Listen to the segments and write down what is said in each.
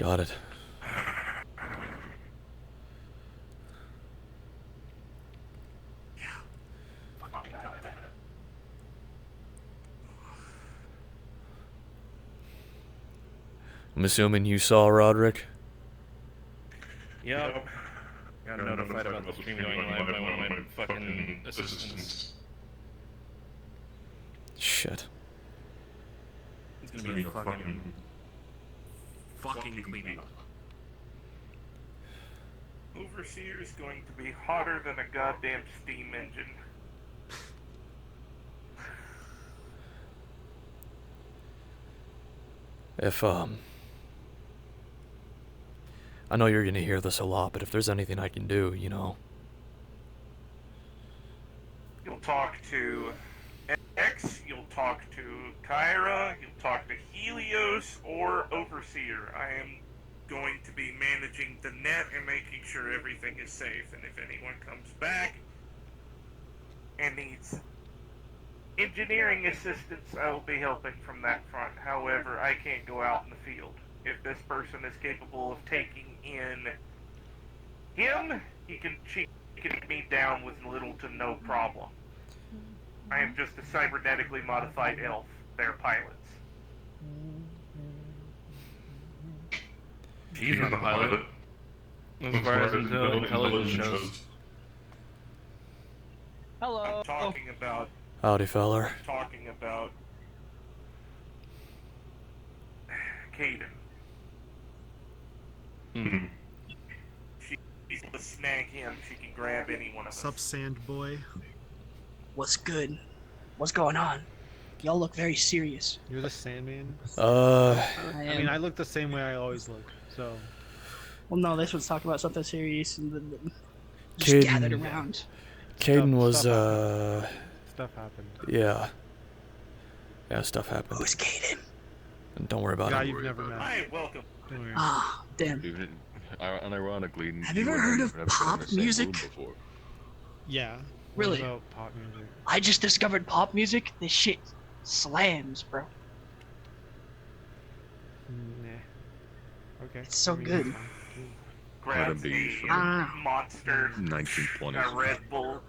Got it. I'm assuming you saw Roderick? Yep. Got notified about the stream going live by one of my fucking assistants. Shit. It's gonna be a fucking cleanup. Overseer is going to be hotter than a goddamn steam engine. If, I know you're gonna hear this a lot, but if there's anything I can do, you know. You'll talk to X, you'll talk to Kyra, you'll talk to Helios, or Overseer. I am going to be managing the net and making sure everything is safe, and if anyone comes back and needs engineering assistance, I will be helping from that front. However, I can't go out in the field. If this person is capable of taking in him, he can me down with little to no problem. I am just a cybernetically modified elf. They're pilots. He's not a pilot. As far as intelligence shows. Hello. I'm talking about Howdy, feller. Caden. Mm-hmm. She's able to snag him. She can grab any one of us. Sup, sand boy? What's good? What's going on? Y'all look very serious. You're the Sandman? I mean, I look the same way I always look, so... Well, no, this one's talking about something serious and just Caden. gathered around. Caden was, Stuff happened. Yeah. Yeah, stuff happened. Who's Caden? And don't worry about Guy it. you've never met. Hi, welcome. Don't worry. Ah, damn. Even, unironically, Have you ever heard of never been in pop the same music? room before. Yeah. Really? What about pop music? I just discovered pop music. This shit slams, bro. Nah. Okay. It's so I mean, good. fine. Grab Let him be a from monster, 1920s. a Red Bull,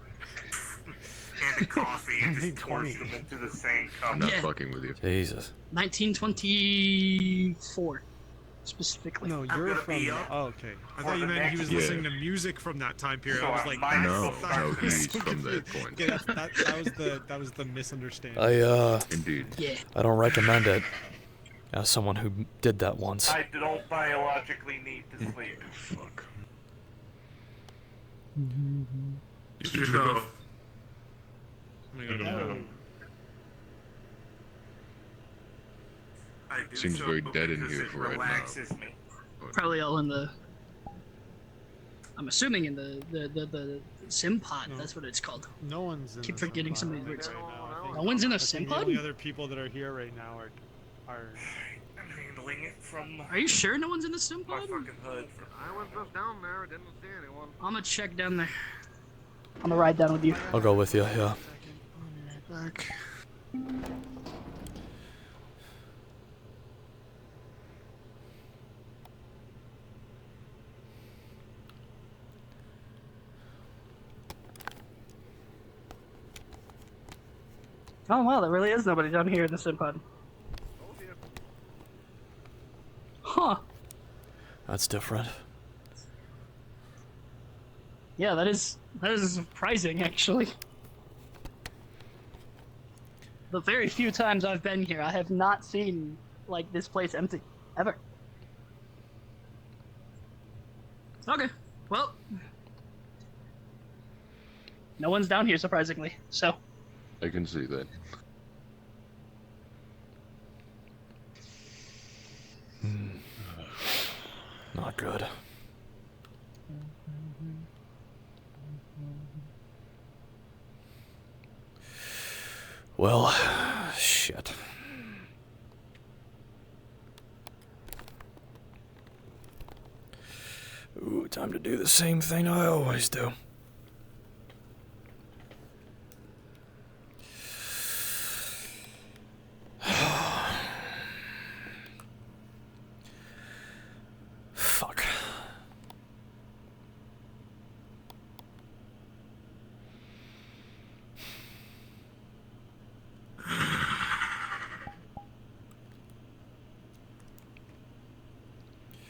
and a coffee, and just torch them into the same cup. I'm not Yeah. fucking with you. Jesus. 1924, specifically. No, I'm you're gonna from... be up Oh, okay. I for thought you the meant he was next- listening to music from that time period. So I was I like, might as No, well start no, with he's this. from that point. Yeah, that was the misunderstanding. Indeed. Yeah. I don't recommend it. As someone who did that once. I don't biologically need to sleep. Fuck. Yourself. I'm gonna go to I do Seems so very dead in because here it for right now. relaxes me. Probably all in the. I'm assuming in the sim pod. No. That's what it's called. No one's in Keep the forgetting sim some of pod these right words. now. I think- No one's in a I think sim the pod? only other people that are here right now are I'm handling it from Are you sure no one's in the sim my pod? fucking hood. I went just down there, didn't see anyone. I'm gonna check down there. I'm gonna ride down with you. I'll go with you, yeah. back. Oh wow, there really is nobody down here in the sim pod. Huh. That's different. Yeah, that is surprising actually. The very few times I've been here, I have not seen like this place empty ever. Okay, well, no one's down here surprisingly. So I can see that. Not good. Well, shit. Ooh, time to do the same thing I always do.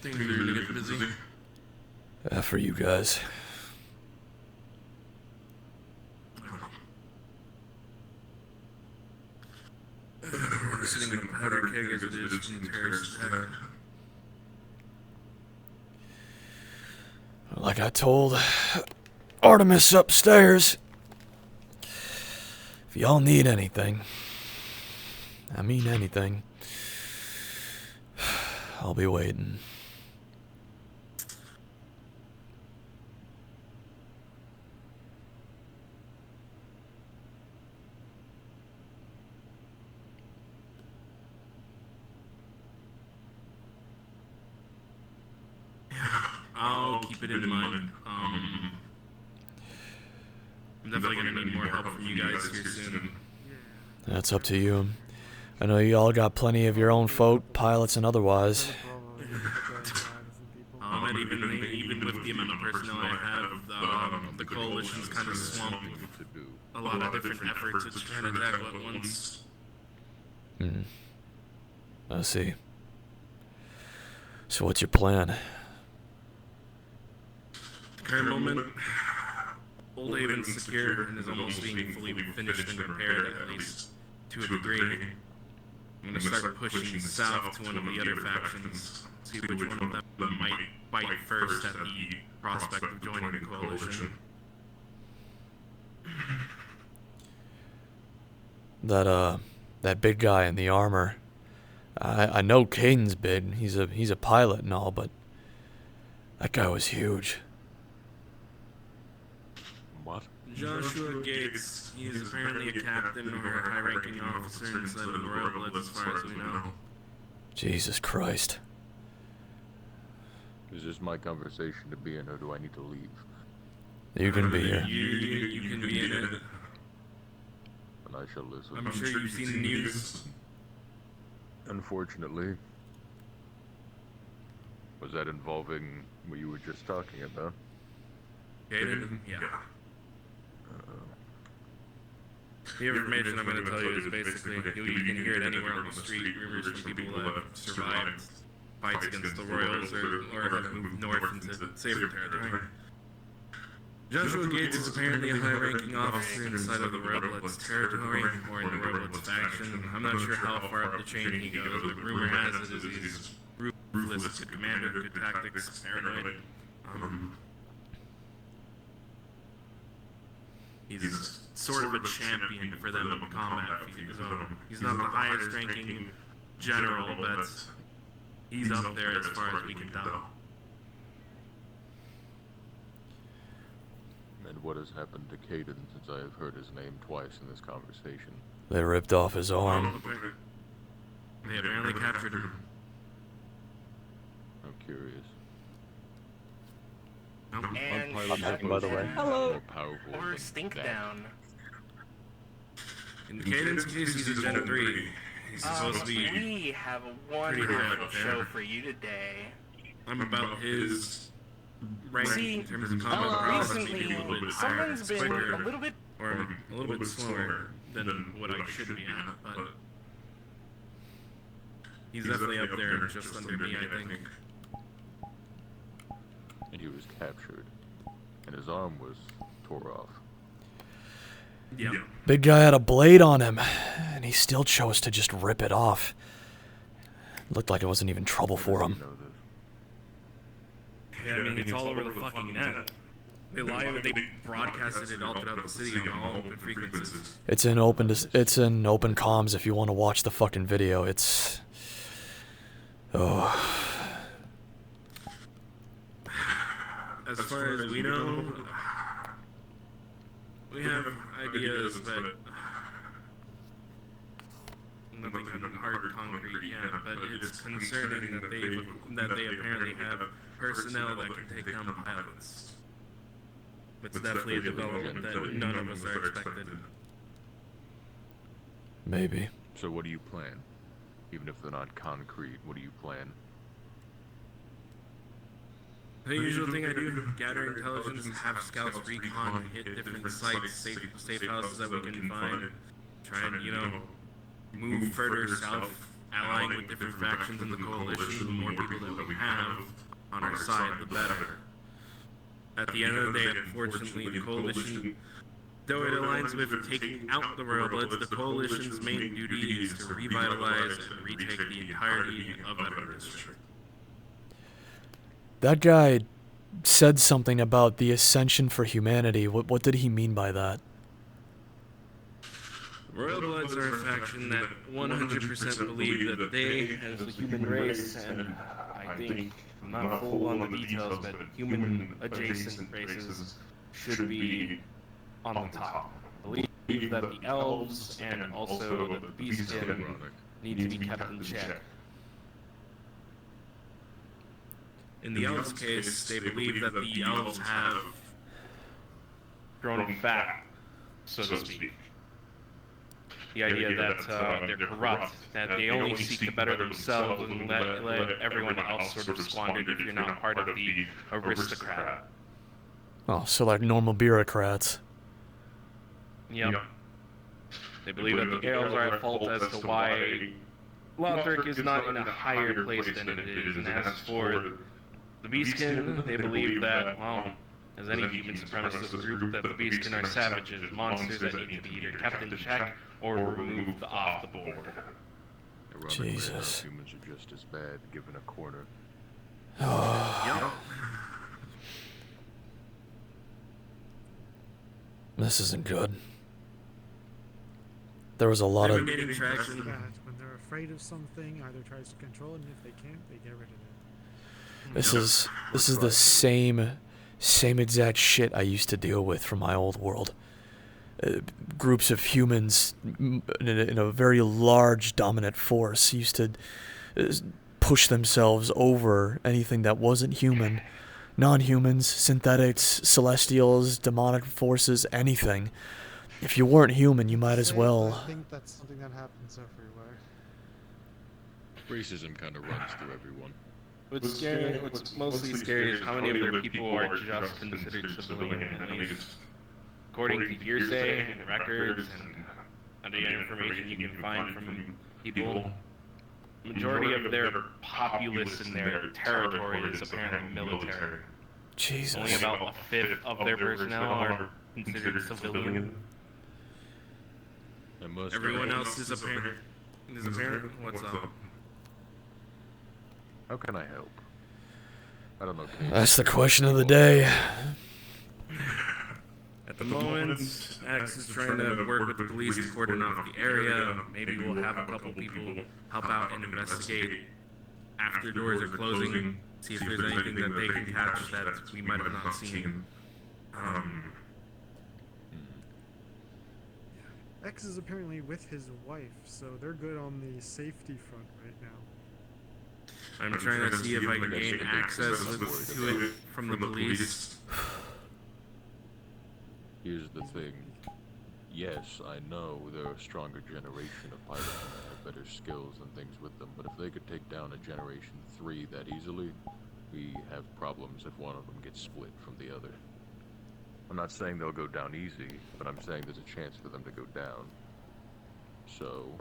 Things are gonna get busy. For you guys. We're sitting in a powder keg as it is from the terrorist attack. Like I told Artemis upstairs, if y'all need anything, I mean anything, I'll be waiting. I'll keep it in mind. I'm definitely gonna need more help from you guys here soon. That's up to you. I know you all got plenty of your own folk, pilots and otherwise. And even with the amount of personnel I have, the coalition's kind of swamped with a lot of different efforts to try to tackle at once. I see. So what's your plan? Current moment, Old Haven's secure and is almost being fully finished and repaired, at least to a degree. I'm gonna start pushing south to one of the other factions, see which one of them might bite first at the prospect of joining the coalition. That big guy in the armor. I know Caden's big. He's a pilot and all, but that guy was huge. What? Joshua Gates, he is apparently a captain or a high-ranking officer inside of the Royal Bloods as far as we know. Jesus Christ. Is this my conversation to be in, or do I need to leave? You can be here. You can be in it. And I shall listen. I'm sure you've seen the news. Unfortunately. Was that involving what you were just talking about? Caden? Yeah. The information I'm going to tell you is basically, you can hear it anywhere on the street, rumors from people that have survived fights against the Royals or have moved north into safer territory. Joshua Gates is apparently a high-ranking officer inside of the Royal Bloods territory, or in the Royal Bloods faction. I'm not sure how far up the chain he goes, but rumor has it is he's ruthless, good commander, good tactics, paranoid. He's sort of a champion for them in combat feats. So he's not the highest ranking general, but he's up there as far as we can tell. And what has happened to Caden, since I have heard his name twice in this conversation? They ripped off his arm. They apparently captured him. I'm curious. And I'm happy, by the way. More powerful Or than stink that. down. in Caden's case, he's a Gen 3. He's supposed to be. We have a pretty high wonderful up there. show for you today. I'm about his rank See, in terms of combat prowess, maybe a little bit higher, someone's been quicker, a little bit. or a little bit slower than what I should be at, but he's definitely up there, just under me, I think. And he was captured. And his arm was tore off. Yeah. Big guy had a blade on him, and he still chose to just rip it off. Looked like it wasn't even trouble for You him. know this. Yeah, I mean, it's all over the fucking net. They broadcasted it all throughout the city on all open frequencies. It's in open comms if you want to watch the fucking video. It's As far as we know, we have ideas, but nothing hard concrete yet. But it's concerning that they apparently have personnel that can take down pilots. It's definitely a development that none of us are expected. maybe. So what do you plan? Even if they're not concrete, what do you plan? The usual thing I do, gather intelligence, have scouts recon, hit different sites, safe houses that we can find, try and, move further south allying with different factions in the coalition, the more people that we have on our side, the better. At the end of the day, unfortunately, the coalition, though it aligns with taking out the Royal Bloods, the coalition's main duty is to revitalize and retake the entirety of that district. That guy said something about the ascension for humanity. What did he mean by that? Royal Bloods are a faction that 100% believe that they, as the human race, and I think, I'm not full on the details, but human-adjacent races should be on the top. Believe that the elves and also that the beast-skin need to be kept in check. In the elves' case, they believe that the elves have grown fat, so to speak. The idea that they're corrupt, that they only seek to better themselves and let everyone else sort of squander if you're not part of the aristocrat. Oh, so like normal bureaucrats. Yep. They believe that the elves are at fault as to why Lothric is not in a higher place than it is, and as for the Beastkin, they believe that, well, as any human supremacist group, that the Beastkin are savages, monsters that need to be either kept in check or removed off the board. Ironically, Jesus. humans are just as bad given a corner. Yep. This isn't good. There was a lot of... They've been getting traction. When they're afraid of something, either tries to control it, and if they can't, they get rid of it. This is the same exact shit I used to deal with from my old world. Groups of humans in a very large dominant force used to push themselves over anything that wasn't human. Non-humans, synthetics, celestials, demonic forces, anything. If you weren't human, you might as well. I think that's something that happens everywhere. Racism kind of runs through everyone. What's scary, what's mostly scary is how many of their people are just considered civilian, at least according to hearsay and records and the information you can find from people. Majority of their populace in their territory is apparently military. Jesus. Only about a fifth of their personnel are considered civilian. Everyone else is apparent. What's up? How can I help? I don't know. That's the question of the day. At the moment, Axe is trying to work with the police to cordon off the area. Maybe we'll have a couple people help out and investigate after doors are closing, see if there's anything that they can catch that we might have not seen. X is apparently with his wife, so they're good on the safety front right now. I'm trying to see if I can gain access to it from the police. Here's the thing. Yes, I know they're a stronger generation of pilots and have better skills and things with them, but if they could take down a Generation 3 that easily, we have problems if one of them gets split from the other. I'm not saying they'll go down easy, but I'm saying there's a chance for them to go down. So,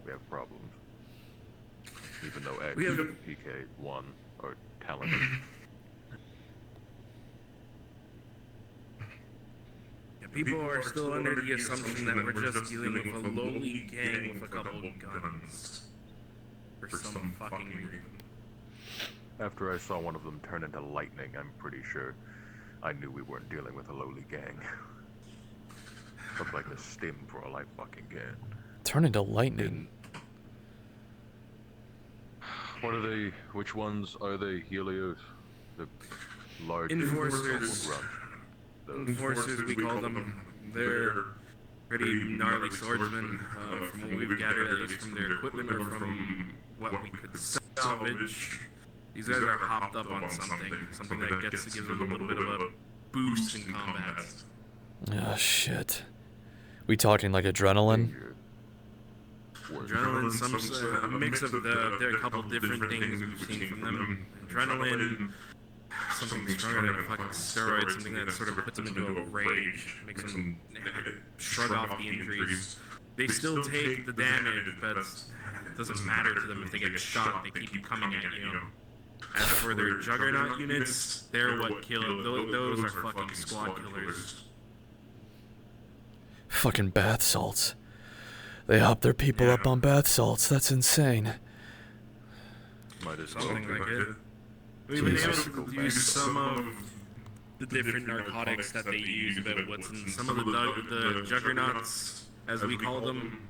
we have problems. Even though X and PK1 are talented. People are still under the assumption that we're just dealing with a lowly gang with a couple guns. For some fucking reason. After I saw one of them turn into lightning, I'm pretty sure I knew we weren't dealing with a lowly gang. Looked like a stim for a light fucking gang. Turn into lightning. What are they? Which ones are they? Helios? The large Enforcers. Enforcers, we call them. They're pretty gnarly swordsmen. From what we've gathered, at least from their equipment or from what we could salvage, these guys are hopped up on something that gets to give them a little bit of a boost in combat. Oh shit. We talking like adrenaline? Adrenaline, a mix of there are a couple different things we've seen from them. Adrenaline, something stronger than fucking steroids, something that sort of puts them into a rage, makes them shrug off the injuries. They still take the damage, but doesn't matter to them if they get shot. They keep coming at you. As for their Juggernaut units, they're what kill. Those are fucking squad killers. Fucking bath salts. They hop their people up on bath salts. That's insane. Might as Something well. like it. We've been able Jesus. to use some of the different narcotics that they use, but what's in some of the Juggernauts, as we call them,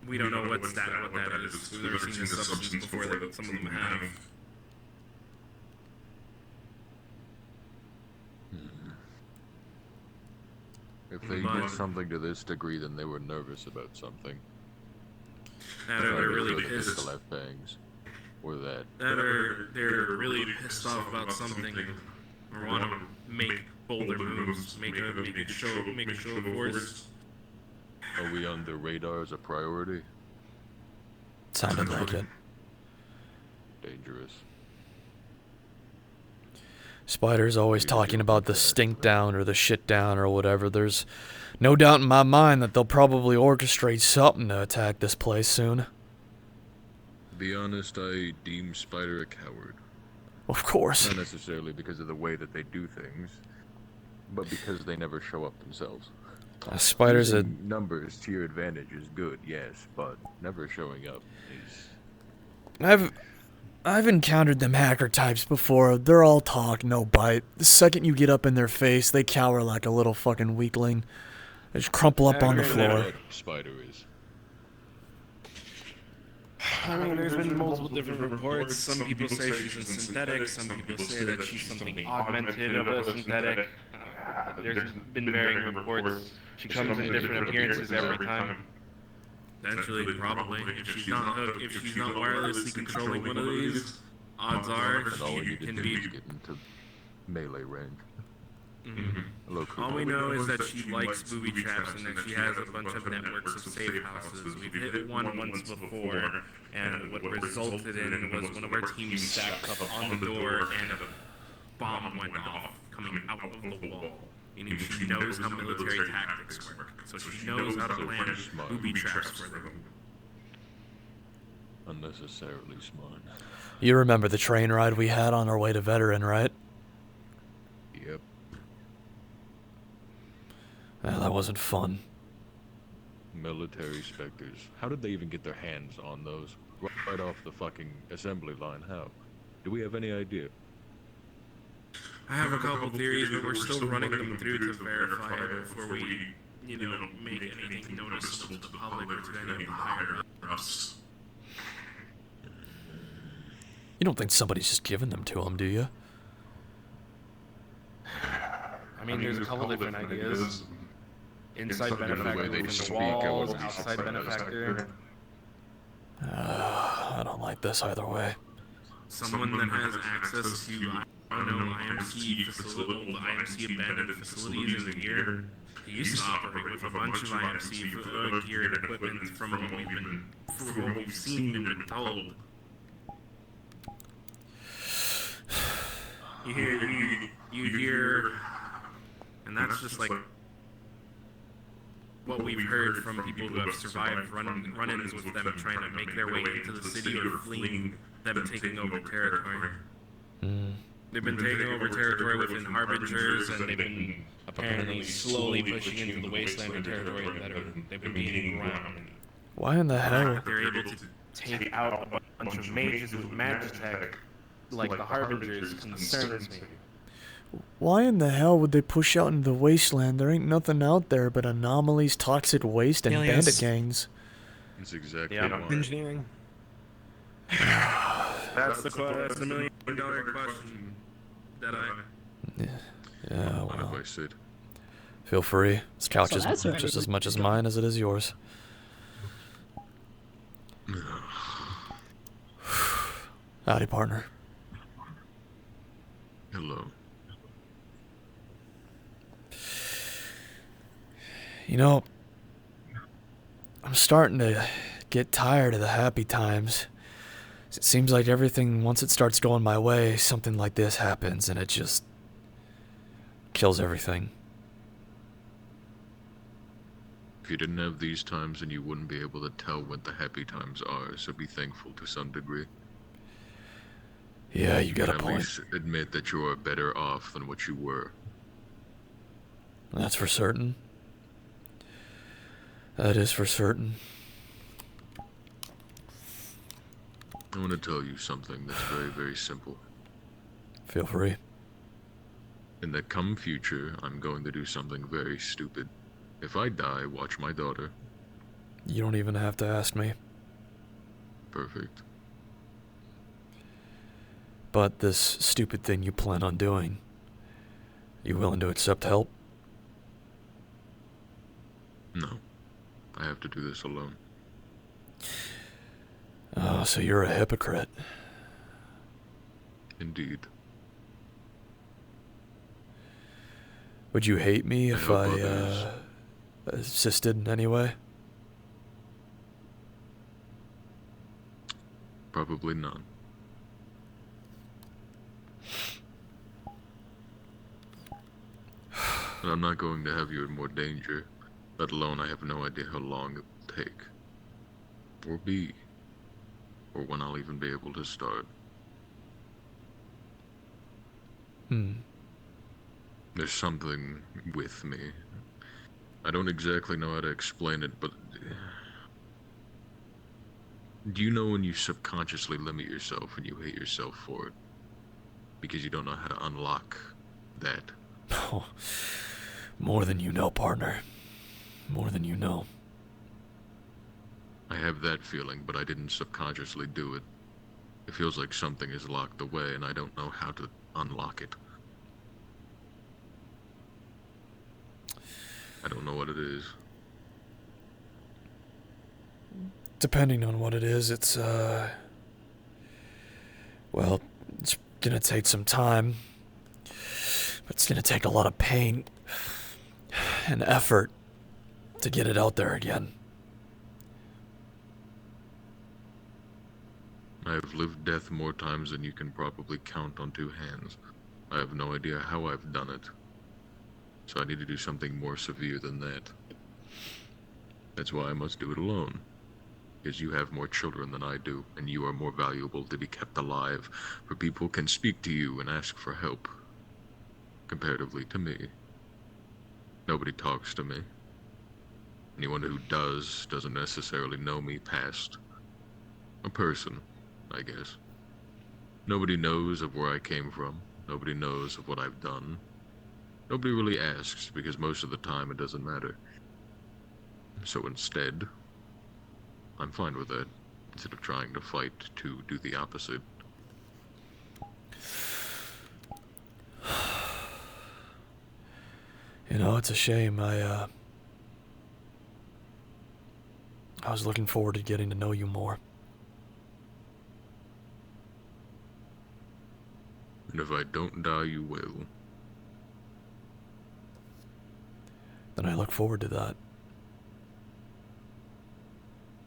we don't know what that is. We've never seen this substance before that some of them have. If they did something to this degree, then they were nervous about something. That or they're really They pissed. still have fangs. Or that. That or they're really pissed off about something, or want to make bolder moves, make a show of force. Are we on their radar as a priority? Sounded like it. Dangerous. Spider's always talking about the stink down or the shit down or whatever. There's no doubt in my mind that they'll probably orchestrate something to attack this place soon. To be honest, I deem Spider a coward. Of course. Not necessarily because of the way that they do things, but because they never show up themselves. Spider's a... Using numbers to your advantage is good, yes, but never showing up is... I've encountered them hacker types before. They're all talk, no bite. The second you get up in their face, they cower like a little fucking weakling. They just crumple up on the floor. Spider is. I mean, there's been multiple different reports. Some people say she's a synthetic. Some people say that she's something augmented of a synthetic. There's been varying reports. She comes in different appearances every time. Potentially, probably. If she's not wirelessly controlling one of these, odds are And all you she need to can do be. is get into melee range. Mhm. All we know is that she likes booby traps and that she has a bunch of networks of safe houses. We've hit one once before, and what resulted in was one of our teams stacked up on the door and a bomb went off coming out of the wall. Meaning she knows how military tactics work, so she knows how to plan booby traps for them. Unnecessarily smart. You remember the train ride we had on our way to Veteran, right? Yep. Yeah, that wasn't fun. Military specters. How did they even get their hands on those? Right off the fucking assembly line, how? Do we have any idea? I have a couple theories, but we're still running them through to verify it before we, make anything noticeable to the public or to any of the higher ups. You don't think somebody's just giving them to him, do you? I mean, there's a couple different ideas. Inside benefactor way they within the speak, I walls, wouldn't be outside surprised. benefactor. I don't like this either way. Someone that has access to, I don't know, IMC facility, old IMC abandoned facilities in here. He used to operate with a bunch of IMC gear and equipment from what we've seen and been told. You hear, and that's just like what we've heard from people who have survived run-ins with them trying to make their way into the city or fleeing them taking over territory. They've been taking over territory within Harbingers, and they've been apparently slowly pushing into the wasteland territory that they've been beating around. Why in the hell? They're able to take out a bunch of mages with Magitech, like the Harbingers, concerns me. Why in the hell would they push out into the wasteland? There ain't nothing out there but anomalies, toxic waste, and Aliens. bandit gangs. That's exactly Yeah. why. Engineering. That's the million-dollar question that Yeah, Mind well, if I sit? feel free. This couch So is that's already just as been much as done. mine as it is yours. Howdy, partner. Hello. You know, I'm starting to get tired of the happy times. It seems like everything, once it starts going my way, something like this happens and it just kills everything. If you didn't have these times, then you wouldn't be able to tell what the happy times are, so be thankful to some degree. Yeah, you got a At point. least admit that you are better off than what you were. That's for certain. That is for certain. I want to tell you something that's very, very simple. Feel free. In the come future, I'm going to do something very stupid. If I die, watch my daughter. You don't even have to ask me. Perfect. But this stupid thing you plan on doing, you willing to accept help? No. I have to do this alone. Oh, so you're a hypocrite. Indeed. Would you hate me if I, hope others- assisted in any way? Probably none. But I'm not going to have you in more danger, let alone I have no idea how long it will take. Or be. Or when I'll even be able to start. There's something with me. I don't exactly know how to explain it, but... Do you know when you subconsciously limit yourself and you hate yourself for it? Because you don't know how to unlock that. Oh, more than you know, partner. More than you know. I have that feeling, but I didn't subconsciously do it. It feels like something is locked away and I don't know how to unlock it. I don't know what it is. Depending on what it is, it's, well, it's gonna take some time. But it's gonna take a lot of pain and effort to get it out there again. I have lived death more times than you can probably count on two hands. I have no idea how I've done it. So I need to do something more severe than that. That's why I must do it alone. Because you have more children than I do, and you are more valuable to be kept alive, for people can speak to you and ask for help. Comparatively to me. Nobody talks to me. Anyone who does doesn't necessarily know me past a person, I guess. Nobody knows of where I came from. Nobody knows of what I've done. Nobody really asks, because most of the time it doesn't matter. So instead, I'm fine with that, instead of trying to fight to do the opposite. You know, it's a shame. I was looking forward to getting to know you more. And if I don't die, you will. Then I look forward to that.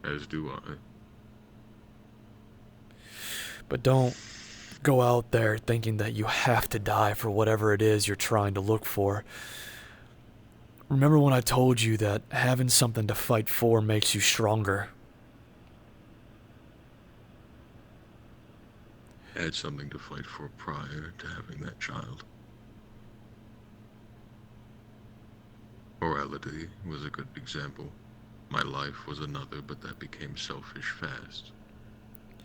As do I. But don't go out there thinking that you have to die for whatever it is you're trying to look for. Remember when I told you that having something to fight for makes you stronger? I had something to fight for prior to having that child. Morality was a good example. My life was another, but that became selfish fast.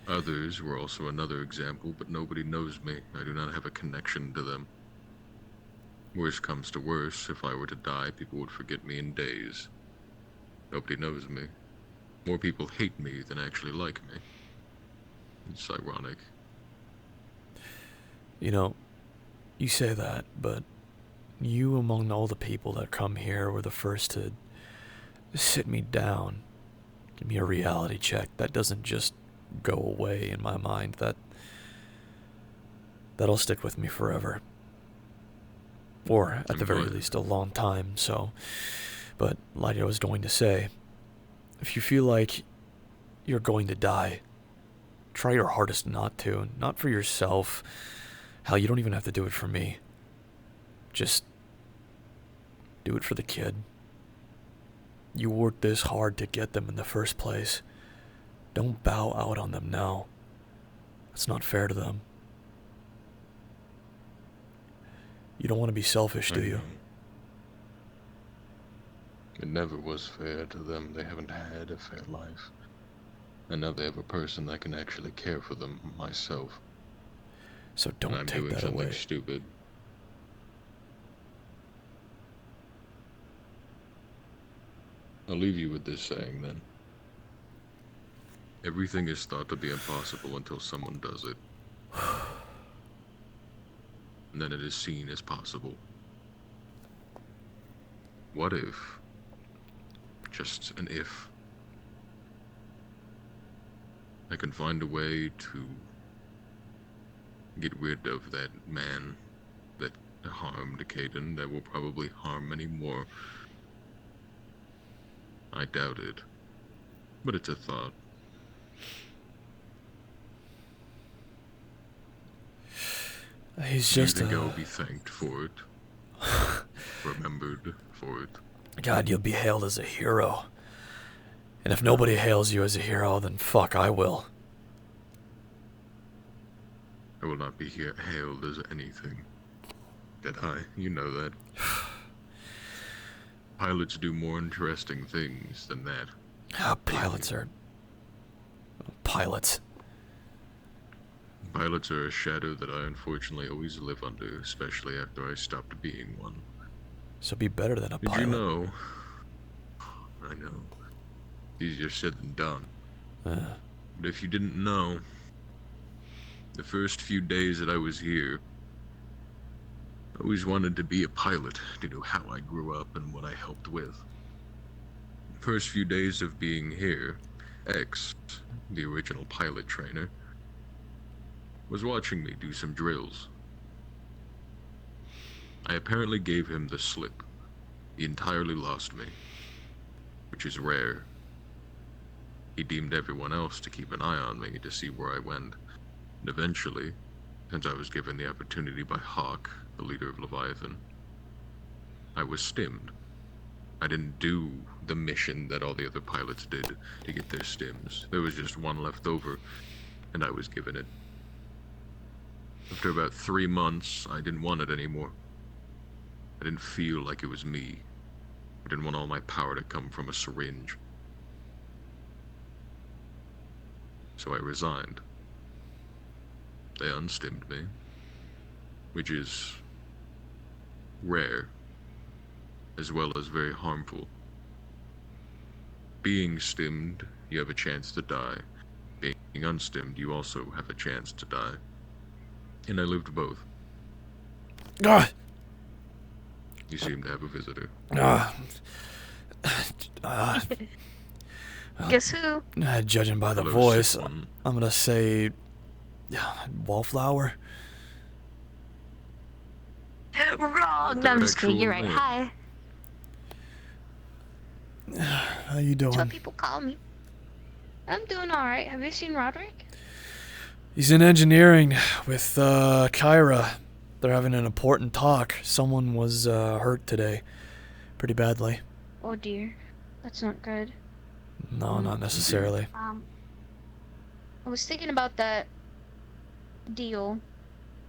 Others were also another example, but nobody knows me. I do not have a connection to them. Worst comes to worst, if I were to die, people would forget me in days. Nobody knows me. More people hate me than actually like me. It's ironic. You know, you say that, but you among all the people that come here were the first to sit me down, give me a reality check. That doesn't just go away in my mind. That'll stick with me forever. Or, at the very least, a long time, so... But, like I was going to say, if you feel like you're going to die, try your hardest not to. Not for yourself. Hell, you don't even have to do it for me. Just do it for the kid. You worked this hard to get them in the first place. Don't bow out on them now. That's not fair to them. You don't want to be selfish, do you? It never was fair to them. They haven't had a fair life. And now they have a person that can actually care for them, myself. So And don't I'm take doing that something away. stupid. I'll leave you with this saying then. Everything is thought to be impossible until someone does it. And then it is seen as possible. What if? Just an if. I can find a way to get rid of that man that harmed Caden, that will probably harm many more. I doubt it. But it's a thought. He's just You think I'll be thanked for it? Remembered for it? God, you'll be hailed as a hero. And if nobody hails you as a hero, then fuck, I will. I will not be hailed as anything. Did I? You know that. Pilots do more interesting things than that. Pilots are... Pilots. Pilots are a shadow that I unfortunately always live under, especially after I stopped being one. So be better than a Did pilot. you know? I know. Easier said than done. But if you didn't know, the first few days that I was here, I always wanted to be a pilot to know how I grew up and what I helped with. The first few days of being here, X, the original pilot trainer, was watching me do some drills. I apparently gave him the slip. He entirely lost me, which is rare. He deemed everyone else to keep an eye on me to see where I went. And eventually, since I was given the opportunity by Hawk, the leader of Leviathan, I was stimmed. I didn't do the mission that all the other pilots did to get their stims. There was just one left over, and I was given it. After about 3 months, I didn't want it anymore. I didn't feel like it was me. I didn't want all my power to come from a syringe. So I resigned. They unstimmed me, which is rare, as well as very harmful. Being stimmed, you have a chance to die. Being unstimmed, you also have a chance to die. And I lived both. Ah! You seem to have a visitor. Guess who? Judging by the Hello, voice, sick one. I'm gonna say... Wallflower? Wrong. No, I'm just kidding. You're right. Actual Hi. How you That's what doing? people call me. I'm doing alright. Have you seen Roderick? He's in engineering with Kyra. They're having an important talk. Someone was hurt today. Pretty badly. Oh dear. That's not good. No, not necessarily. I was thinking about that deal.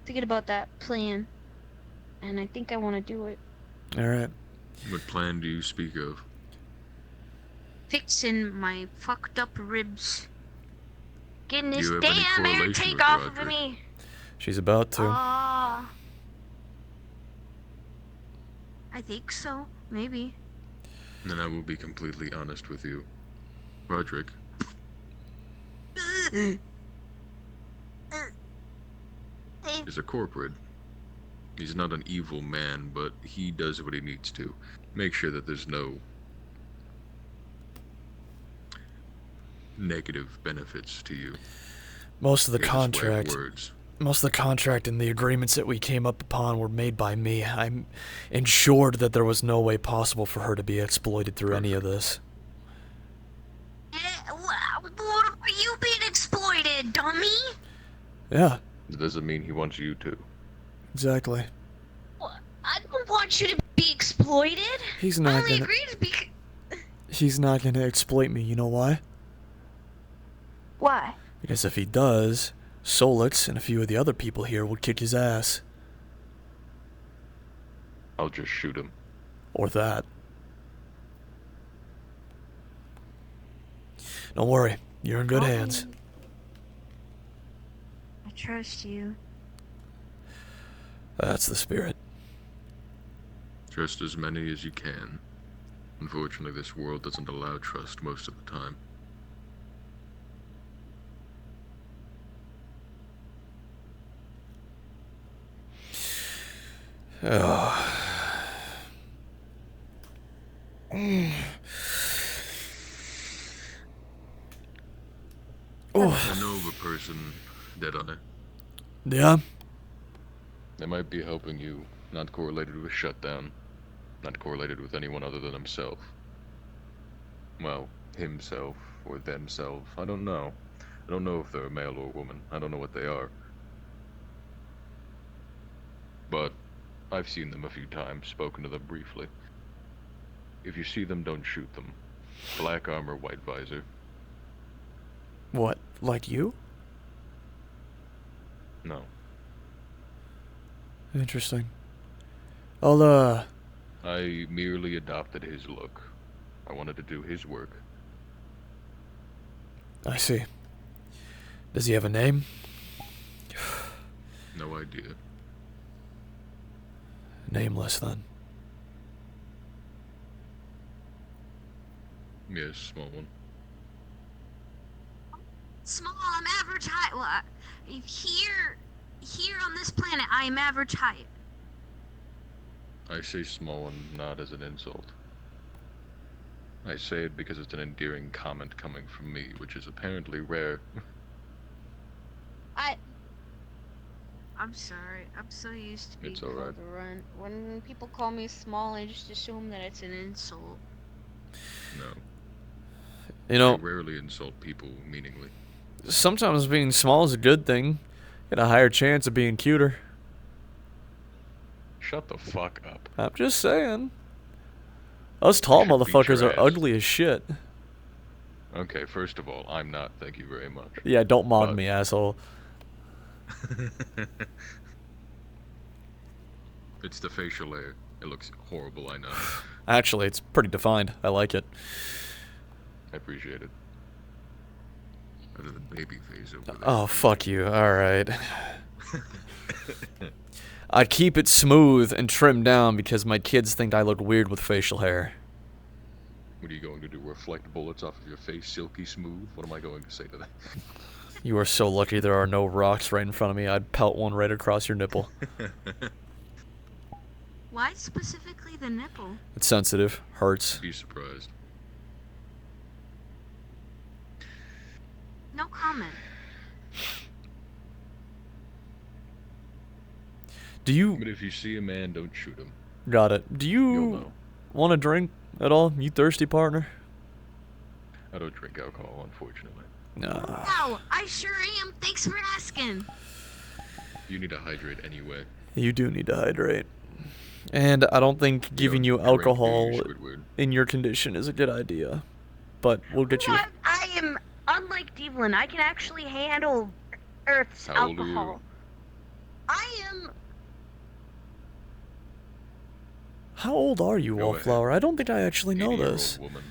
Thinking about that plan. And I think I want to do it. Alright. What plan do you speak of? Fixing my fucked up ribs. Getting Do this you have any damn air correlation take with off of Roderick? me. She's about to. I think so. Maybe. And I will be completely honest with you. Roderick, is a corporate. He's not an evil man, but he does what he needs to. Make sure that there's no negative benefits to you. Most of the His way of contract... words. Most of the contract and the agreements that we came up upon were made by me. I'm ensured that there was no way possible for her to be exploited through any of this. You being exploited, dummy? Yeah, It doesn't mean he wants you to. exactly. I don't want you to be exploited. He's I not only gonna... agreed to be. he's not gonna exploit me. You know why? Why? Because if he does, Solix and a few of the other people here would kick his ass. I'll just shoot him. Or that. Don't worry, you're in good hands. I trust you. That's the spirit. Trust as many as you can. Unfortunately, this world doesn't allow trust most of the time. Oh. I know of a person, Deadeye. Yeah? They might be helping you, not correlated with Shutdown, not correlated with anyone other than himself. Well, himself or themselves, I don't know. I don't know if they're a male or a woman. I don't know what they are. But I've seen them a few times, spoken to them briefly. If you see them, don't shoot them. Black armor, white visor. What, like you? No. Interesting. I'll, I merely adopted his look. I wanted to do his work. I see. Does he have a name? No idea. Nameless, then. Yes, small one. Small, I'm average height. Well, here on this planet, I am average height. I say small one not as an insult. I say it because it's an endearing comment coming from me, which is apparently rare. I'm sorry. I'm so used to being It's called alright. a runt. When people call me small, I just assume that it's an insult. No. You know, I rarely insult people meaningly. sometimes being small is a good thing. Get a higher chance of being cuter. Shut the fuck up. I'm just saying. Us tall should beat motherfuckers your are ass. ugly as shit. Okay, first of all, I'm not, thank you very much. Yeah, don't mod But- me, asshole. It's the facial hair. It looks horrible, I know. Actually, it's pretty defined. I like it. I appreciate it. Other than baby face over there. Oh, fuck you. Alright. I'd keep it smooth and trimmed down because my kids think I look weird with facial hair. What are you going to do? Reflect bullets off of your face silky smooth? What am I going to say to that? You are so lucky there are no rocks right in front of me. I'd pelt one right across your nipple. Why specifically the nipple? It's sensitive. Hurts. Be surprised. No comment. Do you... But if you see a man, don't shoot him. Got it. Do You'll you know. want a drink at all? You thirsty, partner? I don't drink alcohol, unfortunately. Nah. Wow, I sure am. Thanks for asking. You need to hydrate anyway. You do need to hydrate. And I don't think giving you Drink, do alcohol your Squidward. in your condition is a good idea. But we'll get you... What? I am unlike Devlin. I can actually handle Earth's How old are alcohol. you? I am. How old are you, Go Wallflower? I don't think I actually know 80-year-old this. woman.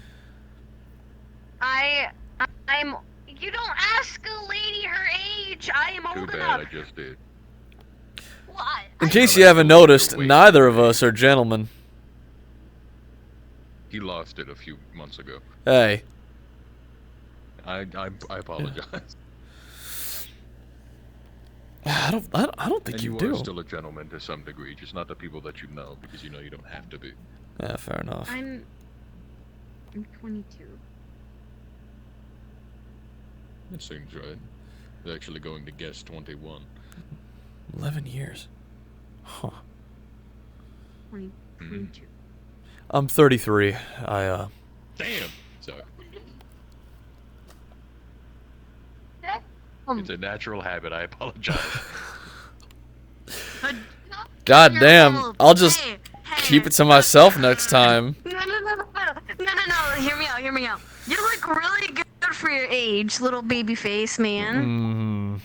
I'm. You don't ask a lady her age. I am Too old bad, enough. I just did. What? In case you haven't noticed, neither of us are gentlemen. He lost it a few months ago. Hey. I apologize. I don't think And you you do. are still a gentleman to some degree, just not the people that you know, because you know you don't have to be. Yeah, fair enough. I'm 22. That seems right. They're actually going to guess 21. 11 years. Huh. 22. I'm 33. Damn! Sorry. It's a natural habit, I apologize. God damn. I'll just Hey, keep it to myself next time. No. No. Hear me out. You look really good for your age, little baby face man.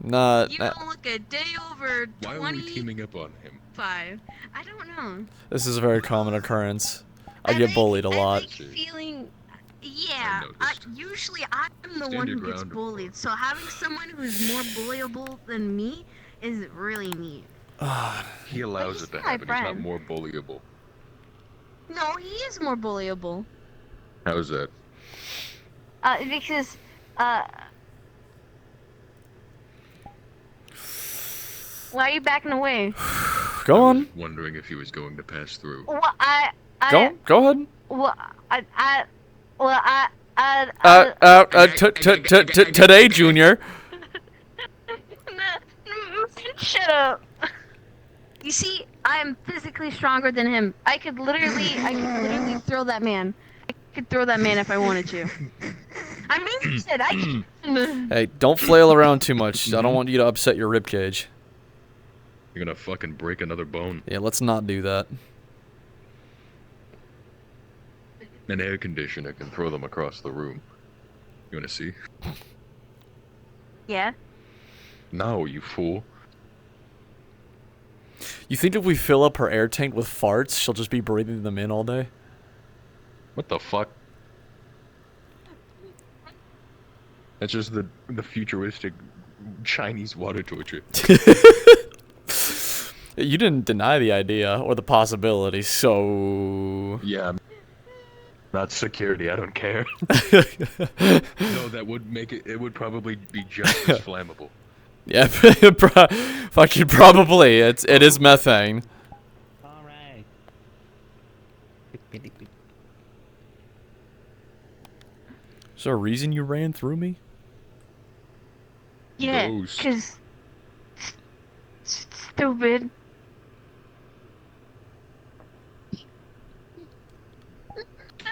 Not. You don't look a day over 25. Why are we teaming up on him? I don't know. This is a very common occurrence. I get bullied a lot. I like feeling. Yeah, usually I'm the one who gets bullied, so having someone who's more bullyable than me is really neat. He allows it to happen. He's not more bullyable. No, he is more bullyable. How's that? Because, why are you backing away? Go on. Wondering if he was going to pass through. Well, Go ahead. Today, Junior. Shut up. You see, I am physically stronger than him. I could literally throw that man. I could throw that man if I wanted to. I mean, shit, I can. Hey, don't flail around too much. I don't want you to upset your ribcage. You're gonna fucking break another bone. Yeah, let's not do that. An air conditioner can throw them across the room. You wanna see? Yeah. No, you fool. You think if we fill up her air tank with farts, she'll just be breathing them in all day? What the fuck? That's just the futuristic Chinese water torture. You didn't deny the idea or the possibility, so... Yeah, I'm not security, I don't care. No, that would make it, it would probably be just as flammable. Yeah, fucking probably. It is methane. Alright. Is there a reason you ran through me? Yeah, Ghost. 'cause stupid.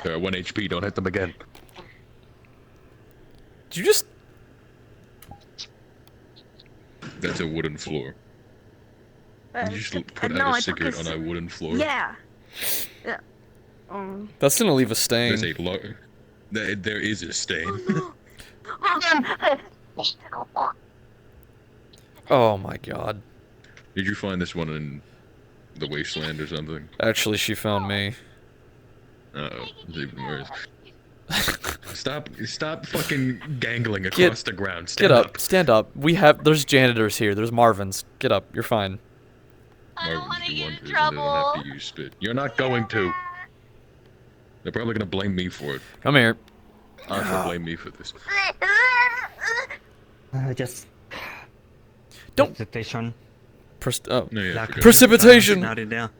They're at 1 HP, don't hit them again. Did you just... That's a wooden floor. You just put no, out I a took cigarette this- on a wooden floor. Yeah. That's gonna leave a stain. There's a there is a stain. Oh my god. Did you find this one in the wasteland or something? Actually, she found me. Uh-oh, it's even worse. Stop fucking gangling across the ground. Stand Stand up. There's janitors here. There's Marvin's. Get up. You're fine. Marvin's the one who doesn't have to use spit. You're not going to. They're probably gonna blame me for it. Come here. They'll blame me for this. Just... Don't... Precipitation. No, yeah, Precipitation! Not in there.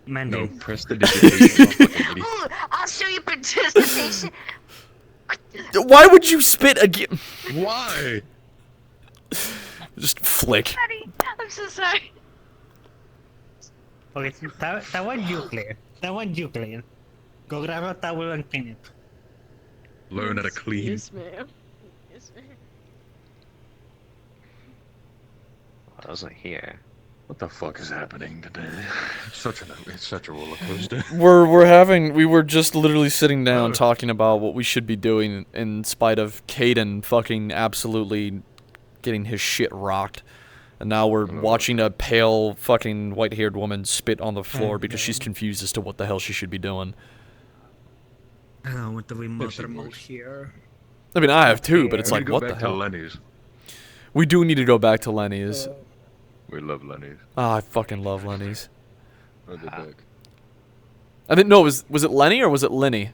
No, press the digitation. Ooh, I'll show you precipitation. Why would you spit again? Why? Just flick. Daddy, I'm so sorry. Okay, that one you clear. That one you clear. Go grab a towel and clean it. Learn how to clean. Yes, ma'am. Yes, ma'am. I wasn't here. What the fuck is happening today? It's such a roller coaster. We were just literally sitting down talking about what we should be doing in spite of Caden fucking absolutely getting his shit rocked. And now we're watching a pale fucking white-haired woman spit on the floor because she's confused as to what the hell she should be doing. I want the remote here. I mean, I have too, but it's like, what the Go back to hell? Lenny's. We do need to go back to Lenny's. We love Lenny's. Ah, I fucking love Lenny's. Oh, they're back. I didn't know, was it Lenny or was it Lenny?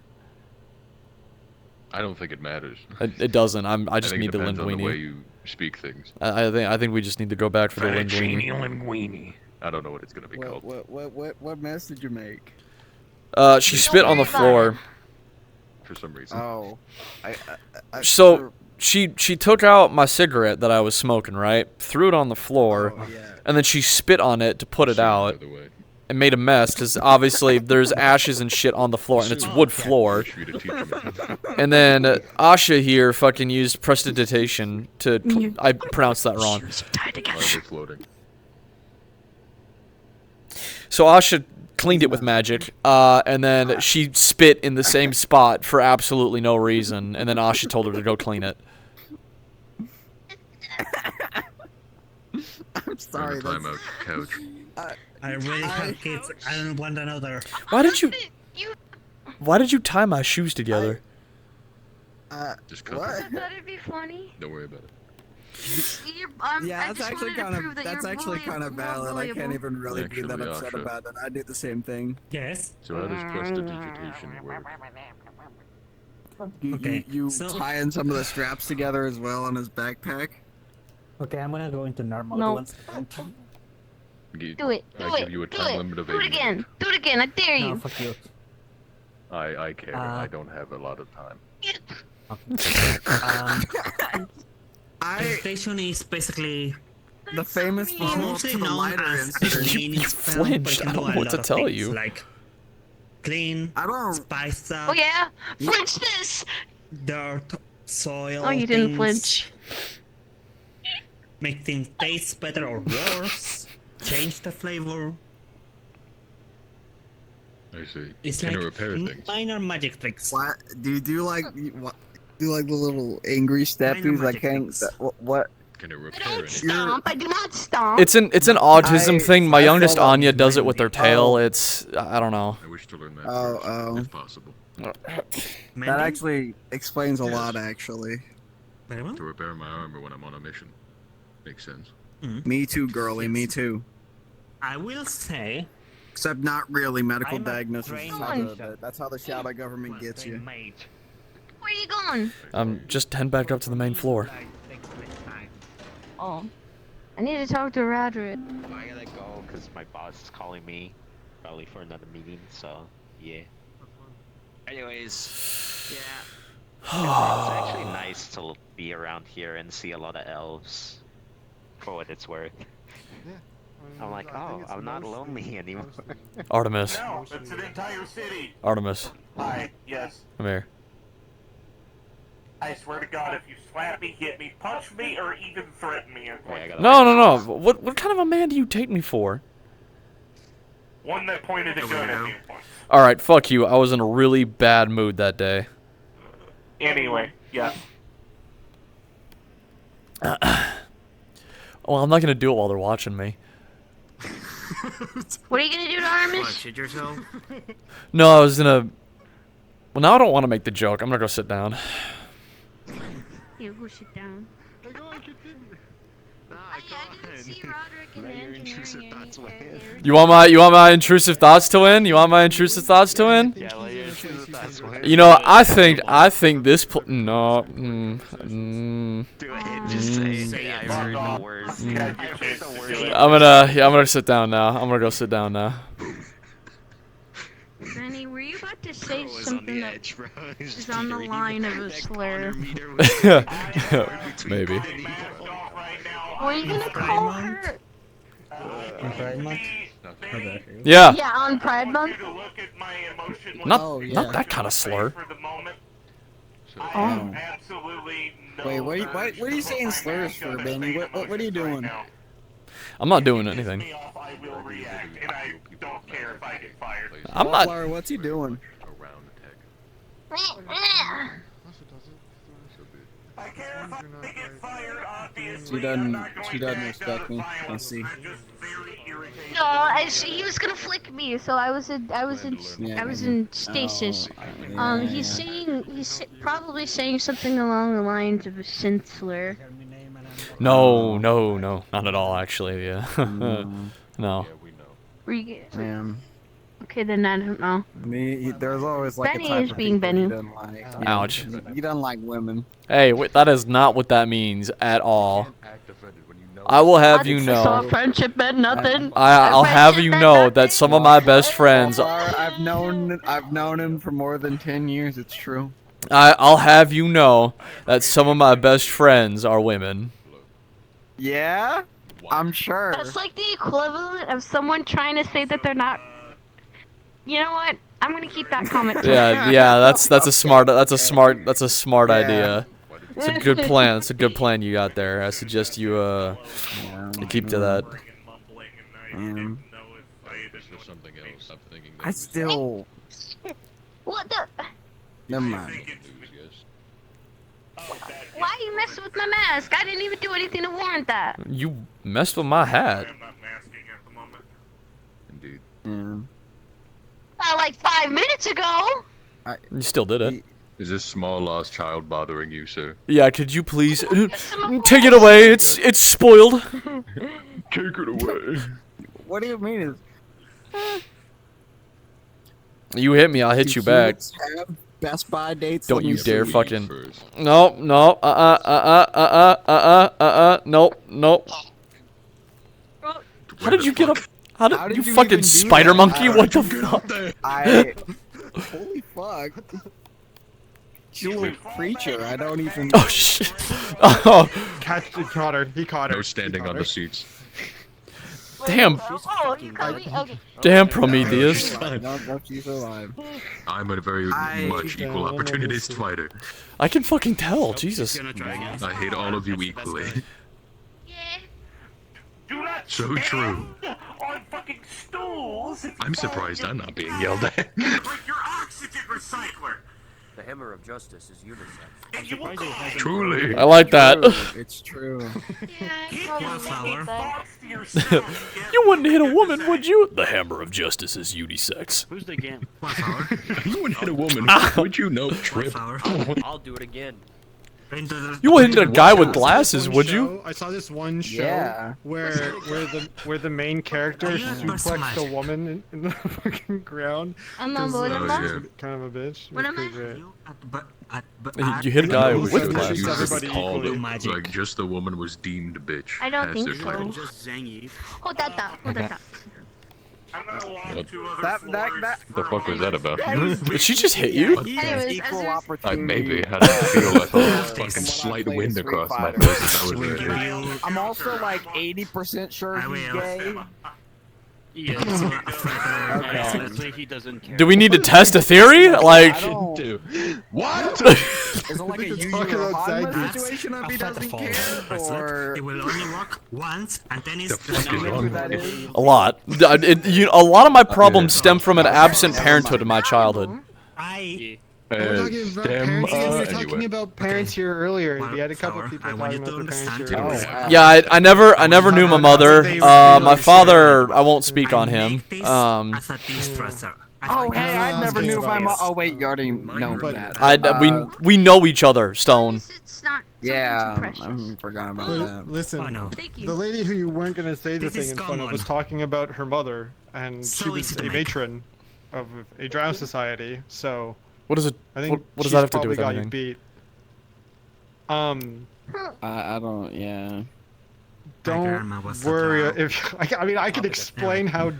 I don't think it matters. It doesn't. I just think need it the depends on the way linguine. you speak things. I think we just need to go back for the Fettuccine linguine. linguine. I don't know what it's gonna be called. What mess did you make? She spit on the floor. For some reason. Oh, So she took out my cigarette that I was smoking, right? Threw it on the floor, and then she spit on it to put it out, and made a mess because obviously there's ashes and shit on the floor, and it's wood floor. And then Asha here fucking used prestidigitation to I pronounced that wrong. So Asha cleaned it with magic, and then she spit in the same spot for absolutely no reason, and then Asha told her to go clean it. I'm sorry. Climb out couch. I really have kids. I don't want another. Why did you tie my shoes together? Just cut what? them. That'd be funny. Don't worry about it. Yeah, that's actually kind of valid. I can't even really be that Actually, upset Asha. about it. I do the same thing. Yes. So how does prestidigitation work? You so- tying some of the straps together as well on his backpack. Okay, I'm gonna go into normal. No. Once. Do it. I give you a time limit of Do it 8 again. Do it again. I dare No, you. fuck you. I care. I don't have a lot of time. Prestidigitation is basically The famous follow-up mostly to the known lighter as incident. cleaning You spell, but flinched. it can I do don't a know what to lot of tell things, you. Like clean, I don't. spice up, Oh yeah. Flinch this. dirt, soil. Oh, you didn't things, flinch. Make things taste better or worse. Change the flavor. I see. It's Can like it repair things? minor magic tricks. What? Do you do like the little angry steppies? I magic can't. tricks. What? Can it I repair don't anything? stomp. I do not stomp. It's an autism thing. My I youngest follow- Anya does it with their tail. Oh. It's I don't know. I wish to learn that Oh, first, oh. if possible. That actually explains a lot, actually. Very well. To repair my armor when I'm on a mission. Makes sense. Me too, girly. Me too. I will say. Except not really. Medical I'm a diagnosis. trained That's how the shadow government gets you. Mage. Where are you going? Just head back up to the main floor. Oh. I need to talk to Roderick. I gotta go because my boss is calling me, probably for another meeting. So yeah. Anyways, yeah. It's actually nice to be around here and see a lot of elves. For what it's worth. I'm like, oh, I'm not lonely anymore. Artemis. No, it's an entire city. Artemis. Hi, yes. Come here. I swear to God, if you slap me, hit me, punch me, or even threaten me, I'm going to No. What kind of a man do you take me for? one that pointed a gun at me once. All right, fuck you. I was in a really bad mood that day. Anyway, yeah. Well, I'm not gonna do it while they're watching me. What are you gonna do to Artemis? Shit yourself? No, I was gonna. Well, now I don't want to make the joke. I'm gonna go sit down. You go sit down. I didn't see Roderick in the engineering area. You want my intrusive thoughts to win? You want my intrusive thoughts to win? Yeah, let your intrusive thoughts win. You know, I think this. No. Do it. Just say it. I heard the worst. I heard the worst. I'm gonna sit down now. I'm gonna go sit down now. Benny, were you about to say was on something the that edge, bro. is on the line of a slur? Maybe. What are you gonna call her? Yeah. Yeah, on Pride Month. Not that kind of slur. Oh. Absolutely no. Wait, what are you saying slurs for, Benny? What are you doing? I'm not doing anything. I will react, and I don't care if I get fired. I'm not. Laura, what's he doing? I care if I get fired, obviously. She doesn't respect me. I see. No, he was gonna flick me, so I was in stasis. He's probably saying something along the lines of a synth slur. No, not at all. Actually, yeah. No. Were you Man. Okay, then I don't know. There's always like Benny a type is of being people he Benny. doesn't like. Ouch. You don't like women. Hey, that is not what that means at all. I will have you So know. friendship meant nothing. I'll have you know that some of my best friends. I've known him for more than 10 years. It's true. I'll have you know that some of my best friends are women. Yeah, I'm sure. That's like the equivalent of someone trying to say that they're not. You know what? I'm gonna keep that comment. Yeah. That's a smart idea. It's a good plan. It's a good plan you got there. I suggest you keep to that. was something else. I'm thinking that I still. What the? Never mind. Why are you messing with my mask? I didn't even do anything to warrant that. You messed with my hat. I'm not masking at the moment. Indeed. Not like 5 minutes ago. You still did it. Is this small lost child bothering you, sir? Yeah, could you please take it away? It's spoiled. Take it away. What do you mean? You hit me, I'll hit you back. Have Best Buy dates. Don't Let you me dare see. fucking. No. Nope. How did you get up? How did you fucking even do spider that? monkey? What the fuck? Holy fuck. You little creature, I don't even. Oh shit. Oh. He caught her. He caught her. No standing on the seats. Damn. Oh, you got me? Okay. Damn, Prometheus. No, she's alive. I'm a very much equal opportunist fighter. I can fucking tell. Jesus. I hate all of you equally. Do not So true. on fucking stools. I'm surprised I'm not being yelled at. Break your oxygen recycler. The hammer of justice is unisex. And you will Truly. I like that. It's true. You wouldn't hit a woman, would you? The hammer of justice is unisex. Who's the game? You wouldn't hit a woman, would you? No, trip. I'll do it again. You wouldn't hit a guy with glasses, would you? I saw this one show Yeah. where the main character suplexed a woman in the fucking ground. I'm on 'cause, board. yeah. kind of a bitch. What It am was I? pretty great. You hit a guy Who with said that glasses. she's everybody Called equally? it, like, just the woman was deemed bitch. I don't as think their so. title. Just Zangief. Hold that. I'm gonna log two other That- floors. The fuck was that about? Did she just hit you? Anyways, Equal as opportunity. Maybe. How did I feel? I felt a fucking From slight when I wind played across my Street face. That was it. I'm also like 80% sure he's gay. Yes. Honestly, he doesn't care. Do we need to test a theory? Like, I don't. Dude. What? Is it like a Yu talking Yu about Hanma Zangief. situation if he doesn't care? Or. It will only work once, and then The fuck is wrong with you? a lot. A lot of my problems stem from an absent parenthood in my childhood. We're talking about Stem, parents. We were talking anyway. about parents here earlier. We had a couple of people talking about their parents here. Yeah, I never knew my mother. My father, I won't speak on him. Oh, hey, I never knew my mom. Oh, wait, you already know that. We know each other, Stone. it's not Yeah, precious. I forgot about Li- that. Listen, Thank you. the lady who you weren't gonna say the This thing is in front of was common. talking about her mother, and she So was easy to a make. matron of a drow society. So What is it? I think What does she's that have to do probably with got anything? you beat. I don't, yeah. Don't worry if I mean I could explain how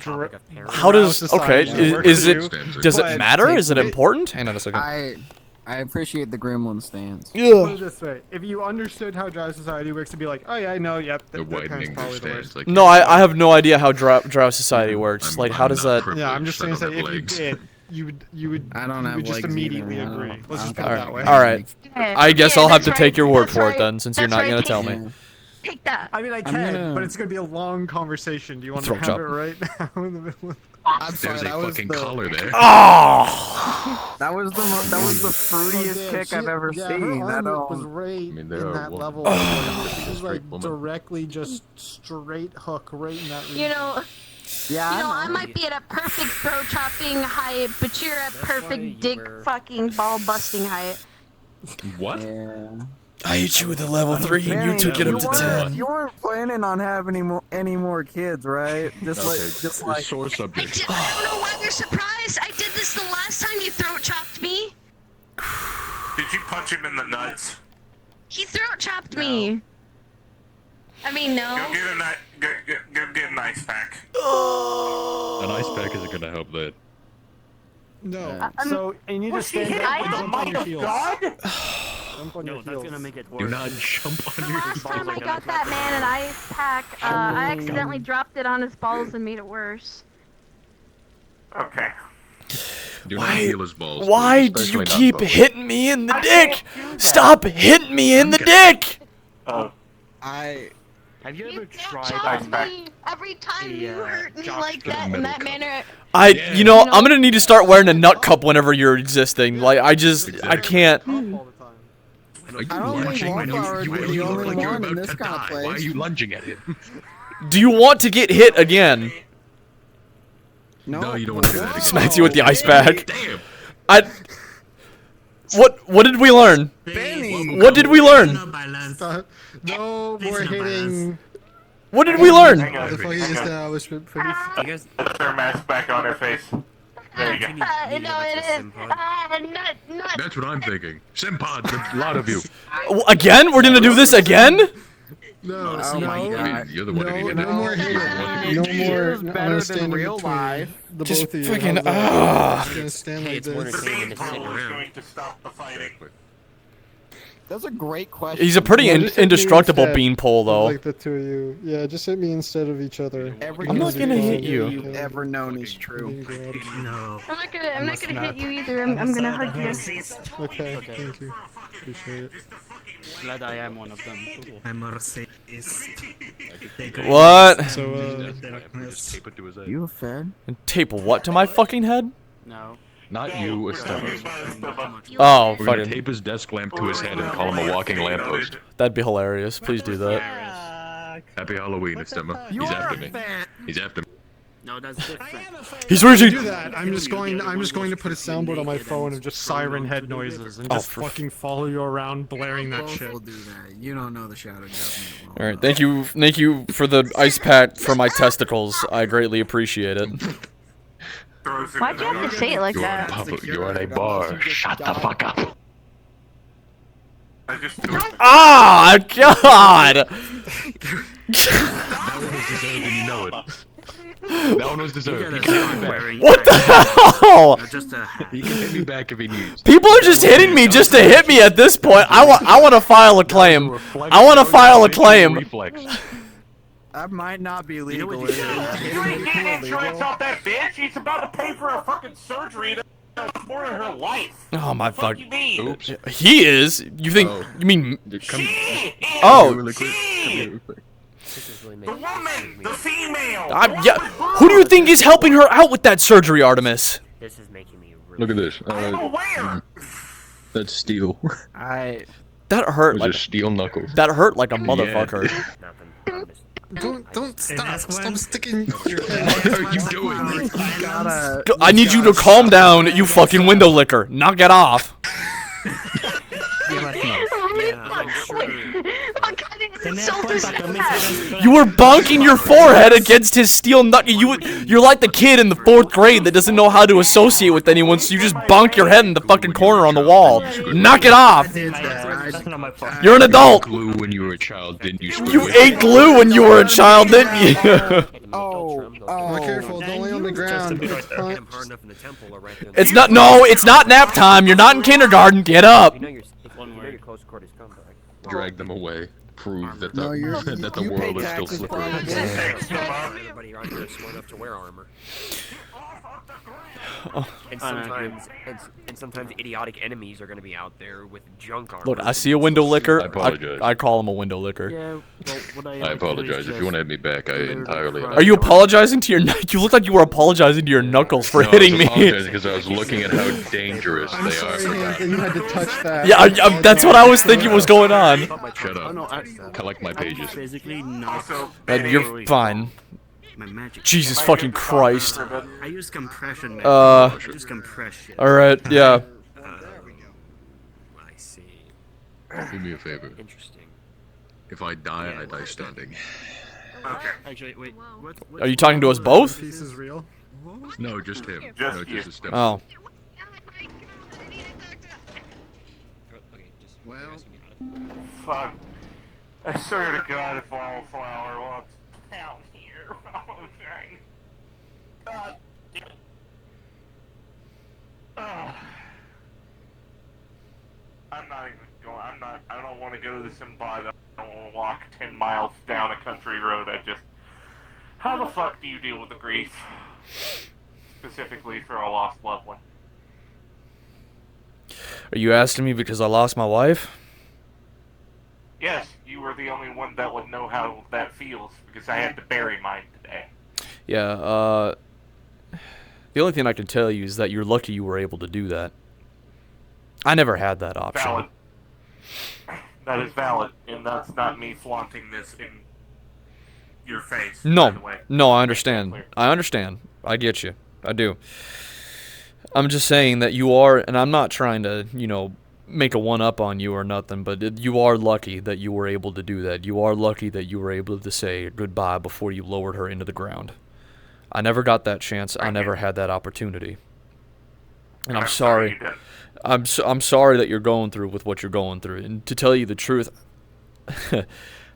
How does okay? Is it? Does it but matter? Is it it- important? Hang on a second. I appreciate the gremlin stance. Put it this way: if you understood how Drow society works, to be like, oh yeah, I know, yep, The their parents widening probably the stance. worst. Like, No, I have no idea how drow society works. Like, how I'm does not that? Yeah, I'm just privileged, saying I that don't if have you legs. did, you would I don't have just legs immediately either. I agree. don't- Let's just put I it don't- that way. All right. I guess I'll have to that's take your right, word that's for it right, then, since you're that's not right, gonna take tell it. me. Take that. I mean, I can, gonna- but it's gonna be a long conversation. Do you want to Throat have chop. it right now in the middle? I'm sorry, There's a that was fucking the collar there. Oh! that was the fruitiest kick I've ever seen. I was don't. right mean, there in are that women- level. She's like woman. directly just straight hook right in that. You know, Yeah, you know, I I might be at a perfect throat chopping height, but you're at perfect dick fucking ball busting height. What? Yeah. I hit you with a level 3 and you Manny, took it up to weren't- 10. You weren't planning on having any more kids, right? Just like Sore subject. I don't know why you're surprised. I did this the last time you throat chopped me. Did you punch him in the nuts? He throat chopped me. I mean, no. Go get a go get an ice pack. An ice pack isn't gonna help that. No. So and you just stand hit up and by the jump on your might of heels. God? Jump on your No, that's heels. gonna make it Do worse. not jump on The your last time I got that man an ice pack, I accidentally dropped it on his balls and made it worse. Okay. Do not heal his balls. Why please, do you especially not keep public. hitting me in the dick? Stop hitting me in the dick! Oh. I Have you ever tried Jump me every time you hurt me like that in that manner. You know, I'm gonna need to start wearing a nut cup whenever you're existing. Like, I can't. Are you lunging? You look like you're about to die. Why are you lunging at him? Do you want to get hit again? No, you don't want to do that. Smacks you with the ice bag. Damn. What did we learn? What did we learn? No more hitting. What did we learn? The fucking establishment police. You guys put their mask back on their face. There you go. No, it is. Nut. That's what I'm thinking. Simpods, a lot of you. Again? We're gonna do this again? No, I mean, you're the one who get no more hitting. No more. I'm gonna stand in between the Just both of you. fucking, I'm gonna stand like It's more this. entertaining to sit Who's around. going to stop the fighting? That's a great question. He's a pretty No, just hit me indestructible instead. beanpole, though. Like the two of you. Yeah, just hit me instead of each other. I'm not gonna hit you. You've ever known is true. No. I'm not gonna hit you either. I'm gonna hug you. Okay, thank you. Appreciate it. Glad I am one of them. I'm a racist. What? So, Tape it to his head. You a fan? Tape what to my fucking head? No. Not you, Esteban. Oh, We're gonna fucking. tape his desk lamp to his head and call him a walking lamppost. That'd be hilarious. Please do that. Happy Halloween, Esteban. He's after me. He's after me. No, that's different. He's do raging. that. I'm just going to put a soundboard on my phone of just siren head noises and Oh, just fucking follow you around blaring that Both shit. will do that. You don't know the Shadow Government. All right, thank you for the ice pack for my testicles. I greatly appreciate it. Why'd you have to say it like You're in that? public. You're in a bar. Shut the fuck up. I just Ah, God! That one was deserved and you know it. That one was deserved. You can hit me back. What the hell? He can hit me back if he needs. People are just hitting me just to hit me at this point. I want to file a claim. I want to file a claim. Reflex. That might not be legal. You ain't getting insurance off that bitch. She's about to pay for a fucking surgery that's more than her life. Oh my fuck. You mean? Oops. He is. You think? You mean? She is. Oh. Really quick. Come here really quick. The woman, the female. Yeah. Who do you think is helping her out with that surgery, Artemis? This is making me really. Look at this. I'm aware. That's steel. That hurt Those like are steel knuckles. that hurt like a motherfucker. Don't stop sticking your What are you doing? You gotta. I need you to calm down, you fucking window licker. Knock it off. You were bonking your forehead against his steel nut. You're like the kid in the 4th grade that doesn't know how to associate with anyone, so you just bonk your head in the fucking corner on the wall. Knock it off. You're an adult. Glue when you were a child, didn't you? You ate glue when you were a child, didn't you? Be careful, don't lay on the ground. It's not. No, it's not nap time. You're not in kindergarten. Get up. You know your close quarters combat. Drag them away. Prove that No, that the world is still slippery. Everybody around here is smart enough to wear armor. And sometimes idiotic enemies are going to be out there with junk armor. Look, I see a window licker. I apologize. I call him a window licker. Yeah, well, what I apologize. If you want to hit me back, I entirely. Are you apologizing to your? You look like you were apologizing to your knuckles for hitting me. Because I was looking at how dangerous I'm they sorry, are. Hank, that you had to touch that. Yeah, that's what I was thinking was going on. Shut up. Collect my pages. Basically, not. You're fine. My magic. Jesus fucking Christ. I use compression. Man. Use compression. All right. Yeah. I see. Do me a favor. Interesting. If I die, I die standing. Actually, wait. What? Are you talking to us both? Piece is real. No, just him. Just No, just a step. Oh. Well, Fuck. I swear to God, if Wallflower walks down here. God damn it. I'm not even going. I don't want to go to the Simba. I don't want to walk 10 miles down a country road. How the fuck do you deal with the grief? Specifically for a lost loved one. Are you asking me because I lost my wife? Yes, you were the only one that would know how that feels because I had to bury mine today. Yeah, the only thing I can tell you is that you're lucky you were able to do that. I never had that option. Valid. That is valid, and that's not me flaunting this in your face. By the No, way. no, I understand. I understand. I get you. I do. I'm just saying that you are, and I'm not trying to, you know, make a one-up on you or nothing, but you are lucky that you were able to do that. You are lucky that you were able to say goodbye before you lowered her into the ground. I never got that chance. I never had that opportunity. And I'm sorry. I'm sorry that you're going through with what you're going through. And to tell you the truth,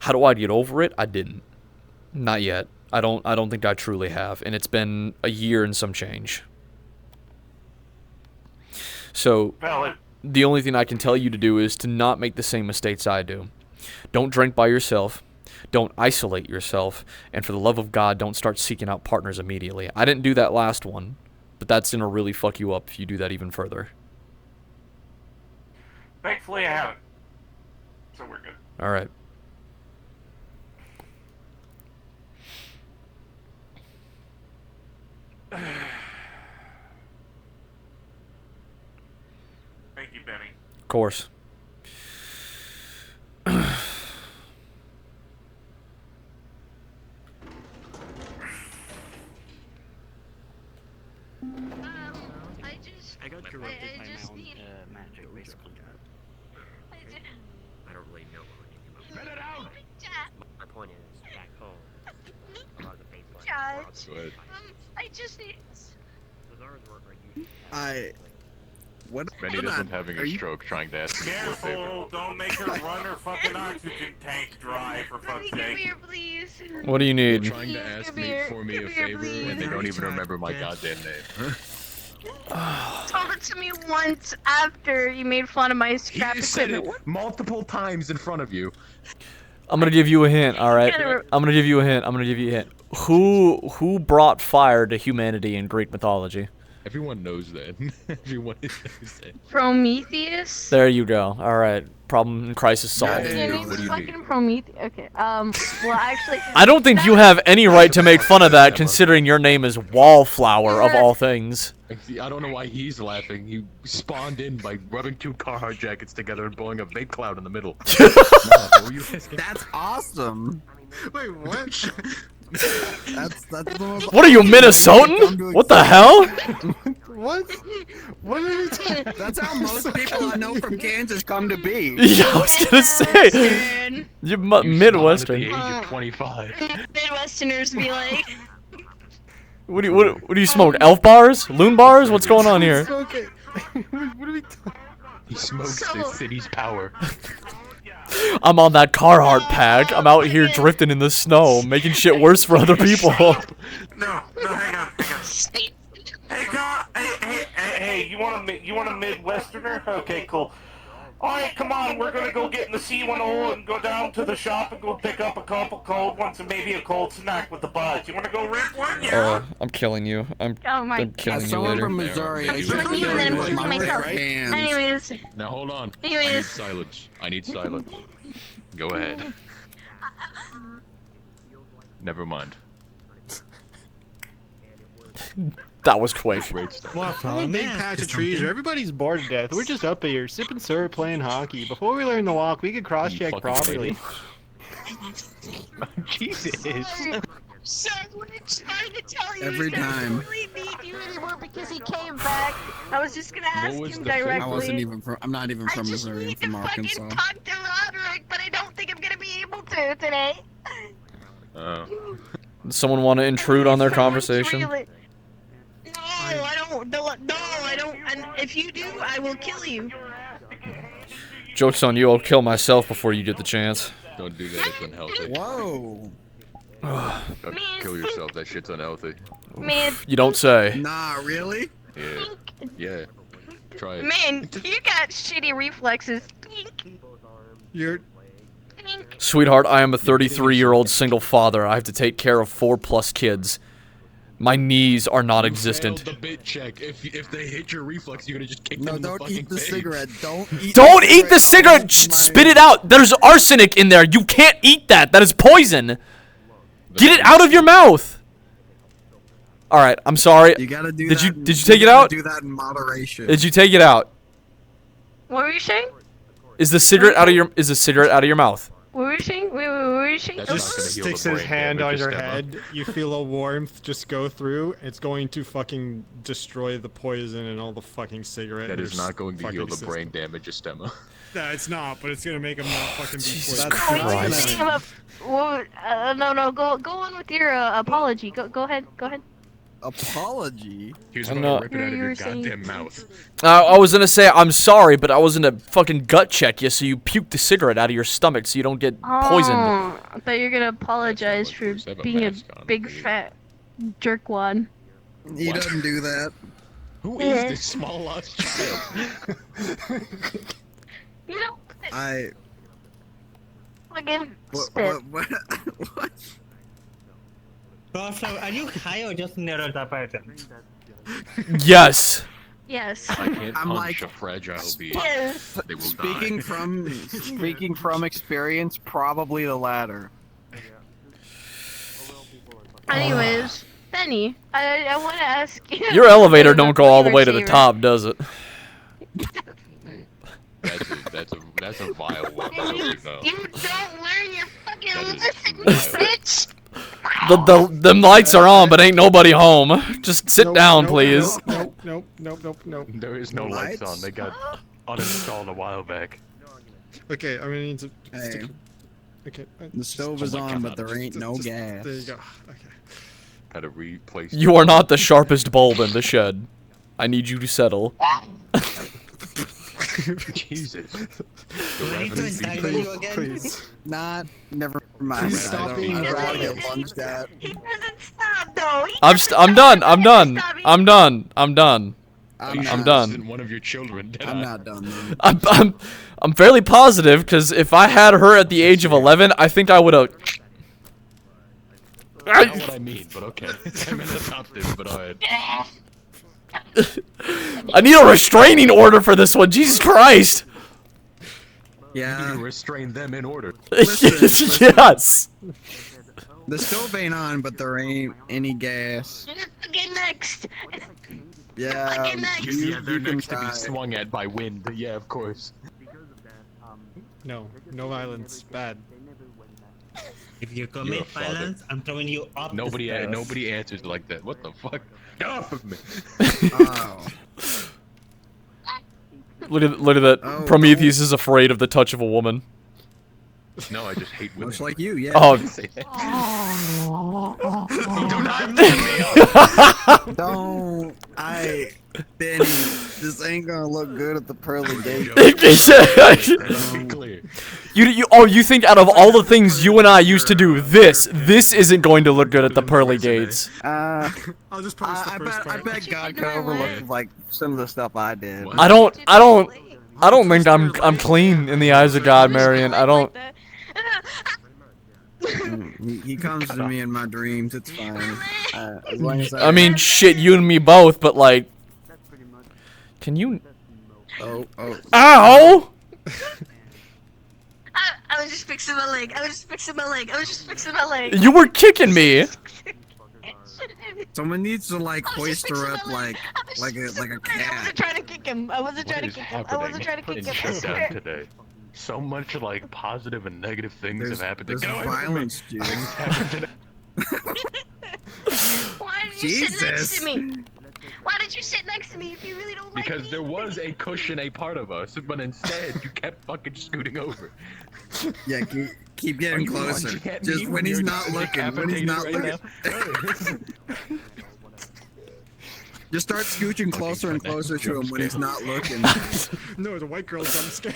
how do I get over it? I didn't. Not yet. I don't think I truly have. And it's been a year and some change. So the only thing I can tell you to do is to not make the same mistakes I do. Don't drink by yourself. Don't isolate yourself. And for the love of God, don't start seeking out partners immediately. I didn't do that last one, but that's going to really fuck you up if you do that even further. Thankfully, I haven't. So we're good. All right. Thank you, Benny. Of course. I got corrupted by my own magic, basically. I don't really know what we're talking about. My point is, back home, a lot of the faithful. Go ahead. I just need. Benny doesn't having a stroke trying to ask me for a favor. Careful! Don't make her run her fucking oxygen tank dry, for fuck's sake. Please. What do you need? Trying to ask me for me a favor, and they don't even remember my goddamn name. Told it to me once after you made fun of my scrap You said equipment. it multiple times in front of you. I'm gonna give you a hint, all right? I'm gonna give you a hint. Who brought fire to humanity in Greek mythology? Everyone knows that. Everyone knows that. Prometheus? There you go. All right. Problem and crisis solved. Your name is fucking Prometheus. Okay. Well, actually. I don't think you have any right to make fun of that, considering your name is Wallflower of all things. I don't know why he's laughing. He spawned in by rubbing two Carhartt jackets together and blowing a vape cloud in the middle. That's awesome. Wait, what? That's the What are you, Minnesotan? What the hell? What? What are you talking? That's how most people I know from Kansas come to be. Yeah, I was gonna say. You're Midwestern. At the age of 25. Midwesterners be like. What do you smoke? Elf bars? Loon bars? What's going on here? Okay. What are we talking? He smokes the city's power. I'm on that Carhartt pack. I'm out here drifting in the snow, making shit worse for other people. No, hang on. Hey, you want a Midwesterner? Okay, cool. Alright, come on, we're gonna go get in the C-101 and go down to the shop and go pick up a couple cold ones and maybe a cold snack with the buds. You wanna go rip one? Yeah? I'm killing you. I'm killing you later. From Missouri, I should Anyways. Now hold on. Anyways. I need silence. I need silence. Go ahead. Never mind. That was quick. What? On a big patch of trees where everybody's bored to death. We're just up here sipping syrup, playing hockey. Before we learn to walk, we could cross-check properly. Jesus. Sir, we're trying to tell you. Every time. I don't really need you anymore because he came back. I was just gonna ask him directly. I'm not even from Missouri. I'm from Arkansas. Talk to Roderick, but I don't think I'm gonna be able to today. Does someone want to intrude on their conversation? No, I don't. And if you do, I will kill you. Joke's on you. I'll kill myself before you get the chance. Don't do that. It's unhealthy. Whoa. Kill yourself. That shit's unhealthy. Man. You don't say. Nah, really? Yeah. Yeah. Try it. Man, you got shitty reflexes. You're... Sweetheart, I am a 33-year-old single father. I have to take care of 4+ kids. My knees are non-existent. The bit check. If they hit your reflex, you're gonna just kick No, them in the don't fucking eat the face. cigarette. Don't eat the cigarette! Spit it out! There's arsenic in there! You can't eat that! That is poison! Get it out of your mouth! Alright, I'm sorry. You gotta do did that. you take it out? Do that in moderation. Did you take it out? What were you saying? Is the cigarette out of your mouth? What were you saying? Wait, what were you saying? Just sticks his hand on your head. You feel a warmth just go through. It's going to fucking destroy the poison and all the fucking cigarette. That in is your not going to fucking heal the system. brain damage, Estema. No, it's not, but it's gonna make him not fucking be poisoned. No, go on with your apology. Go ahead. Apology? Here's I'm what I'll not- rip it out of You your were saying- goddamn mouth. I was gonna say, I'm sorry, but I was gonna fucking gut check you so you puke the cigarette out of your stomach so you don't get poisoned. Oh, I thought you were gonna apologize for have a being a mask on, big fat jerkwad. He doesn't do that. Who is this small lost child? You know, fucking spit. What? Also, are you high or just neurotyping? Yes. Yes. I can't I'm punch like- a fragile being. Yes. They will Speaking die. from experience, probably the latter. Anyways, Benny, I want to ask you. Your elevator don't what go you all the were way to the saying, top, does it? That's a vile one. I hope you know. You don't learn your fucking That is lesson, vile. bitch. Them lights are on, but ain't nobody home. Just sit down, please. Nope. There is no lights on. They got uninstalled a while back. Okay, I'm gonna need to. Hey, Okay. the stove is on, but there ain't no gas. There you go. Okay. Had to replace. You are not the sharpest bulb in the shed. I need you to settle. Jesus. Please. Never mind. Please stop being I don't wanna radical. get lunged at. He doesn't stop though. I'm done. I'm done. I'm done. I'm done. I'm I'm not. done. Isn't one of your children dead? I'm not done. Though. I'm fairly positive because if I had her at the age of 11, I think I would have. Not what I mean, but okay. I'm in adopted, but alright. I need a restraining order for this one. Jesus Christ. You Yeah. need to restrain them in order. Yes. The stove ain't on, but there ain't any gas. You're fucking next. Yeah. Fucking next. Yeah, they're you can next to be try. swung at by wind. Yeah, of course. No violence. Bad. If you You're a commit father. violence, I'm throwing you up the Nobody stairs. answers like that. What the fuck? Get off of me! Oh. Look at that. Oh, Prometheus is afraid of the touch of a woman. No, I just hate women. Much like you, yeah. Oh. Say that. Don't. Benny, this ain't gonna look good at the pearly gate. Let's be clear. You think out of all the things you and I used to do, this isn't going to look good at the pearly gates. I'll just post the I first bet part. God could overlook like some of the stuff I did. I don't think I'm clean in the eyes of God, Marion. I don't. He comes to me in my dreams. It's fine. As long as I mean, shit, you and me both, but like, can you? Oh. Ow! I was just fixing my leg. I was just fixing my leg. You were kicking me. Someone needs to like hoist her up like a I cat. wasn't trying to kick him. I wasn't trying to kick him. I wasn't trying to kick in him. shutdown today? So much like positive and negative things have happened. There's Get away from me. violence, dude. Things happened today. Why did you sit next Jesus. to me? Why did you sit next to me if you really don't like Because me? there was a cushion, a part of us, but instead you kept fucking scooting over. Yeah, keep getting Are you closer. lunging at Just me when he's you're not looking. When he's decapitated not right looking. Just start scooching closer and closer to him when he's not looking. No, the white girl jump scare.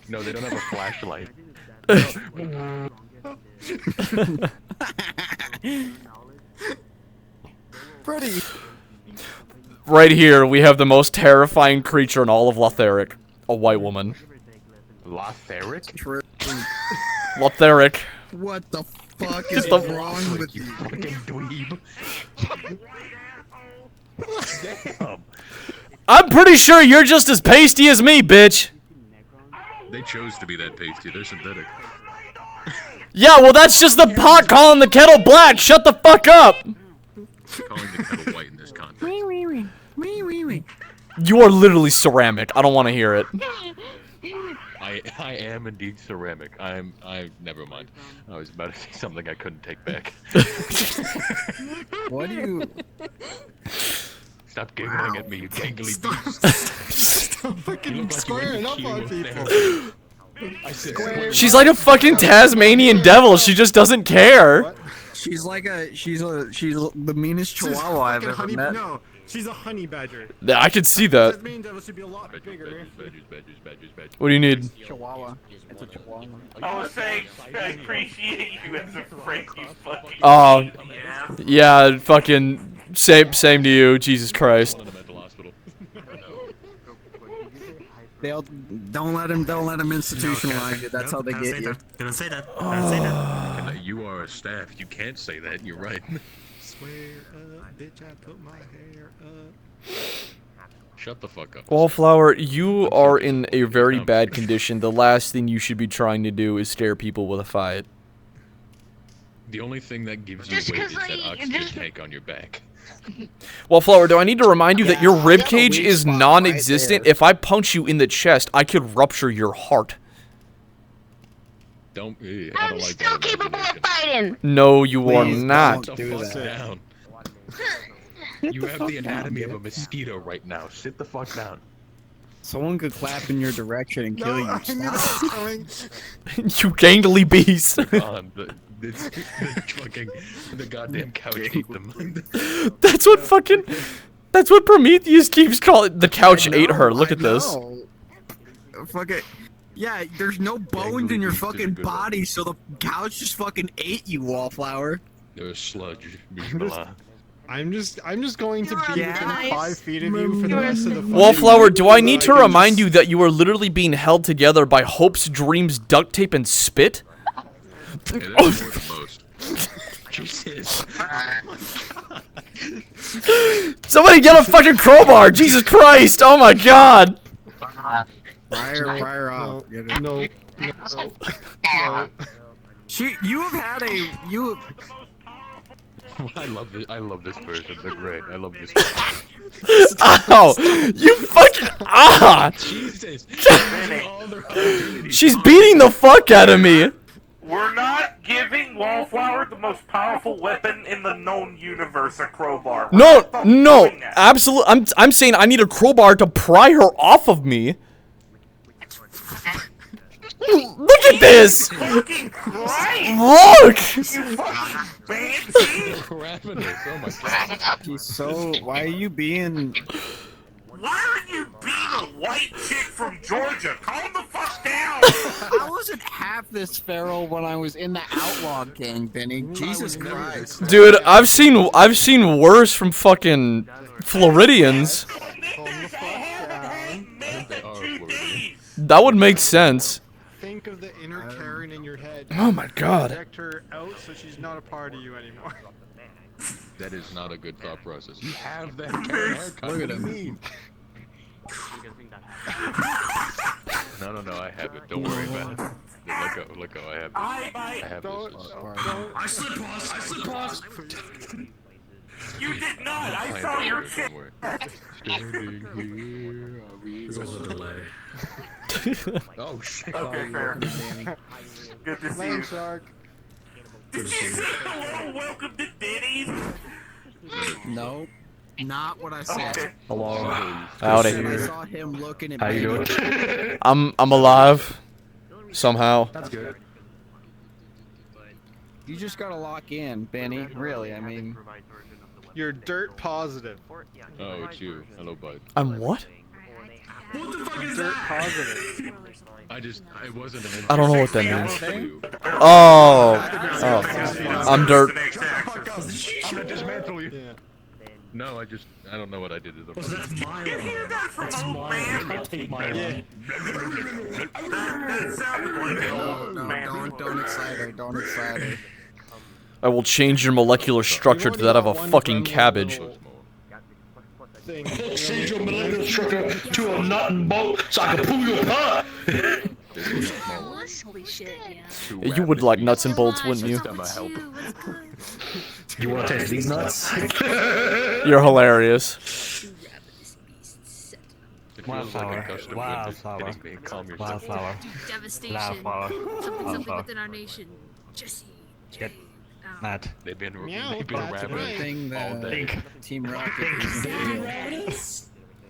No, they don't have a flashlight. Pretty. Right here, we have the most terrifying creature in all of Lotharic. A white woman. Lotharic? True. Lotharic. What the fuck Just is the- wrong with you? Fucking dweeb. Damn. I'm pretty sure you're just as pasty as me, bitch. They chose to be that pasty. They're synthetic. Yeah, well, that's just the pot calling the kettle black. Shut the fuck up. Calling the kettle white in this context. You are literally ceramic. I don't want to hear it. I am indeed ceramic. Never mind. I was about to say something I couldn't take back. What do you? Stop giggling at me, you gangly Stop fucking squaring up on people. She's like a fucking Tasmanian devil. She just doesn't care. She's the meanest chihuahua I've Fucking ever honey, met. No, she's a honey badger. Yeah, I could see that. Tasmanian devil should be a lot bigger. What do you need? Chihuahua. It's a chihuahua. I was saying, I appreciate you as a friend, you fucking. Oh, yeah, fucking same to you. Jesus Christ. Don't let him institutionalize you. That's how they get you. Didn't say that. You are a staff. You can't say that. You're right. Swear up, bitch, I put my hair up. Shut the fuck up. Wallflower, you are in a very bad condition. The last thing you should be trying to do is scare people with a fight. The only thing that gives you weight is that oxygen tank on your back. Wallflower, do I need to remind you that your rib cage is non-existent? If I punch you in the chest, I could rupture your heart. I don't I'm like still capable of fighting. No, you are Please not. don't do Sit that. down. You have the anatomy of a mosquito right now. Sit the fuck down. Someone could clap in your direction and kill you. I knew that was coming. You gangly beast. The goddamn couch ate them. That's what Prometheus keeps calling. The couch ate her. Look at this. Fuck it. Yeah, there's no bones in your fucking body, so the couch just fucking ate you, Wallflower. There's sludge. I'm just going to be Yeah. within 5 feet of you for the rest of the fucking Wallflower, do I need to can remind you that you are literally being held together by hopes, dreams, duct tape, and spit? Yeah, that's more than most. Jesus. Somebody get a fucking crowbar! Jesus Christ! Oh my god! Fire up. No. You have had you. I love this person. They're great. I love this. Ow! You fucking Jesus. She's beating the fuck out of me. We're not giving Wallflower the most powerful weapon in the known universe, a crowbar. No, absolutely. I'm saying I need a crowbar to pry her off of me. Look at this! Look! Why are you being? Why are you being a white chick from Georgia? Calm the fuck down! I wasn't half this feral when I was in the outlaw gang, Benny. Jesus Christ. Dude, I've seen worse from fucking Floridians. That would make sense. Think of the inner Karen in your head. Oh my god. Project her out so she's not a part of you anymore. That is not a good thought process. You have that Karen haircut. Look at him. No, I have it. Don't worry about it. Look how I have it. I have this. I slip pause. You did not. I saw your shit. Standing here, there's a delay. Oh shit. Okay, fair. Good to see you. Shark. Did you say hello, welcome to Denny's? No, not what I said. Okay. Hello. I Howdy. saw him looking at How me. you doing? I'm alive. Somehow. That's good. You just gotta lock in, Benny. Really, I mean. You're dirt positive. Oh, it's you. Hello, bud. I'm what? What the fuck is Dirt that? positive. I wasn't an I don't know what that means. Oh. I'm dirt. I'm gonna dismantle you. Yeah. No, I don't know what I did to them. You hear that from old man? Don't excite her. Don't excite her. I will change your molecular structure to that of a fucking cabbage. Change your molecular structure to a nut and bolt so I can pull you apart. Holy shit, yeah. Yeah, you would like nuts and bolts, wouldn't you? You want to taste these nuts? You're hilarious. Wildflower. Wildflower. Wildflower. Devastation. Wildflower. Something within our nation. Jesse. Get Matt. They've been Meow, rapping right. Thing all that day. Team Rocket.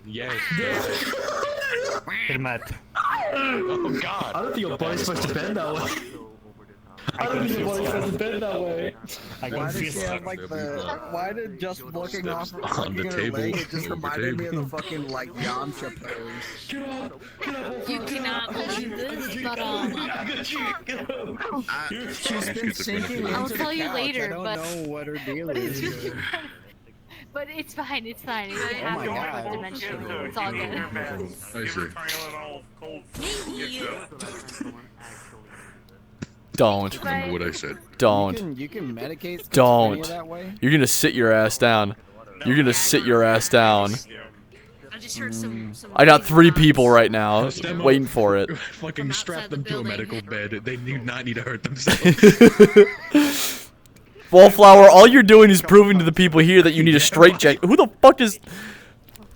Yes. Hey, Matt. Oh God. I don't think your body's supposed to bend that way. I don't think your body's supposed to bend that way. I Why can did feel she have like the? Why did just looking off looking at her leg? It just reminded me of the fucking like Yamcha pose. You cannot believe this, but She's been sinking into I'll the tell you couch. later, I don't but know what her deal is. but it's fine. It's fine. It Oh my happens God. dimensionally. It's all good. Don't. Remember what I said. Don't. You can medicate schizophrenia Don't. that way? You're gonna sit your ass down. You're gonna sit your ass down. I just heard some I got 3 people right now Stand up. waiting for it. Fucking strap them to a medical bed. They do not need to hurt themselves. Wallflower, all you're doing is proving to the people here that you need a straight jacket. Who the fuck is...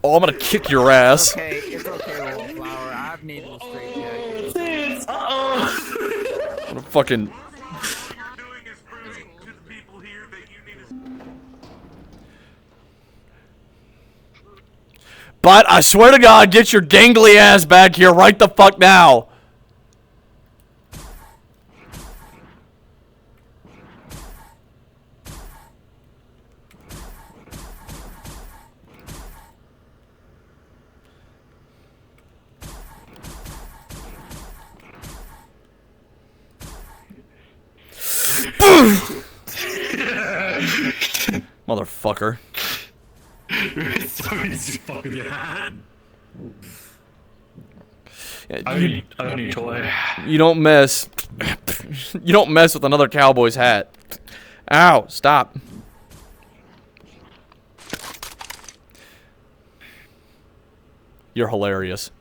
Oh, I'm gonna kick your ass. It's okay, Wallflower. I've needed a straight jacket. I'm gonna fucking... But I swear to God, get your gangly ass back here right the fuck now. Motherfucker. So easy to fuck with your hand. Yeah, I don't need toy. You don't mess. You don't mess with another cowboy's hat. Ow! Stop. You're hilarious.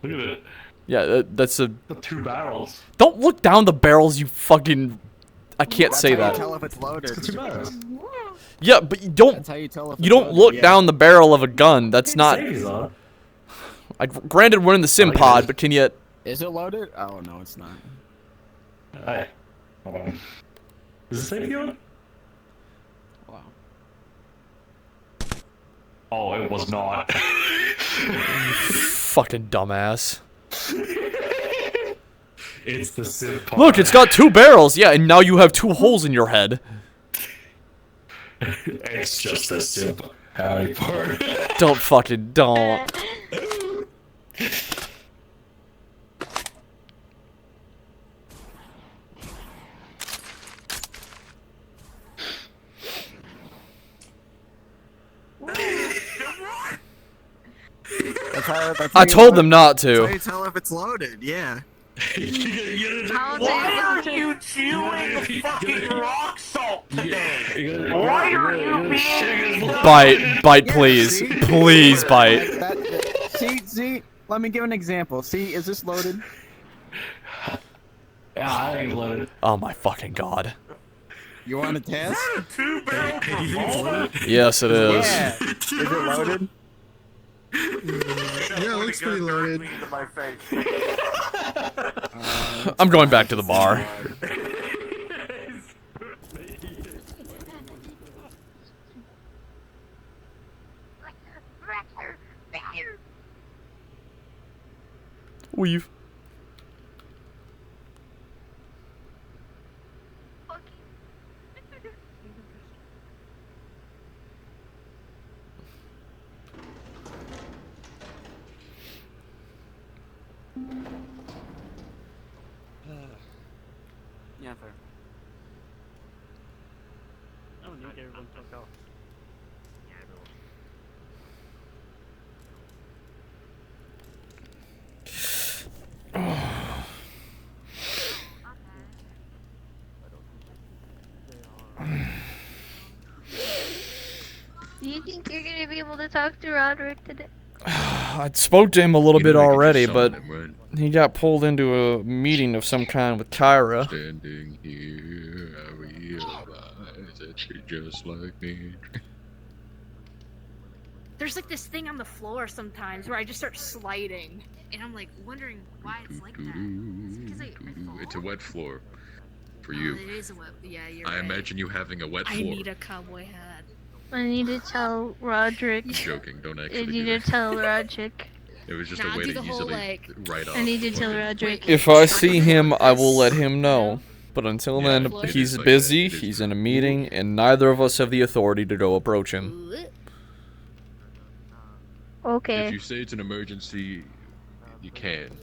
Look at it. Yeah, that's a. The 2 barrels. Don't look down the barrels, you fucking. I can't say That's how you that. tell if it's loaded. It's 2 barrels. Yeah, but you don't. That's how you tell if You it's don't loaded, look yeah. down the barrel of a gun. That's not. Say he's on. Granted, we're in the sim pod, but can you? Is it loaded? Oh no, it's not. Hey. Hold on. Is the safety on? Wow. Oh, it was not. Fucking dumbass. It's the sim pod. Look, it's got 2 barrels. Yeah, and now you have 2 holes in your head. It's just a sim howdy part. Don't fucking don't. I told them not That's how to. you tell if it's loaded, yeah. Why are you chewing fucking rock salt today? Why are you being Bite, please. Please bite. See, let me give an example. See, is this loaded? Yeah, I ain't loaded. Oh my fucking God. You want to test? Yes, it is. Yeah. Is it loaded? Yeah, it looks pretty loaded. I'm going back to the bar. Weave. Yeah, fair. I don't need everyone to go. you're gonna be able to talk to Roderick today? I spoke to him a little bit You know, I could already, just but summon him, he got pulled into a meeting of some kind with Kyra. Standing here, I realize that you're just like me. There's like this thing on the floor sometimes where I just start sliding, and I'm like wondering why it's like that. Is it 'cause I fall? It's a wet floor for Oh, you. it is a wet. Yeah, you're I right. imagine you having a wet I floor. need a cowboy hat. I need to tell Roderick. I'm joking, don't I actually need do to that. tell Roderick. It was just Nah, a way do to the whole, easily like- write off. I need to tell fucking- Roderick. If I see him, I will let him know. But until Yeah, then, it he's is like busy, that. It is he's in a meeting, and neither of us have the authority to go approach him. Okay. If you say it's an emergency, you can.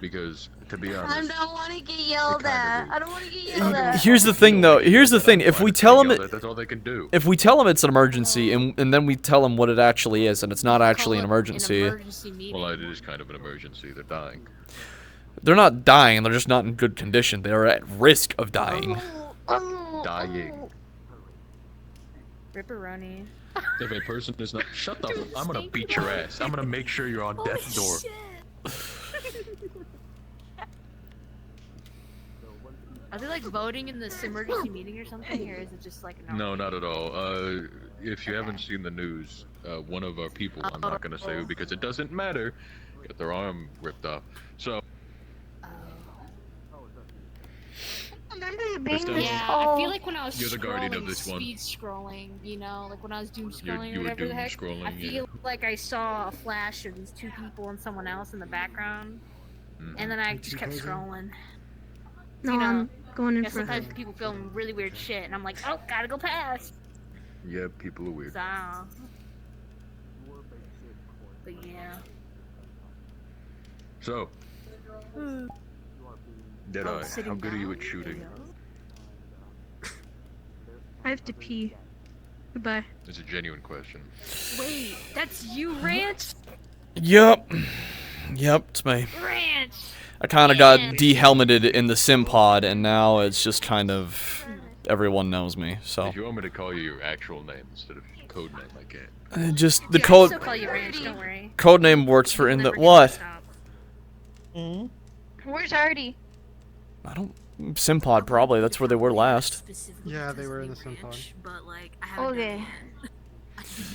Because, to be I honest, don't want to get yelled at. I don't want to get yelled at. Here's the thing, though. Here's the thing. If we tell him that's all they can do. if we tell him it's an emergency, and then we tell him what it actually is, and it's not actually an emergency, Well, it is kind of an emergency. They're dying. they're not dying. They're just not in good condition. They're at risk of dying. Dying. Ripperoni. If a person is not, shut up! I'm gonna beat your ass. I'm gonna make sure you're on death's door. Are they like voting in this emergency meeting or something, or is it just like No, not at all. If you haven't seen the news, one of our people, I'm not gonna say who because it doesn't matter, got their arm ripped off. So. Remember you being Krista? this Yeah, tall? I feel like when I was You're the guardian of this one. speed scrolling, you know, like when I was doom scrolling you or were whatever the doom heck, scrolling, I feel like I saw a flash of these two people and someone else in the background, and then I just kept scrolling. No, you know, I'm going in yeah, for sometimes people film really weird shit, and I'm like, oh, gotta go past. Yeah, people are weird. So, but yeah. So, Deadeye, sitting how good are you down? at shooting? I have to pee. Goodbye. It's a genuine question. Wait, that's you, Ranch? Yep. Yep, it's me. Ranch! I kind of got de-helmeted in the sim pod, and now it's just kind of everyone knows me. So If you want me to call you your actual name instead of your code name, I can. just the Yeah, I code still call you Ranch, don't worry. code name works for in the what? Where's Hardy? I don't sim pod probably. That's where they were last. Yeah, they were in the sim pod. But like, I haven't Okay.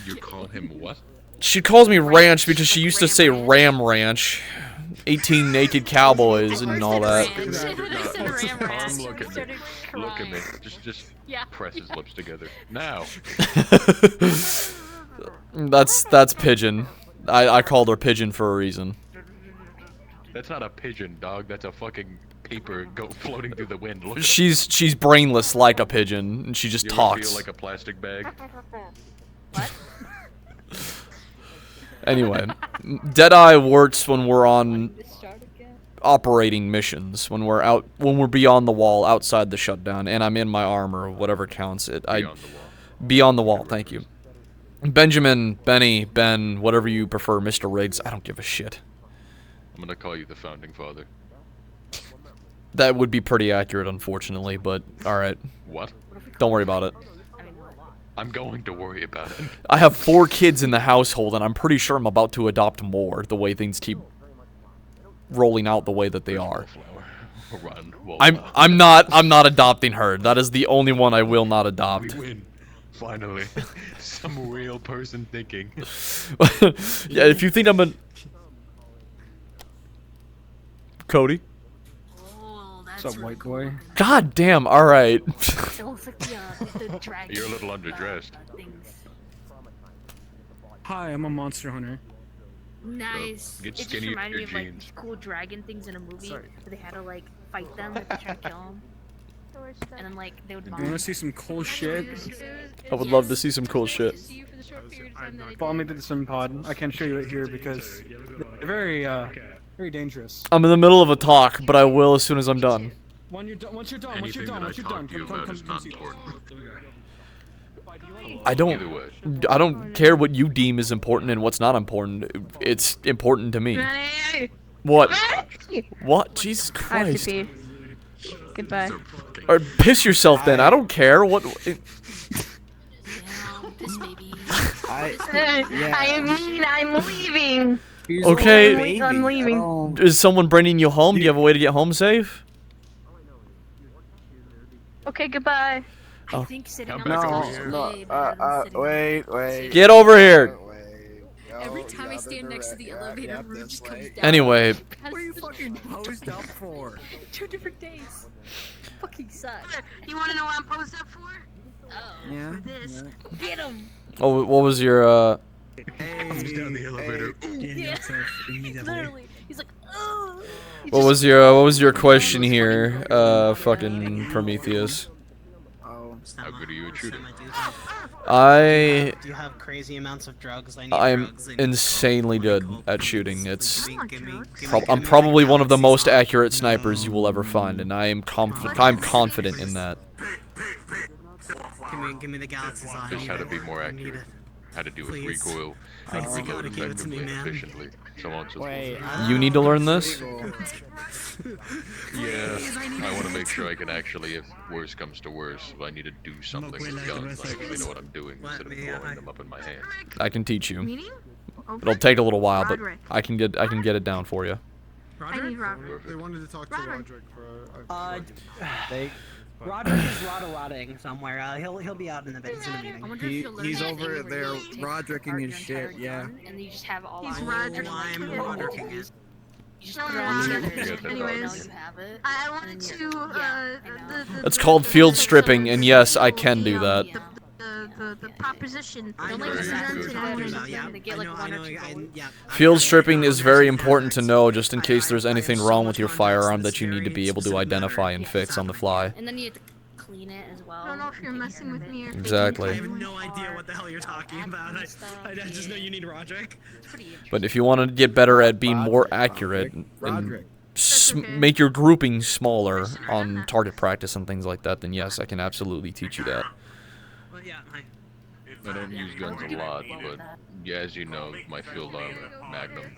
You call him what? She calls me Ranch because she used to say Ram Ranch, 18 naked cowboys and all that. Tom, look at me. Just press his lips together. Now. That's Pigeon. I called her Pigeon for a reason. That's not a pigeon, dog. That's a fucking paper floating through the wind. Look at She's brainless like a pigeon, and she just you ever talks. feel like a plastic bag? Anyway, Deadeye works when we're on operating missions, when we're beyond the wall, outside the shutdown, and I'm in my armor, whatever counts. Beyond the wall. Thank you. Benjamin, Benny, Ben, whatever you prefer, Mr. Riggs. I don't give a shit. I'm gonna call you the founding father. That would be pretty accurate, unfortunately, but alright. What? Don't worry about it. I'm going to worry about it. I have 4 kids in the household, and I'm pretty sure I'm about to adopt more, the way things keep rolling out the way that they are. Run, I'm not adopting her. That is the only one I will not adopt. We win. Finally. Some real person thinking. Yeah, if you think I'm a... Cody? What's up, white boy? God damn, alright. You're a little underdressed. Hi, I'm a monster hunter. Nice. Get It just skinny in reminded your me of like jeans. these cool dragon things in a movie where they had to like fight them, like, to try to kill them. And then like they would You wanna see some cool shit? I would love to see some cool shit. Follow me to the sim pod. I can't show you it here because they're very dangerous. I'm in the middle of a talk, but I will as soon as I'm done. Once you're done, Anything that I come talk to you about is not see. important. I don't care what you deem is important and what's not important. It's important to me. What? What? Jesus I have to Christ. pee. Goodbye. Or piss yourself then. I don't care. What? Piss baby. I'm leaving. Okay. I'm leaving. Is someone bringing you home? Do you have a way to get home safe? Okay, goodbye. Oh. I think sitting on wait. Get over here. Every time I stand next to the elevator, room just comes down. Anyway. What are you fucking posed up for? 2 different days. Fucking sucks. You want to know what I'm posed up for? Oh, Yeah. for this. Get him. Oh, what was your Comes down the elevator. Yeah. Literally. He's like, oh. what was your question here, fucking Prometheus? How good are you at shooting? Do you have crazy amounts of drugs? I need I'm drugs. insanely good at shooting. I'm probably one of the most accurate snipers you will ever find, and I'm confident in that. Give me the galaxy's eye. Just how to be more accurate. How to deal with recoil. How to reload effectively and efficiently. So on and so forth. You need to learn this? Yeah, I want to make sure I can actually, if worse comes to worse, if I need to do something with guns, I actually know what I'm doing instead of blowing them up in my hand. I can teach you. It'll take a little while, but I can get it down for you. I need Roderick. They wanted to talk to Roderick for. Roderick is rotting somewhere. He'll be out in a bit. He's in a meeting. He's over there Rodericking his shit, yeah. And you just have all He's Roderick. I'm Rodericking it. You just put it all together. Anyways, I wanted to, It's called field stripping, and yes, I can do that. the proposition. Don't like presented everything to get like 1 or 2 Field stripping is very important to know, just in case there's anything wrong with your firearm that you need to be able to identify and fix on the fly. And then you have to clean it as well. I don't know if you're messing with me or Exactly. I have no idea what the hell you're talking about. I just know you need Roderick. But if you want to get better at being more accurate and make your grouping smaller on target practice and things like that, then yes, I can absolutely teach you that. I don't use guns a lot, but yeah, as you know, my field armor, Magnum,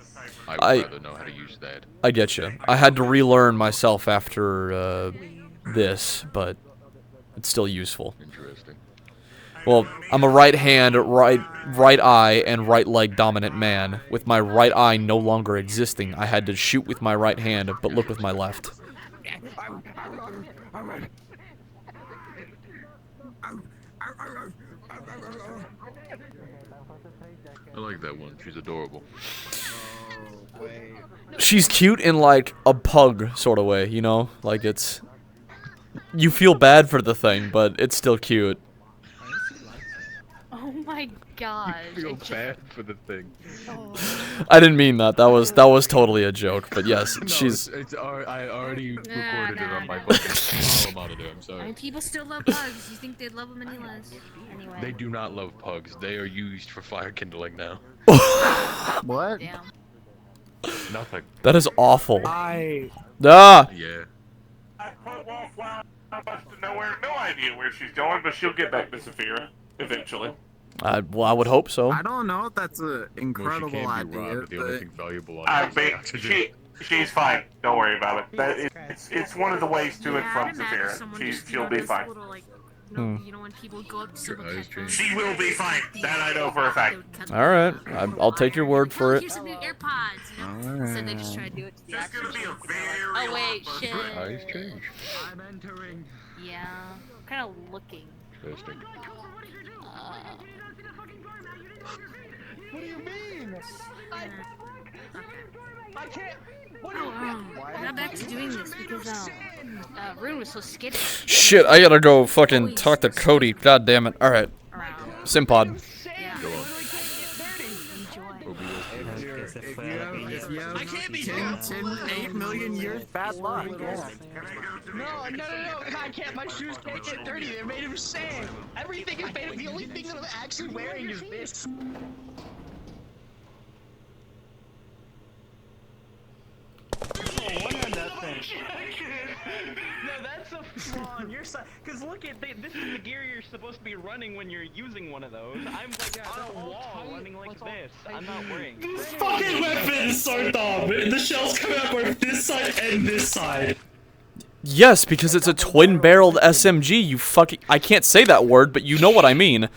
I would rather know how to use that. I get you. I had to relearn myself after this, but it's still useful. Interesting. Well, I'm a right hand, right eye, and right leg dominant man. With my right eye no longer existing, I had to shoot with my right hand, but look with my left. I like that one. She's adorable. She's cute in like a pug sort of way, you know? Like it's... You feel bad for the thing, but it's still cute. Oh my god. You feel bad for the thing. I didn't mean that. That was totally a joke, but yes, No, she's... I already recorded it on my fucking monitor, I'm I sorry. mean, people still love bugs. You think they'd love them any less? Anyway. They do not love pugs. They are used for fire kindling now. What? Damn. Nothing. That is awful. I... Ah! Yeah. I put Wallflower to nowhere, no idea where she's going, but she'll get back to Saphira eventually. Well, I would hope so. I don't know if that's an incredible Well, she can't be idea. robbed, but the only thing valuable on I her is the mean, oxygen. she's fine. Don't worry about it. It's one of the ways to and from Saphira. She'll be fine. You know when people go up to someone She will be fine. That I know for a fact. Alright, I'll take your word for it. Here's some new AirPods. You know? So they just try to do it to the actual Oh wait, shit. Eyes change. I'm entering. Yeah. I'm kind of looking. Interesting. What do you mean? I can't. I got back to doing this because Rune was so skittish. Shit, I gotta go fucking talk to Cody. God damn it. Alright. Simpod. I can't be 8 million years bad luck. No, I can't. My shoes can't get dirty. They're made of sand. Everything is made of. The only thing that I'm actually wearing is this. No, that's a flaw on your side. Cause look at this is the gear you're supposed to be running when you're using one of those. I'm like on a wall running like this. I'm not wearing. These fucking weapons so dumb. The shells come out both this side and this side. Yes, because it's a twin-barreled SMG, you fucking... I can't say that word, but you know what I mean.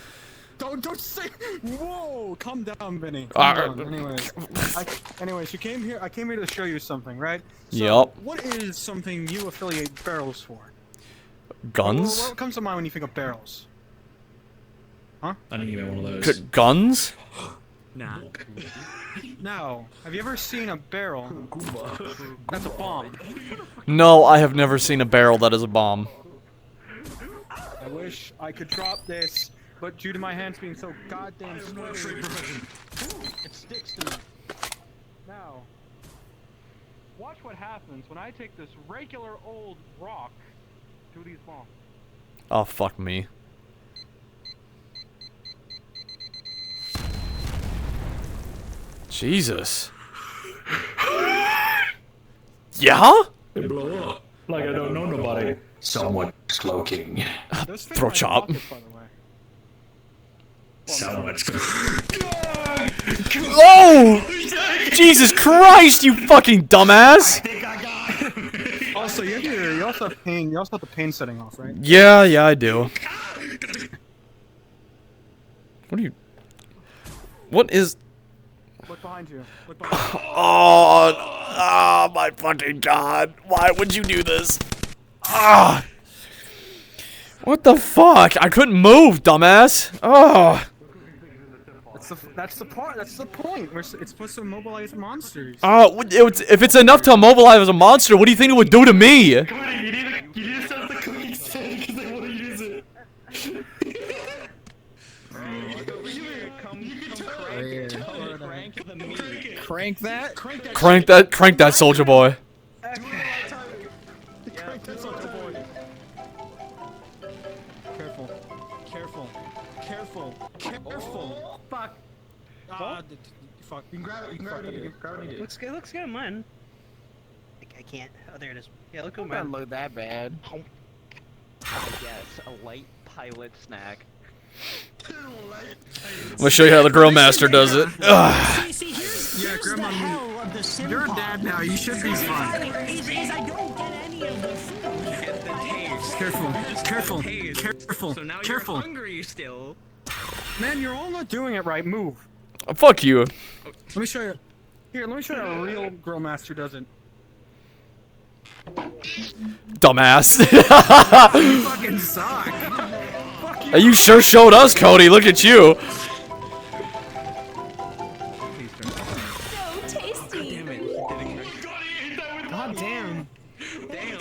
Don't say. Whoa, calm down, Vinny. Calm down. Anyways, you came here. I came here to show you something, right? So, Yup. What is something you affiliate barrels for? Guns? What comes to mind when you think of barrels? Huh? I didn't get one of those. Guns? Nah. No. Have you ever seen a barrel? That's a bomb. No, I have never seen a barrel that is a bomb. I wish I could drop this, but due to my hands being so goddamn sweaty, it sticks to me. Now, watch what happens when I take this regular old rock to these bombs. Oh, fuck me. Jesus. Yeah? They blow up. Like I don't know nobody. Someone's cloaking. Throat chop. Someone's Oh! Jesus Christ, you fucking dumbass! Also, you also have pain. You also have the pain setting off, right? Yeah, I do. What are you... What is... Look behind you. Look behind you. Oh, my fucking god. Why would you do this? Ah! What the fuck? I couldn't move, dumbass. Oh! That's the part. That's the point. It's supposed to immobilize monsters. Oh, if it's enough to immobilize a monster, what do you think it would do to me? You need to start the clicking sound because I want to use it. Crank that? Crank that, soldier boy. Crank that soldier boy. Careful. Careful. Careful. Careful. Fuck. Fuck. You can grab it. You can grab it. Looks good. Looks good on mine. I can't. Oh, there it is. Yeah, look at mine. Doesn't look that bad. Yes, a light pilot snack. I'm gonna show you how the Grill Master does it. Ugh. Yeah, Grandma, you're a dad now. You should be fine. Careful. Careful. Careful. So now Careful. you're hungry still. Man, you're all not doing it right. Move. Oh, fuck you. Let me show you. Here, let me show you how a real Grill Master does it. Dumbass. You fucking suck. You sure showed us, Cody. Look at you. So tasty. God damn. Damn.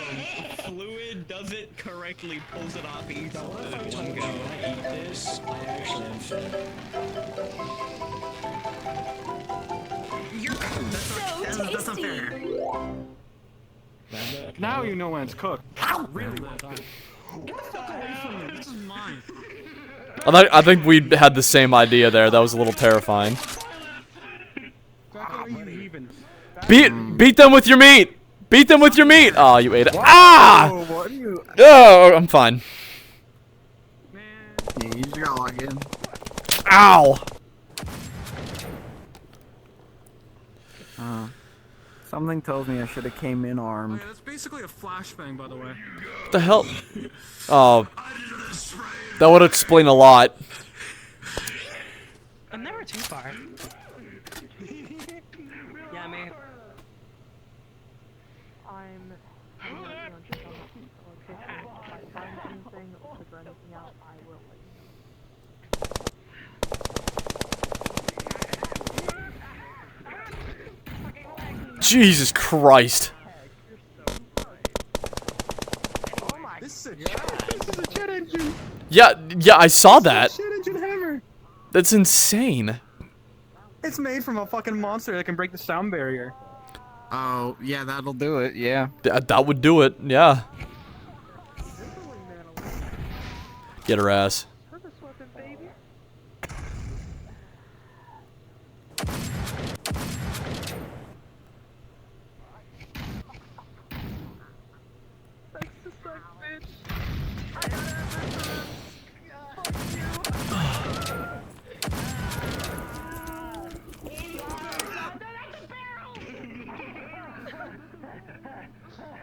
Fluid does it correctly, pulls it off, eats it in one go. Eat this. I actually am fed. That's tasty. Now you know when it's cooked. Really? Get the fuck away from me. This is mine. I think we had the same idea there. That was a little terrifying. Beat them with your meat. Beat them with your meat. Oh, you ate it. Ah! What are you? Oh, I'm fine. Yeah, you just gotta log in. Ow! Something tells me I should have came in armed. That's basically a flashbang, by the way. What the hell? Oh. That would explain a lot. I'm never too far. Yeah, man. I'm hanging out on just on the location. If I find anything or figure anything out, I will let you know. Jesus Christ. This is a jet engine. Yeah, I saw that. Jet engine hammer. That's insane. It's made from a fucking monster that can break the sound barrier. Oh, yeah, that'll do it, yeah. That would do it, yeah. Get her ass.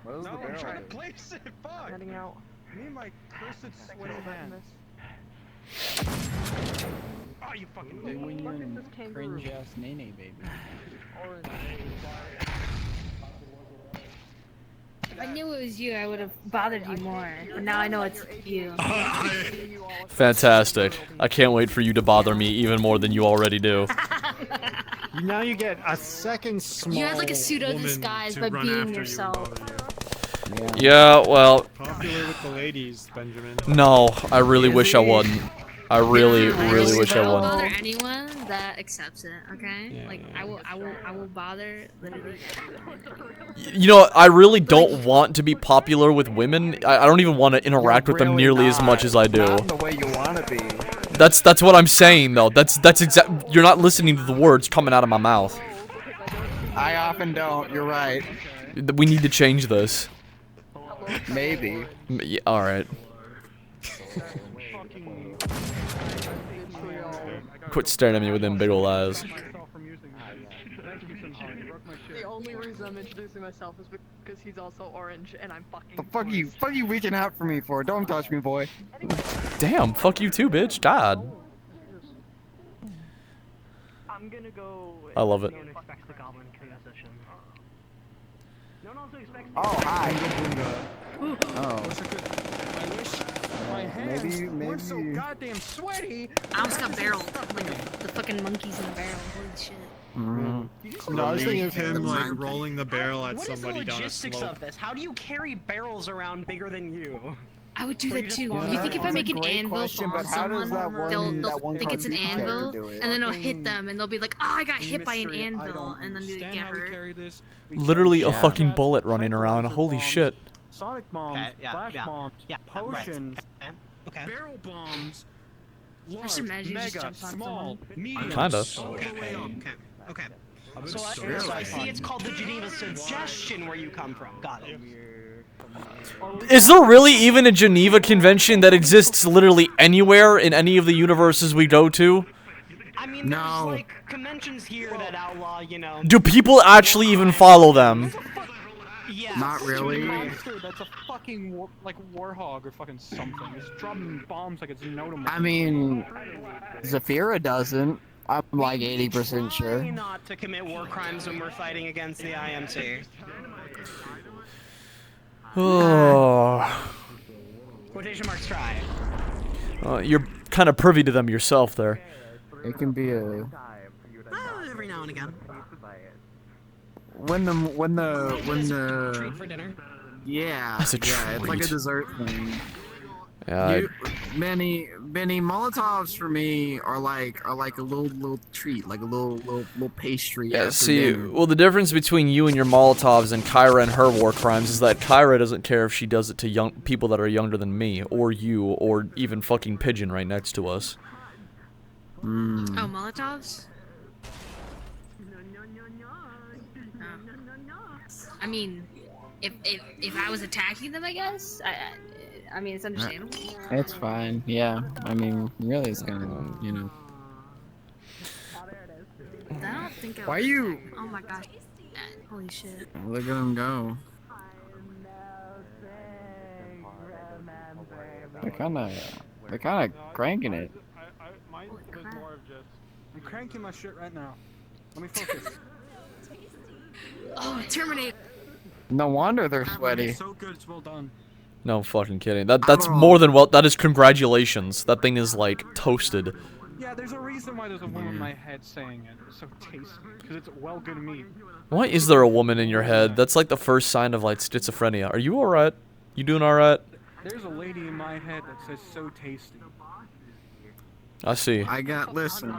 Where's the barrel? Try to place it. Fuck. Heading out. Me and my cursed sweaty hands. Oh, you fucking They win you in this kangaroo. cringe ass nene, baby. If I knew it was you, I would have bothered you more. But now I know it's you. Fantastic. I can't wait for you to bother me even more than you already do. Now you get a second small You had like a pseudo woman disguise to by run being after you yourself. and bother Yeah, well, you. Popular with the ladies, Benjamin. no, I really wish I wasn't. I really wish I I will wasn't. bother anyone that accepts it. Okay? Like I will bother literally everyone. You know, I really don't want to be popular with women. I don't even want to interact with them nearly as much as I do. Not in the way you want to be. That's what I'm saying though. That's exact. You're not listening to the words coming out of my mouth. I often don't. You're right. We need to change this. Maybe. Yeah, all right. Quit staring at me with them big ol' eyes. The only reason I'm introducing myself is because he's also orange and I'm fucking. The fuck you reaching out for me for? Don't touch me, boy. Damn, fuck you too, bitch. God. I'm gonna go. I love it. No one expects the goblin transition. No one also expects. Oh, hi. Oh. My hands Maybe. weren't so goddamn sweaty. I almost got barreled. Like the fucking monkeys in the barrel. Holy shit. No, I was thinking of him like rolling the barrel at What is the somebody down a logistics slope. of this? How do you carry barrels around bigger than you? I would do Or you that just too. walk You think if I around? make an Great anvil question, bomb but how does someone, that one- they'll that one think it's an cartoon character anvil, do it? and then it'll hit them, and they'll be like, "Oh, I got hit by an Mystery, I anvil," don't and then they understand get how we hurt. carry this. We Literally a carry fucking cat, bullet running around. tranquilizer Holy bombs, shit. Sonic bombs, flash bombs, potions, barrel bombs, large, imagine you just mega, jumped on small, medium, Kinda. all the way up. Okay. So I see it's called the Geneva Suggestion where you come from. Got it. Is there really even a Geneva Convention that exists literally anywhere in any of the universes we go to? I mean, there's like conventions here that outlaw, you know. Do people actually even follow them? Yeah. Not really. Monster that's a fucking like warhog or fucking something. It's dropping bombs like it's no tomorrow. I mean, Zafira doesn't. I'm like 80% sure. Try not to commit war crimes when we're fighting against the IMC. Oh. Quotation marks try. You're kind of privy to them yourself there. It can be a. Every now and again. When the. Treat for dinner. Yeah. That's a yeah, it's like a treat. dessert thing. Yeah. Benny, Molotovs for me are like a little treat, like a little pastry. Yeah, after see, dinner. well, the difference between you and your Molotovs and Kyra and her war crimes is that Kyra doesn't care if she does it to young people that are younger than me, or you, or even fucking Pigeon right next to us. Oh, Molotovs? I mean, if I was attacking them, I guess. I mean, it's understandable. It's fine. Yeah, I mean, really, it's kind of I don't think I Why would you- attack. Oh my gosh. Holy shit. Look at him go. They're kind of cranking it. I'm cranking my shit right now. Let me focus. Oh, Terminator. No wonder they're sweaty. It's so good, it's well done. No fucking kidding. That's more than well. That is congratulations. That thing is like toasted. Yeah, there's a reason why there's a woman in my head saying it. It's so tasty. Because it's well good meat. Why is there a woman in your head? That's like the first sign of like schizophrenia. Are you alright? You doing alright? There's a lady in my head that says so tasty. I see. I got listen.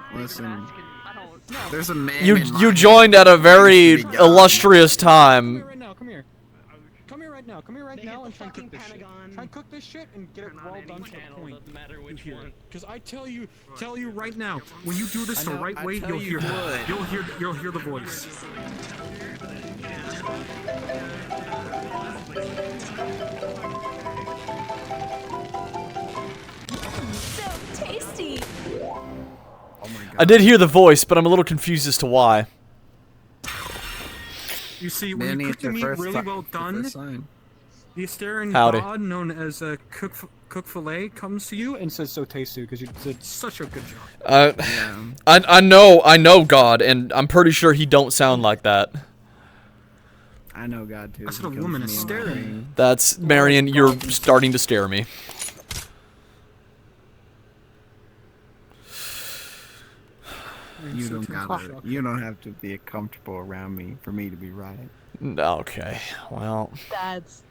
There's a man. You joined at a very illustrious time. Right now, come here. Come here right now. Come here right now and try and cook this shit. Try and cook this shit and get it well done to the point. Doesn't matter which one. Because I tell you right now, when you do this I the know, right I way, tell you'll you hear would. you'll hear the voice. So tasty. I did hear the voice, but I'm a little confused as to why. You see, when Manny, you it's cook the your meat first really time- well it's your done, first sign. The Astarian Howdy. god known as Cook Filet comes to you and says so tasty because you did such a good job. I know God, and I'm pretty sure he don't sound like that. I know God too. I said a woman is staring. That's Marion. You're starting to stare me. You don't gotta. You don't have to be comfortable around me for me to be right. Okay, well. That's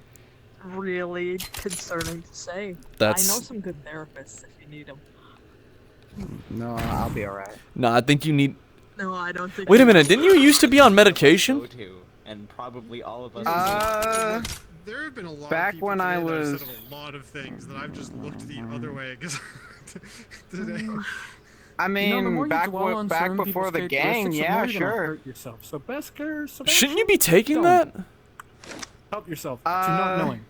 really concerning to say. That's- I know some good therapists if you need them. No, I'll be alright. No, I think you need. No, I don't think. Wait a minute. Didn't you used to be on medication? And probably all of us. There have been a lot Back of people when today I that have was- said a lot of things that I've just looked the other way because today. I mean, You know, the more you back dwell on back certain before the people's gang, characteristics, the yeah, more you're gonna sure. hurt yourself. So best care. Shouldn't you be taking that? Help yourself to not knowing.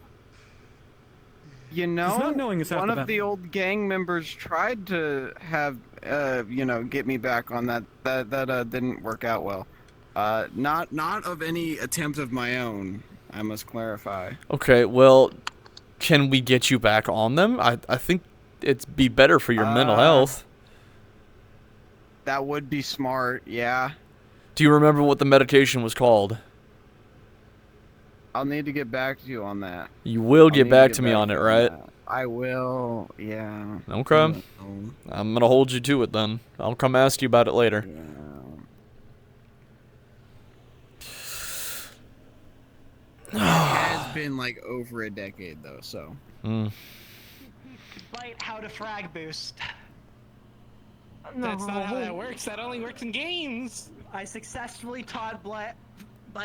You know, not knowing is half one the of battle. the old gang members tried to have, get me back on that. That didn't work out well. Not of any attempt of my own. I must clarify. Okay, well, can we get you back on them? I think it'd be better for your mental health. That would be smart, yeah. Do you remember what the medication was called? I'll need to get back to you on that. You will I'll get need back to me on it, right? that. I will, yeah. Okay. I'm gonna hold you to it then. I'll come ask you about it later. It has been like over a decade though, so. Bite how to frag boost. That's not how that works. That only works in games. I successfully taught Bite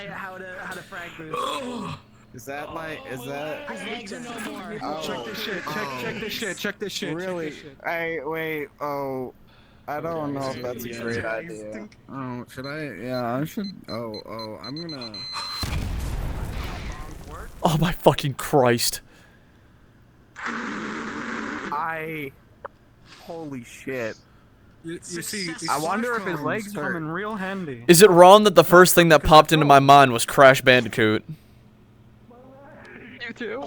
how to frag boost. Is that like, is that? His legs are no more. Check this shit. Check this shit. Check this shit. Really? Check this shit. Hey, wait. Oh, I don't know if that's a great idea. Oh, should I? Yeah, I should. Oh, I'm gonna. Oh my fucking Christ. Holy shit. You see, I wonder if his legs come hurt. in real handy. Is it wrong that the first thing that popped into my mind was Crash Bandicoot? You too.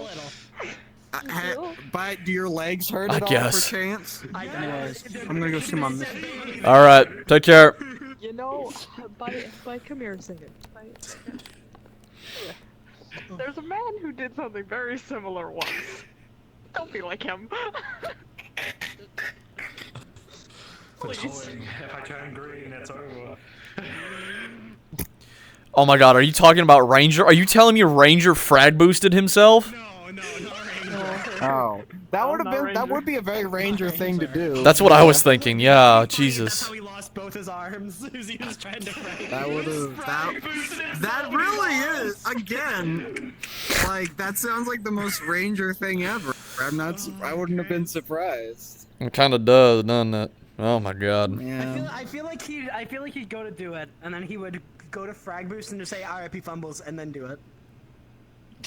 But do your legs hurt I at all guess. per chance? Anyways, I'm gonna go see my mission. Alright, take care. You know, Bite, come here a second. Bite. There's a man who did something very similar once. Don't be like him. Please. If I turn green, it's over. Oh my god, are you talking about Ranger? Are you telling me Ranger frag boosted himself? Oh, that would be a very Ranger thing to do. That's what I was thinking, yeah, Jesus. He lost both his arms. He was trying to frag. That would have. That really is. Again, like that sounds like the most Ranger thing ever. I'm not. I wouldn't have been surprised. It kinda does, doesn't it? Oh my god. I feel like he'd go to do it, and then he would go to frag boost and just say RIP fumbles, and then do it.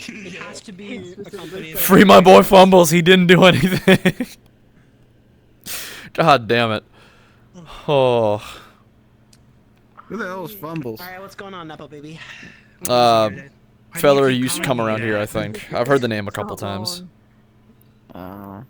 It has to be accompanied. Free my boy Fumbles, he didn't do anything. God damn it. Oh. Who the hell is Fumbles? Alright, what's going on, Nepo baby? Fella used to come around here, I think. I've heard the name a couple times. I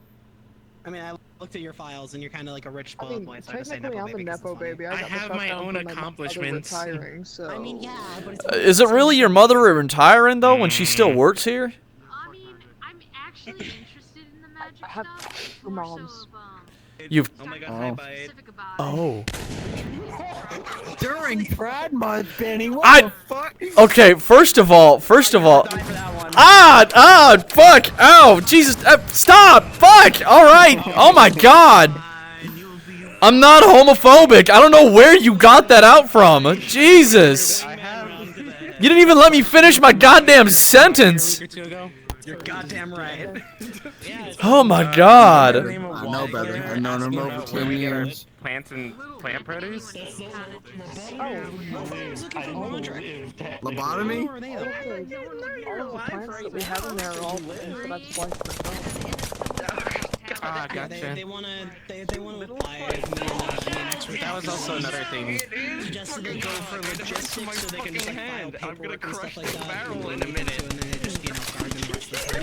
mean, I looked at your files, and you're kind of like a rich bullet boy, so I just say Technically, Nepo I'm a baby. 'cause Nepo it's funny. baby. I got the have stuff my down own from my mother accomplishments. Retiring, so. I mean, yeah, but it's Is it really your mother retiring though when she still works here? I mean, I'm actually interested in the magic have stuff. two moms. You've. Oh my god, hi, Bite. Specific about Oh. During Pride Month, Benny. What I. the fuck? Okay, first of all. Fuck! Ow! Jesus! Stop! Fuck! Alright! Oh my god! I'm not homophobic! I don't know where you got that out from! Jesus! You didn't even let me finish my goddamn sentence! You're goddamn right. Oh my god! I know better. I've known him over 10 years. Plants and plant produce? Lobotomy? All of the plants that we have in there are all things that I've spliced myself. Ah, Yeah, gotcha. they wanna apply me and next week. That was also another thing. Suggested they go for logistics so they can just like file paperwork and stuff like that. barrel in a minute. And then they just, card and the rest of the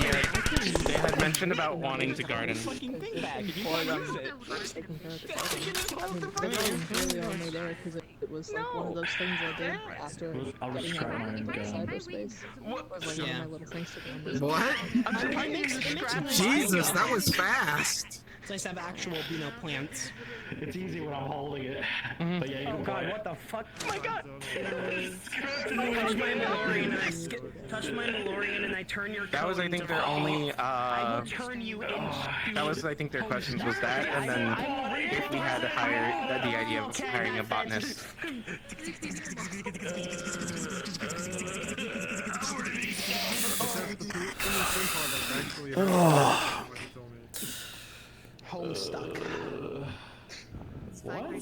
mentioned about wanting to garden. Fucking thing back. You Well, can't use it. taking care of the garden. I mean, the garden really only there because it was like one of those things I did after I'll just getting try out mine of again. cyberspace. It was like one of my little things to do. What? Jesus, that was fast. It's nice to have actual, plants. It's easy when I'm holding it. But yeah, you Oh can god, buy what it. the fuck? Oh my god! Touch my Malorian and I turn your That was, I think, their only. I will turn you into. That was, I think, their questions was that, and then if we had to hire the idea of hiring a botanist. Homestuck. What?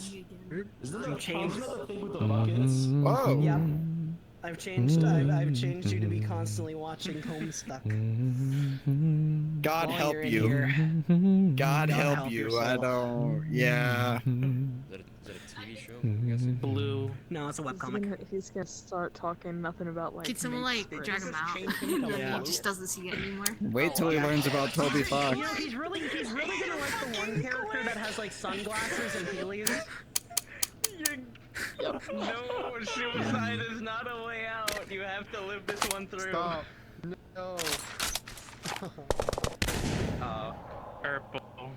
Isn't I'm that changed. another thing with the buckets? Whoa. Yep. I've changed you to be constantly watching Homestuck. God While help you're in you. here. God help help you. yourself. I don't. Yeah. Is that a TV show? I'm guessing? Blue. No, it's a webcomic. He's gonna start talking nothing about like. Can someone like mates, drag him out? Yeah. He just doesn't see it anymore. Wait till he learns about Toby Fox. You know, he's really gonna like the one character that has like sunglasses and heelys. No, suicide is not a way out. You have to live this one through. Stop. No. Purple.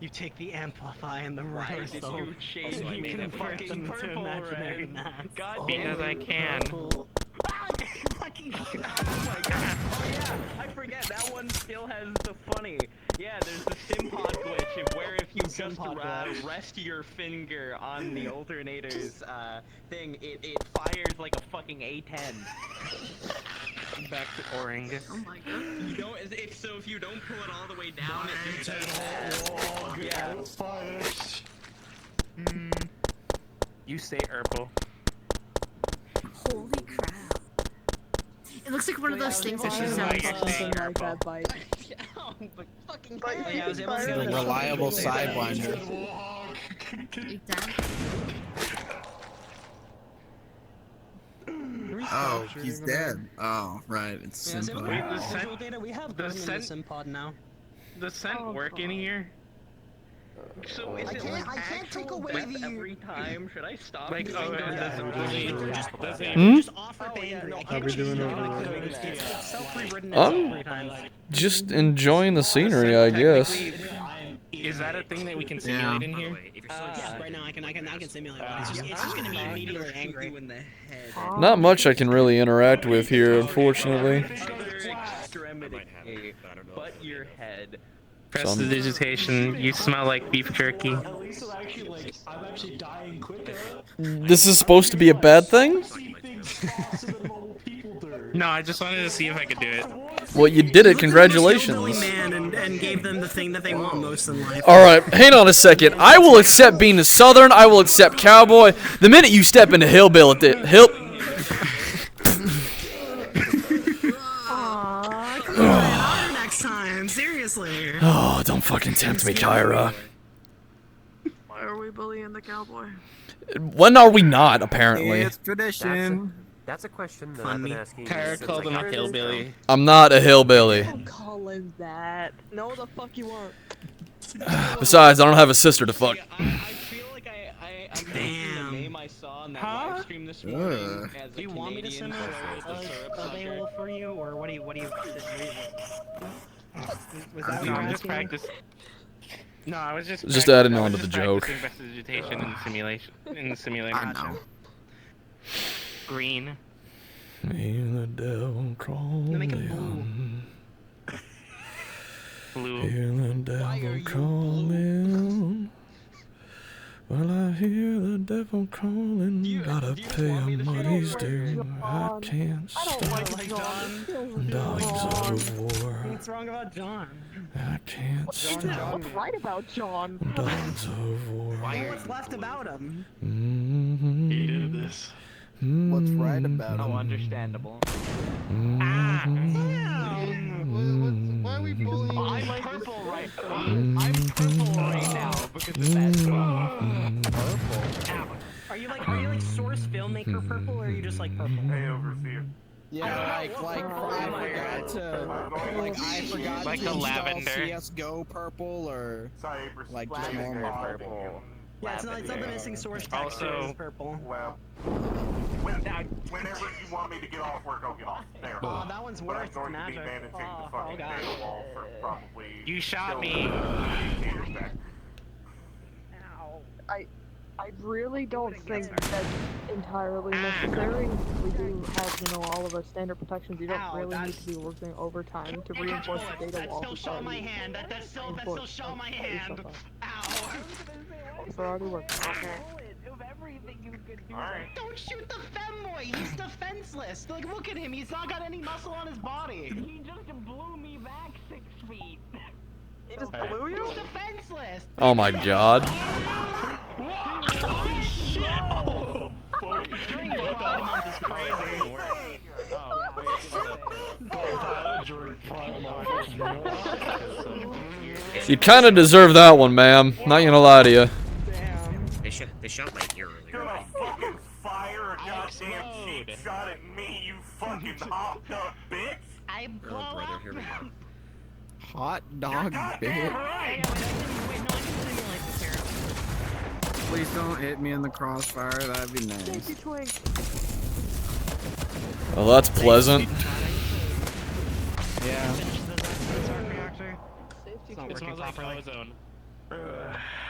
You take the amplify and the Why rare did soul, you change and you me to convert fucking them to purple, imaginary Red? mass. God Because I can. Fucking Oh my god. Oh yeah, I forget, that one still has the funny. Yeah, there's the Simpod glitch of where if you just rest your finger on the alternator's thing, it fires like a fucking A10. Back to Orang. Oh my god. You don't, so if you don't pull it all the way down, it just Yeah. You say Urple. Holy crap. It looks like one of those things that she Something sounds like saying like Urple. that bite. Fucking yeah, I was able to The get reliable sidewinder. Oh, he's dead. Oh, right. It's Yeah, simple. Wait, the visual scent- data, we have the them in the scent- Simpod now. Does scent work in here? So is it like I can't take actual away death the- every time? Should I stop? Like, using oh, that? does it really? Does it? Just offer Bangry. I How can't we choose doing it. over Like, there? it's self-rewritten I'm- 3 times. Just enjoying the scenery, I guess. Is that a thing that we can simulate in here? Yeah, right now I can simulate one. It's just gonna be immediately angry. Not much I can really interact with here, unfortunately. Other extremity, but your head. Prestidigitation, you smell like beef jerky. At least I'm actually dying quicker. This is supposed to be a bad thing? See things faster than normal people do. No, I just wanted to see if I could do it. Well, you did it, Billy congratulations. Man and gave them the thing that they want most in life. Alright, hang on a second. I will accept being a southern, I will accept cowboy. The minute you step into hillbilly at the hill... Next time, seriously. Oh, don't fucking tempt me, Kyra. Why are we bullying the cowboy? When are we not, apparently? It's tradition. That's a question that I've been asking. Kyra since called I him a got hillbilly. I'm not a hillbilly. Don't call him that. No, the fuck you aren't. Besides, I don't have a sister to fuck. I feel like I'm thinking the name I saw on that live stream this morning as a Do you want me to Canadian send for the syrup available sucker. for you, or what do you was that No, what you were I'm just asking? practicing. No, I was just. adding I was on to just the joke. practicing prestidigitation in simulation. In the simulator. I know. Green. Hear the devil crawling. Blue. Hear the devil calling. Well, I hear the devil calling. Gotta pay him what he's due. I can't stop. Dogs of war. What's wrong about John? I can't stop. What's right about John? Dogs of war. What's left about him? He did this. What's right about Oh, him? understandable. Why are we bullying? I'm purple right. I'm purple right now because of that. Are you like source filmmaker purple, or are you just like purple? Hey, overseer. Yeah, I forgot to Like a install lavender. CS:GO purple or like just normal purple. Yeah, it's not the missing source texture is purple. Well, whenever you want me to get off work, I'll get off. There. Oh, that one's But I'm worse going than to be magic. managing the fucking data wall for probably. You shot till, me. 15 years back. I really don't think that's entirely necessary. We do have, all of our standard protections. You don't really need to be working overtime to reinforce the data wall. That's still showing my hand. That's still showing my hand. Ow. We're already working. Of everything you could do. Don't shoot the femboy. He's defenseless. Like, look at him. He's not got any muscle on his body. He just blew me back 6 feet. He just blew you? He's defenseless. Oh my god. You kind of deserve that one, ma'am. Not gonna lie to you. They shot my ear earlier. Gonna fucking fire a goddamn cheap shot at me, you fucking hopped up bitch! I Oh, brother, here we go. Hot dog bitch. Please don't hit me in the crossfire. That'd be nice. Well, that's pleasant. Yeah. It smells like ozone.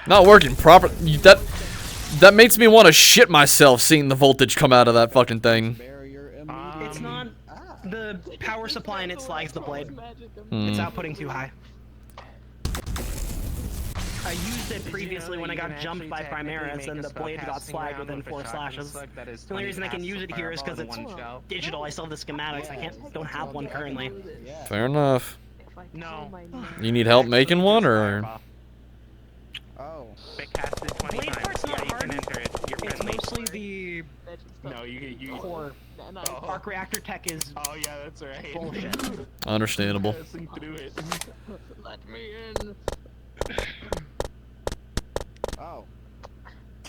Not working proper. That makes me want to shit myself seeing the voltage come out of that fucking thing. It's not the power supply and it slides the blade. Hmm. It's outputting too high. I used it previously when I got jumped by Primaris and the blade got slagged within 4 slashes. The only reason I can use it here is because it's digital. I still have the schematics. Don't have one currently. Fair enough. No. You need help making one, or? Oh. They cast it 20 Blade times. part's not Yeah, you hard. can enter it. You're It's friendly. mostly the No, you core. Arc reactor tech is Oh yeah, that's right. bullshit. Understandable. Passing through it. Let me in. Oh.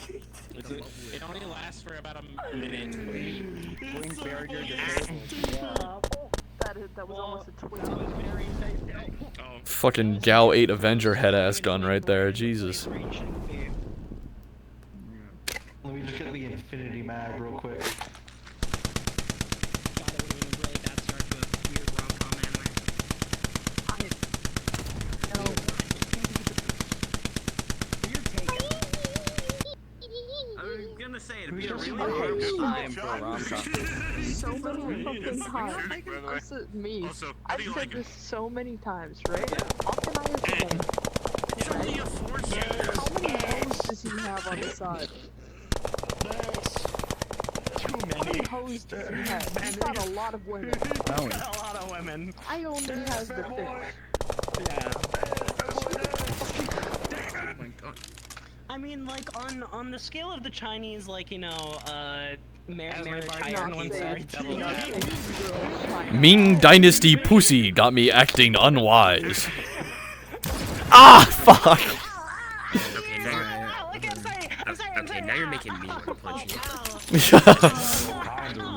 It only lasts for about a minute. Blink barrier That was almost a twin. Fucking Gal 8 Avenger head ass gun right there. Jesus. Let me just get the infinity mag real quick. I was gonna say it'd be a really hard time for rom-com. So many fucking times. This is me. I've said this so many times, right? Optimize again. Right? How many hoes does he have on the side? How many hoes does he have? He's got a lot of women. Oh. A lot of women. I only have the thing. Yeah. Oh my god. I mean, like, on the scale of the Chinese, like, marriage Ming Dynasty pussy got me acting unwise. Ah, fuck. Okay, now you're making me want to punch you.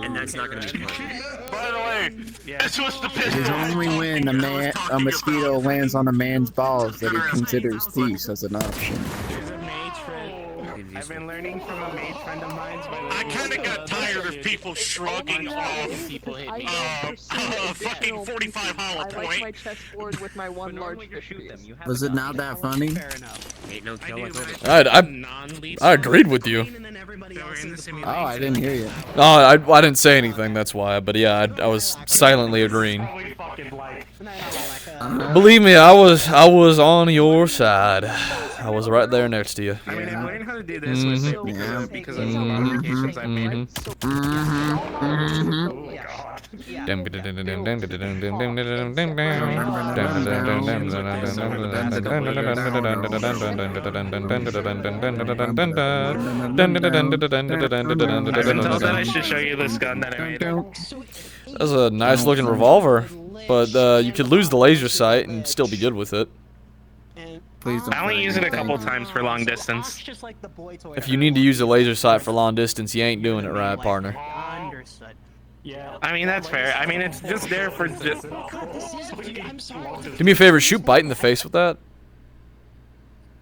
And that's not gonna be punching. By the way, this was the It is only when a mosquito lands on a man's balls that he considers peace as an option. I've been learning from a mage friend of mine. I kind of got tired of people shrugging off fucking 45 hollow I like point. my chessboard with my one large fish piece. Was it not that funny? Ain't no kill like over. I agreed with you. Oh, I didn't hear you. No, I didn't say anything. That's why. But yeah, I was silently agreeing. Believe me, I was on your side. I was right there next to you. I mean, I'm learning how to do this with it because of the modifications I made. I should show you this gun that I made. That's a nice looking revolver, but you could lose the laser sight and still be good with it. Please don't. I only use it a couple times for long distance. If you need to use a laser sight for long distance, you ain't doing it right, partner. Understood. Yeah. I mean, that's fair. I mean, it's just there for just. I'm sorry. Do me a favor, shoot Bite in the face with that.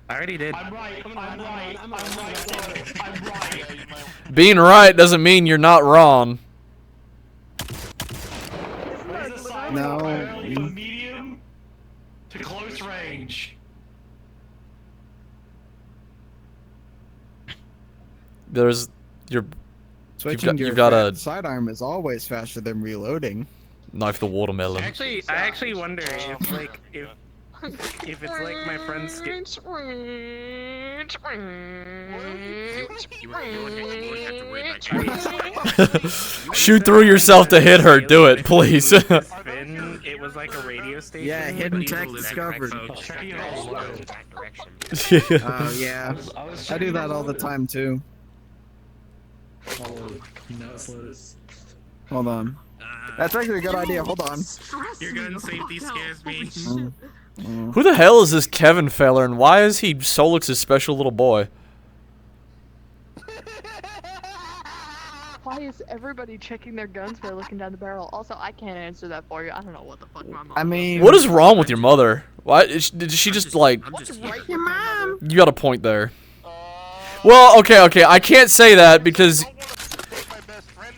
I already did. I'm right. I'm right. Being right doesn't mean you're not wrong. No. From medium to close range. There's you're Switching you've got a sidearm is always faster than reloading. knife the watermelon. Actually, I actually wonder if like if it's like my friend's skin. Shoot through yourself to hit her. Do it, please. It was like a radio station. Yeah, hidden tech discovered. Oh yeah, I do that all the time too. Hold on. That's actually a good idea. Hold on. Your gun safety scares me. Who the hell is this Kevin feller, and why is he Solix's special little boy? Why is everybody checking their guns by looking down the barrel? Also, I can't answer that for you. I don't know what the fuck my mom. I mean, What is wrong with your mother? Why did she just like? Your mom. You got a point there. Well, okay, I can't say that because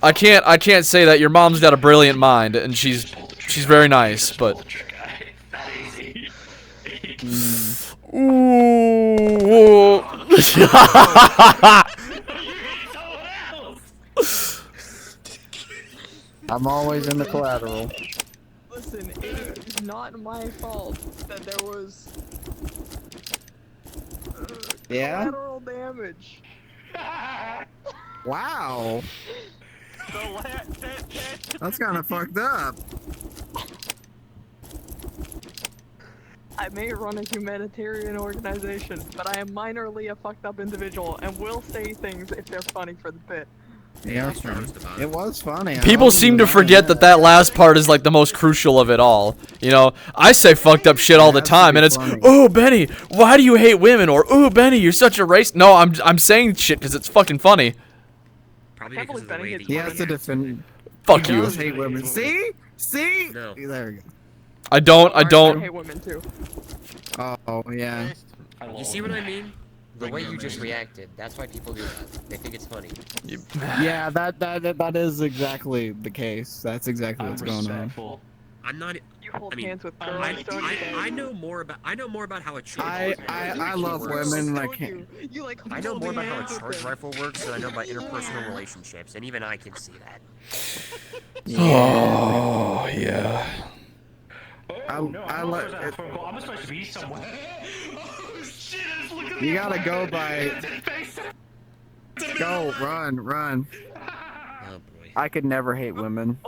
I can't say that. Your mom's got a brilliant mind and she's very nice, but ooh. I'm always in the collateral. Listen, it is not my fault that there was Yeah? collateral damage. Wow. That's kind of fucked up. I may run a humanitarian organization, but I am minorly a fucked up individual and will say things if they're funny for the bit. Yeah, it was funny. People seem to forget that last part is like the most crucial of it all. You know, I say fucked up shit all the time, and it's, "Oh, Benny, why do you hate women?" Or, "Oh, Benny, you're such a race." No, I'm saying shit because it's fucking funny. Probably because of the way that He has to defend. Fuck he you. does hate women. See? No. There we go. I don't. I hate women too. Oh yeah. You see what I mean? The way you just reacted, that's why people do that. They think it's funny. Yeah, that is exactly the case. That's exactly what's going on. I'm not. hold I mean, hands with girls, don't you? I know more about how a charge I love women and I can't. I know more about how a charge rifle works than I know about interpersonal relationships, and even I can see that. Oh yeah. I'm supposed to be somewhere. Oh shit! Look at You gotta go by. Go, run. Oh boy. I could never hate women.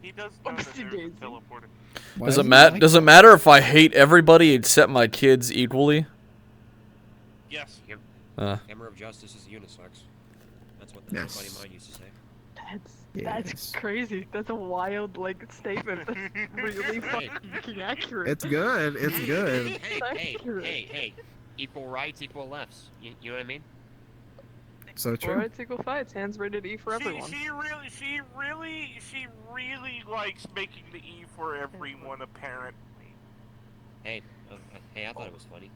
He does know that there's a teleporter. Does it matter if I hate everybody except my kids equally? Yes. Hammer of Justice is unisex. That's what the buddy of mine used to say. That's crazy. That's a wild, statement. That's really fucking accurate. It's good. It's good. Hey. Equal rights, equal lefts. You know what I mean? So Equal rights, equal fights. Hands rated E for everyone. She really likes making the E for everyone, apparently. Hey, I thought it was funny.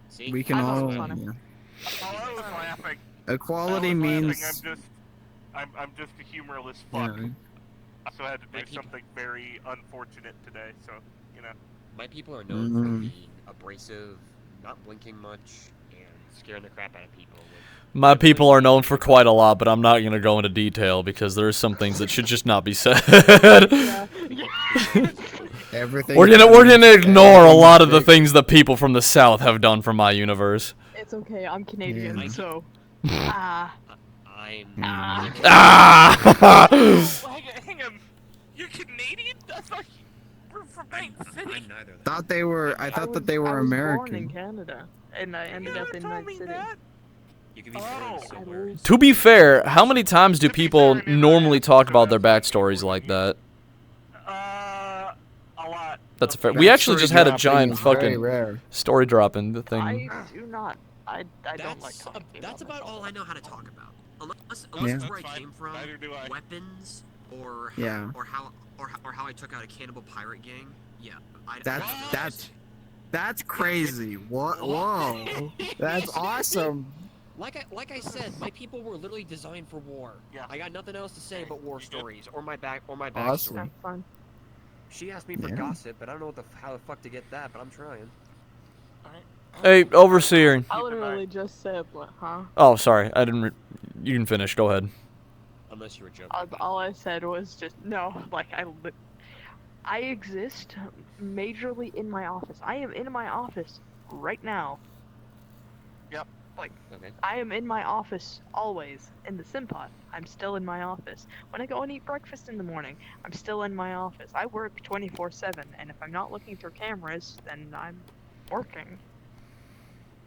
See? We can all. I was laughing. Equality means. I'm just a humorless fuck. Yeah. I also had to do something very unfortunate today, so My people are known for being abrasive, not blinking much, and scaring the crap out of people. My people are known for quite a lot, but I'm not gonna go into detail because there are some things that should just not be said. Everything. We're gonna ignore a lot of the things that people from the South have done for my universe. It's okay. I'm Canadian, so. I'm. Hang on. You're Canadian? I thought you were from Night City. I thought that they were I was American. born in Canada, and I ended up in Night City. You can be born somewhere. To be fair, how many times do people normally talk about their backstories like that? A lot. That's a fair. We actually just had a giant fucking story drop in the thing. I do not. I don't like talking. That's about all I know how to talk about. unless Yeah. it's where I came from, Neither do I. weapons or Yeah. or how I took out a cannibal pirate gang. Yeah, That's crazy. What? Whoa. That's awesome. Like I said, my people were literally designed for war. Yeah. I got nothing else to say but war stories or my backstory. Awesome. Have fun. She asked me for Yeah. gossip, but I don't know how the fuck to get that, but I'm trying. Hey, Overseer. I literally just said, what, huh? Oh, sorry. I didn't. You can finish. Go ahead. Unless you were joking. All I said was just, no, like, I exist majorly in my office. I am in my office right now. Yep. Like, Okay. I am in my office always. In the Simpod, I'm still in my office. When I go and eat breakfast in the morning, I'm still in my office. I work 24/7, and if I'm not looking through cameras, then I'm working.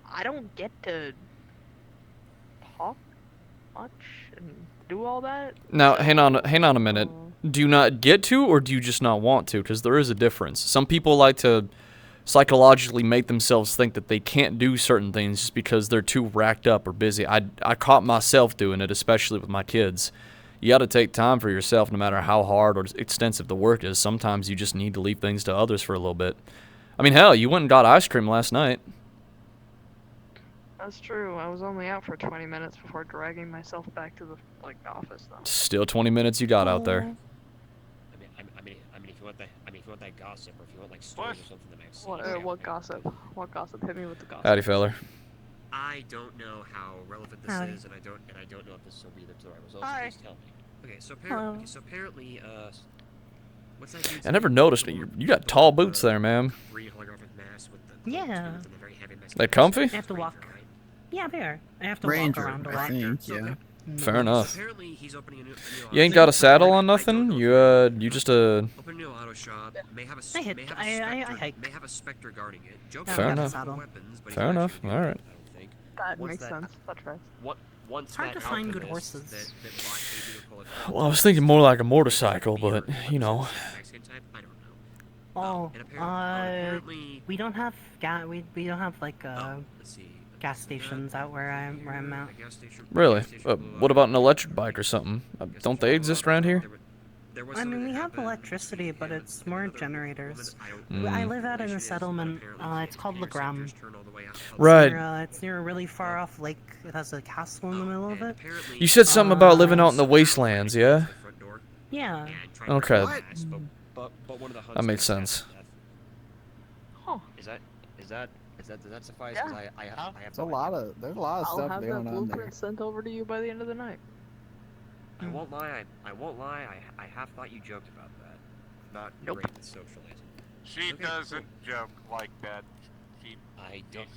I don't get to talk much and do all that. Now, hang on a minute. Do you not get to, or do you just not want to? Because there is a difference. Some people like to psychologically make themselves think that they can't do certain things just because they're too racked up or busy. I caught myself doing it, especially with my kids. You got to take time for yourself, no matter how hard or extensive the work is. Sometimes you just need to leave things to others for a little bit. I mean, hell, you went and got ice cream last night. That's true. I was only out for 20 minutes before dragging myself back to the office, though. Still 20 minutes you got out there. I mean, if you want that gossip, or if you want like stories or something that I've seen. What gossip? What gossip? Hit me with the gossip. Howdy, feller. I don't know how relevant this Howdy. is, and I don't know if this will be the right results. Hi. Please tell me. Okay, so Hello. apparently, what's that dude's I never name? noticed it. You got tall boots there, man. Green holographic mask with the Yeah. and the very heavy mask. They comfy? I have to walk. Yeah, they are. I have to Ranger, walk around a I lot. think, yeah. Fair enough. Apparently, he's opening a new You ain't got a saddle on nothing? You just open a new auto shop. May have a I hike. may have a specter guarding it. Joke Fair about enough. saddle. Weapons, but he's Fair not enough. shooting All right. I don't think. That Once makes that- sense. That tracks. Once Hard that to find good alchemist horses. that bought Aiden to pull it Well, I was thinking more like a motorcycle, but, you know. Mexican type, I don't know. Oh, And apparently, we don't have we don't have like let's see. gas stations out where I'm at. A gas station. Really? What about an electric bike or something? Don't they exist around here? I mean, we have electricity, but it's more generators. Mm. I live out in a settlement. It's called Legram. Right. It's near a really far off lake. It has a castle in the middle of it. You said something about living out in the wastelands, yeah? Yeah. Okay. But one of the hunts That makes got sense. stabbed to death. Does that suffice? Yeah. 'Cause I have There's a lot of I'll stuff have that going on there. blueprint sent over to you by the end of the night. I won't lie. I have thought you joked about that. Not Nope. great with socialism. She Okay, doesn't joke like that. She, I don't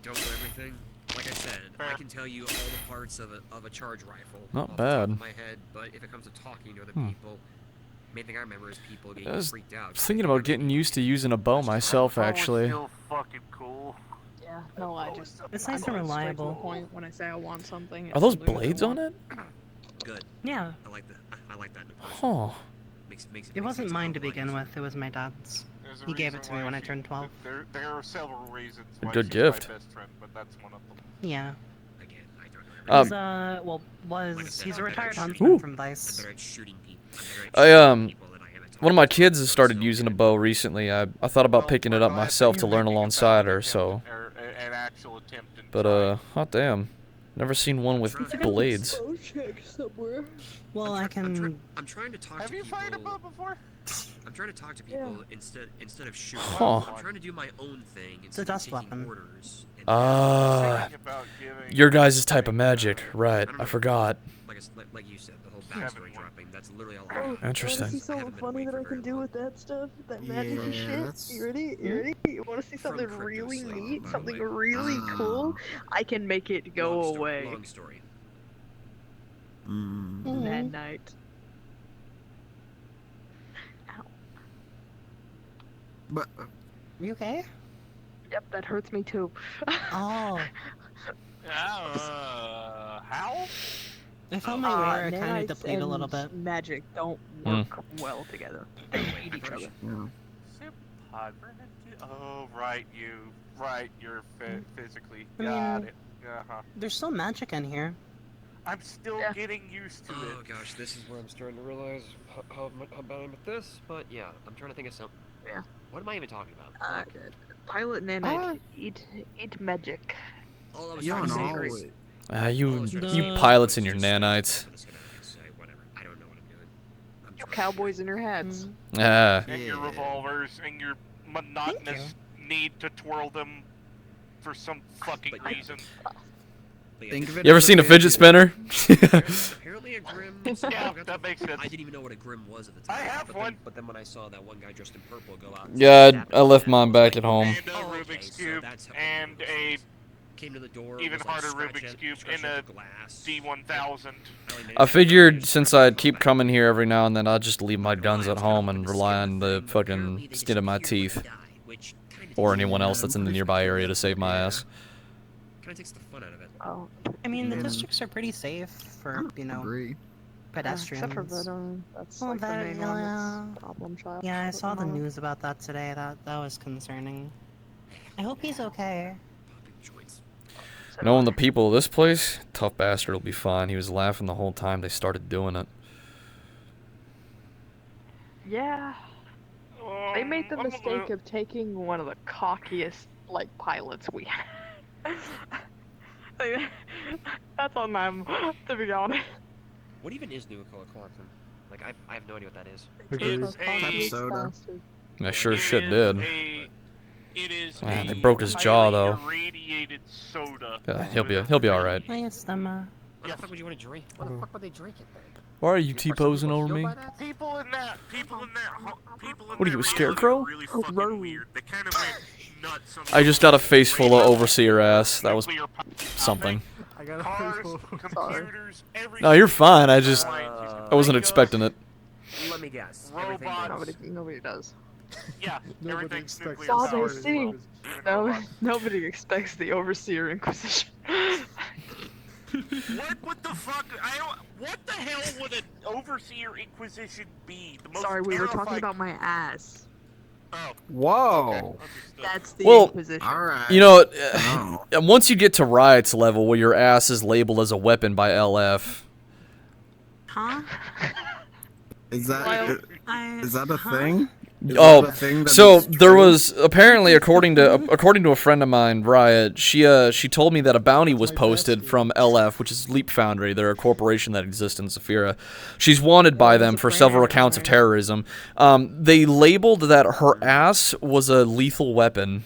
know everything. Like I said, I can tell you all the parts of a charge rifle. Not off the top of bad. my head, but if it comes to talking to other Hmm. people, main thing I remember is people I getting was freaked out. thinking about getting used to using a bow myself, actually. still fucking cool. Yeah, no, I just. It's I'm nice and just straight to the reliable. point when I say I want something. Are it's those something that I blades on want. it? Good. Yeah. I like that. I like that. Huh. It wasn't mine to begin with. It was my dad's. There's a He gave it reason to me why when I she- turned 12. There are several reasons A why good she's gift. my best friend, but that's one of them. Yeah. Again, I don't know. He's he's a retired huntsman Ooh. from Vice. One of my kids has started using a bow recently. I thought about picking it up myself to learn alongside her, so. An actual attempt. But, hot damn. Never seen one with blades. Well, I can. I'm trying to talk Have to you people. fired a bow before? I'm trying to talk to people instead of shooting. Huh. I'm trying to do my own thing. It's a instead of dust taking weapon. orders. Your guys' type of magic, right? I forgot. Like you said, the whole backstory dropping. That's literally all. Oh, Interesting. wanna see something funny that I can do with that stuff? That magic and shit? that's- You ready? You ready? You wanna see something really neat? Something really cool? I can make it go away. Long story. That night. But You okay? Yep, that hurts me too. Oh. How? I found my rare kind nanites of deplete a little and bit. Magic don't work well together. They hate each other. Oh, right, you're physically I got mean, it. Uh-huh. There's still magic in here. I'm still getting used to it. Oh gosh, this is where I'm starting to realize how bad I'm at this. But yeah, I'm trying to think of something. Yeah. What am I even talking about? Pilot nanite, eat magic. All I was Yeah, trying to say no. is- You pilots and your nanites. You cowboys in your hats. Ah. And your revolvers and your monotonous need to twirl them for some fucking reason. Think of it You ever as seen a fidget spinner? Apparently a Grim. Yeah, that makes sense. I didn't even know what a Grim was at the time. I have one. But then when I saw that one guy dressed in purple go out. and Yeah, stab I left mine back at home. And a Rubik's Cube and a came to the door. even was like harder scratching Rubik's at- Cube scratching and at a the glass. D1000. I figured since I'd keep coming here every now and then, I'd just leave my guns at home and rely on the fucking skin of my teeth. Or anyone else that's in the nearby area to save my ass. Kind of takes the fun out of it. Oh. I mean, the districts are pretty safe for, you know, pedestrians. Except for Venom, that's Well, like the that, main one that's problem child. Yeah, I saw the Venom. news about that today. That was concerning. I hope he's okay. Knowing the people of this place, tough bastard will be fine. He was laughing the whole time they started doing it. Yeah. They made the mistake of taking one of the cockiest, like, pilots we had. Like, that's on them, to be honest. What even is Nuka-Cola Quantum? Like, I have no idea what that is. It's soda. I sure as shit did. It is Man, a they broke his jaw highly though. irradiated soda. He'll be all right. I guess them. What the fuck would you want to drink? What the fuck would they drink it then? Why are you T-posing over me? People in that, people in What are you, a scarecrow? really fucking weird. They kind of went nuts on I just got a face full of overseer ass. That was something. I got a cars, face full. computers, everything. No, you're fine. I wasn't expecting it. Let me guess. Robots. Nobody does. Yeah, Nobody everything's expects nuclear Father, powered. see. No, nobody expects the Overseer Inquisition. What the fuck? What the hell would an Overseer Inquisition be? The most Sorry, we were talking terrifying- about my ass. Oh. Whoa. That's the Well, Inquisition. Alright. You know, once you get to Riot's level, where your ass is labeled as a weapon by LF. Huh? Is that is that a thing? Is Oh, that a thing that so is there true? was apparently, according to a friend of mine, Riot. She told me that a bounty was posted from LF, which is Leap Foundry. They're a corporation that exists in Saphira. She's wanted by them for several accounts of terrorism. They labeled that her ass was a lethal weapon.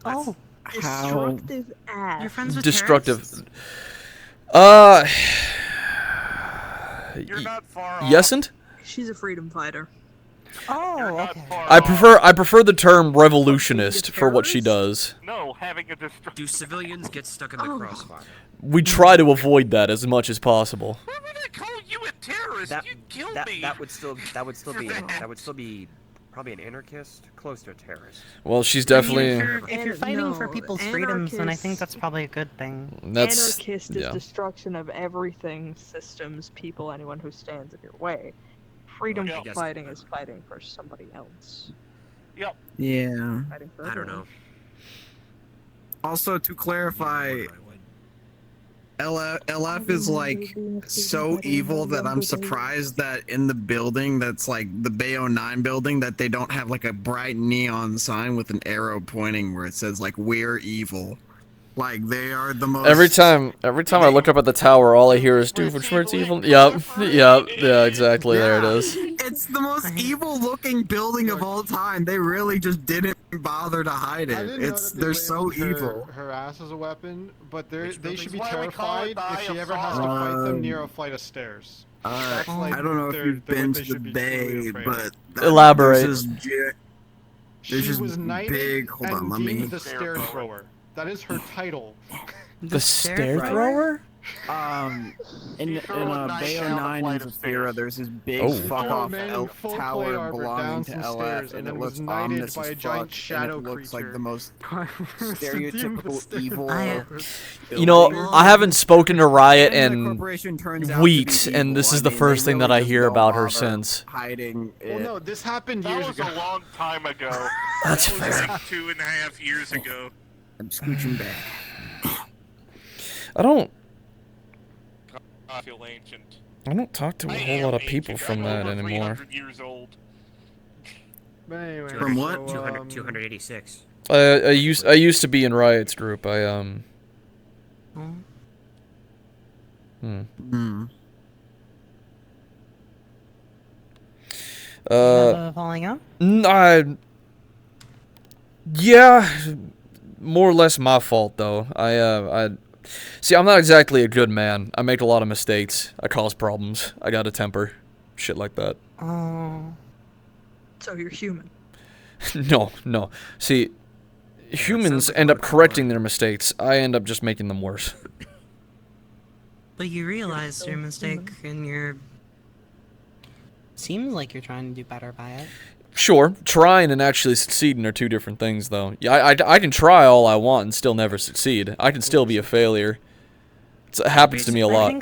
Oh, Destructive ass. you're friends with Destructive. terrorists? You're not far off. Yesn't? She's a freedom fighter. Oh, okay. I prefer the term revolutionist for what she does. No, having a destructive. Do civilians get stuck in the crossfire? We try to avoid that as much as possible. Why would I call you a terrorist? That, You killed me. that would still be probably an anarchist, close to a terrorist. Well, she's I mean, definitely. if you're fighting for No, people's freedoms, then I think anarchists- that's probably a good thing. That's Anarchist is yeah. destruction of everything, systems, people, anyone who stands in your way. Freedom Well, I guess- fighting is fighting for somebody else. Yep. Yeah. Fighting for I don't everyone. know. Also, to clarify, LF is like so evil that I'm surprised that in the building that's like the Bay 09 building that they don't have like a bright neon sign with an arrow pointing where it says like we're evil. Like they are the most. Every time I look up at the tower, all I hear is Doofenshmirtz evil. Yep, yeah, exactly. There it is. It's the most evil looking building of all time. They really just didn't bother to hide I it. didn't know It's that they they're so labeled her- evil. Her ass as a weapon, but they should be Why we call it terrified the if she Eye ever of has to fight them near a Um, flight of stairs. I like don't know if they're- you've they're been what they to the should be Bay, truly afraid but of. Elaborate. There's this She was knighted big. Hold on, and let me. deemed the stair thrower. That is her title. The stair thrower? In Bay 09 in Zafira, there's this big Oh. fuck off full plate tower armor belonging down to some LF, stairs, and and it then looks was knighted ominous by as a giant fuck, shadow and it looks like creature. the most Stereotypical stereotypical evil. You know, I haven't spoken to Riot And the in corporation turns out to be weeks, evil. and this I is the mean, first they thing that really I just hear don't about her bother since. hiding it. Well, no, this happened That years was ago. a long time ago. That's that was fair. like 2.5 years ago. I'm scooching back. I don't. I feel ancient. I don't talk to a whole lot of people from that over anymore. 300 years old. But anyway, From what? 286. I used to be in Riot's group. Falling out? Yeah, more or less my fault though. See, I'm not exactly a good man. I make a lot of mistakes. I cause problems. I got a temper, shit like that. Oh. So you're human. No. See, humans end up correcting their mistakes. I end up just making them worse. But you realized your mistake and you're... Seems like you're trying to do better by it. Sure, trying and actually succeeding are two different things, though. Yeah, I can try all I want and still never succeed. I can still be a failure. It happens to me a lot. I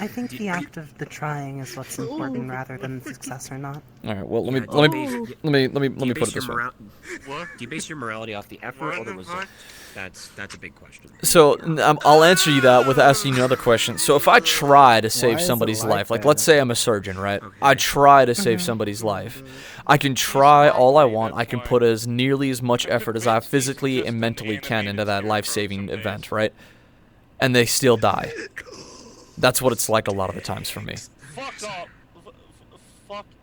think the act of the trying is what's important rather than success or not. All right. Well, let me put it this way. Do you base your morality off the effort or the result? That's a big question. So I'll answer you that with asking you another question. So if I try to save somebody's life, like let's say I'm a surgeon, right? I try to save somebody's life. I can try all I want. I can put as nearly as much effort as I physically and mentally can into that life-saving event, right? And they still die. That's what it's like a lot of the times for me. Fuck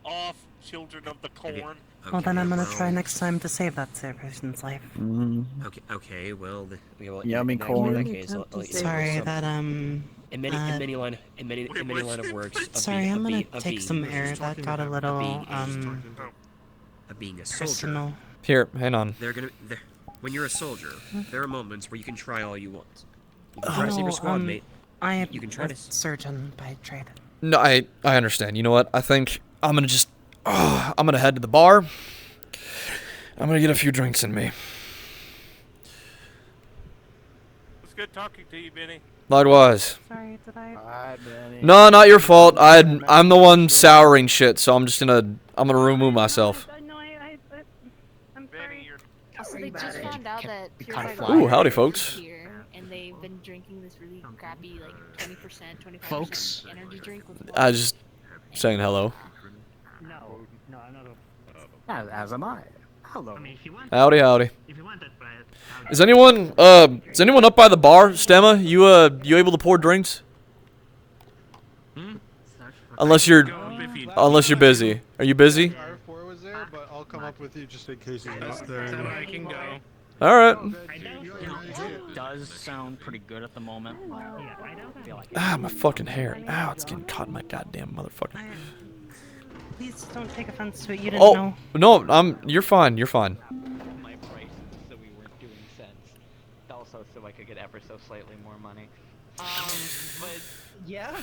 off, children of the corn. Well, then I'm gonna try next time to save that person's life. Okay, well, Yummy corn. Sorry, that in many line of works. Sorry, I'm gonna take some air. That got a little being a soldier. personal. Here, hang on. When you're a soldier, there are moments where you can try all you want. You can try to save your squad mate. You can try to surgeon by trade. No, I understand. You know what? I think I'm gonna just I'm gonna head to the bar. I'm gonna get a few drinks in me. It was good talking to you, Benny. Likewise. Sorry, did I? No, not your fault. I'm the one souring shit, so I'm gonna remove myself. I'm sorry. Also, they just found out that Ooh, howdy, folks. Here, and they've been drinking this really crappy, like 20%, 25% Folks? energy drink with I just saying hello. No, as am I. Hello. Howdy. Is anyone up by the bar, Stemma? You able to pour drinks? Unless you're busy. Are you busy? R4 was there, but I'll come up with you just in case he's not there. I can go. All right. It does sound pretty good at the moment. Ah, my fucking hair. Ow, it's getting caught in my goddamn motherfucker. Please don't take offense to it. You didn't know. No, you're fine. My prices so we weren't doing cents. Also so I could get ever so slightly more money. But yeah.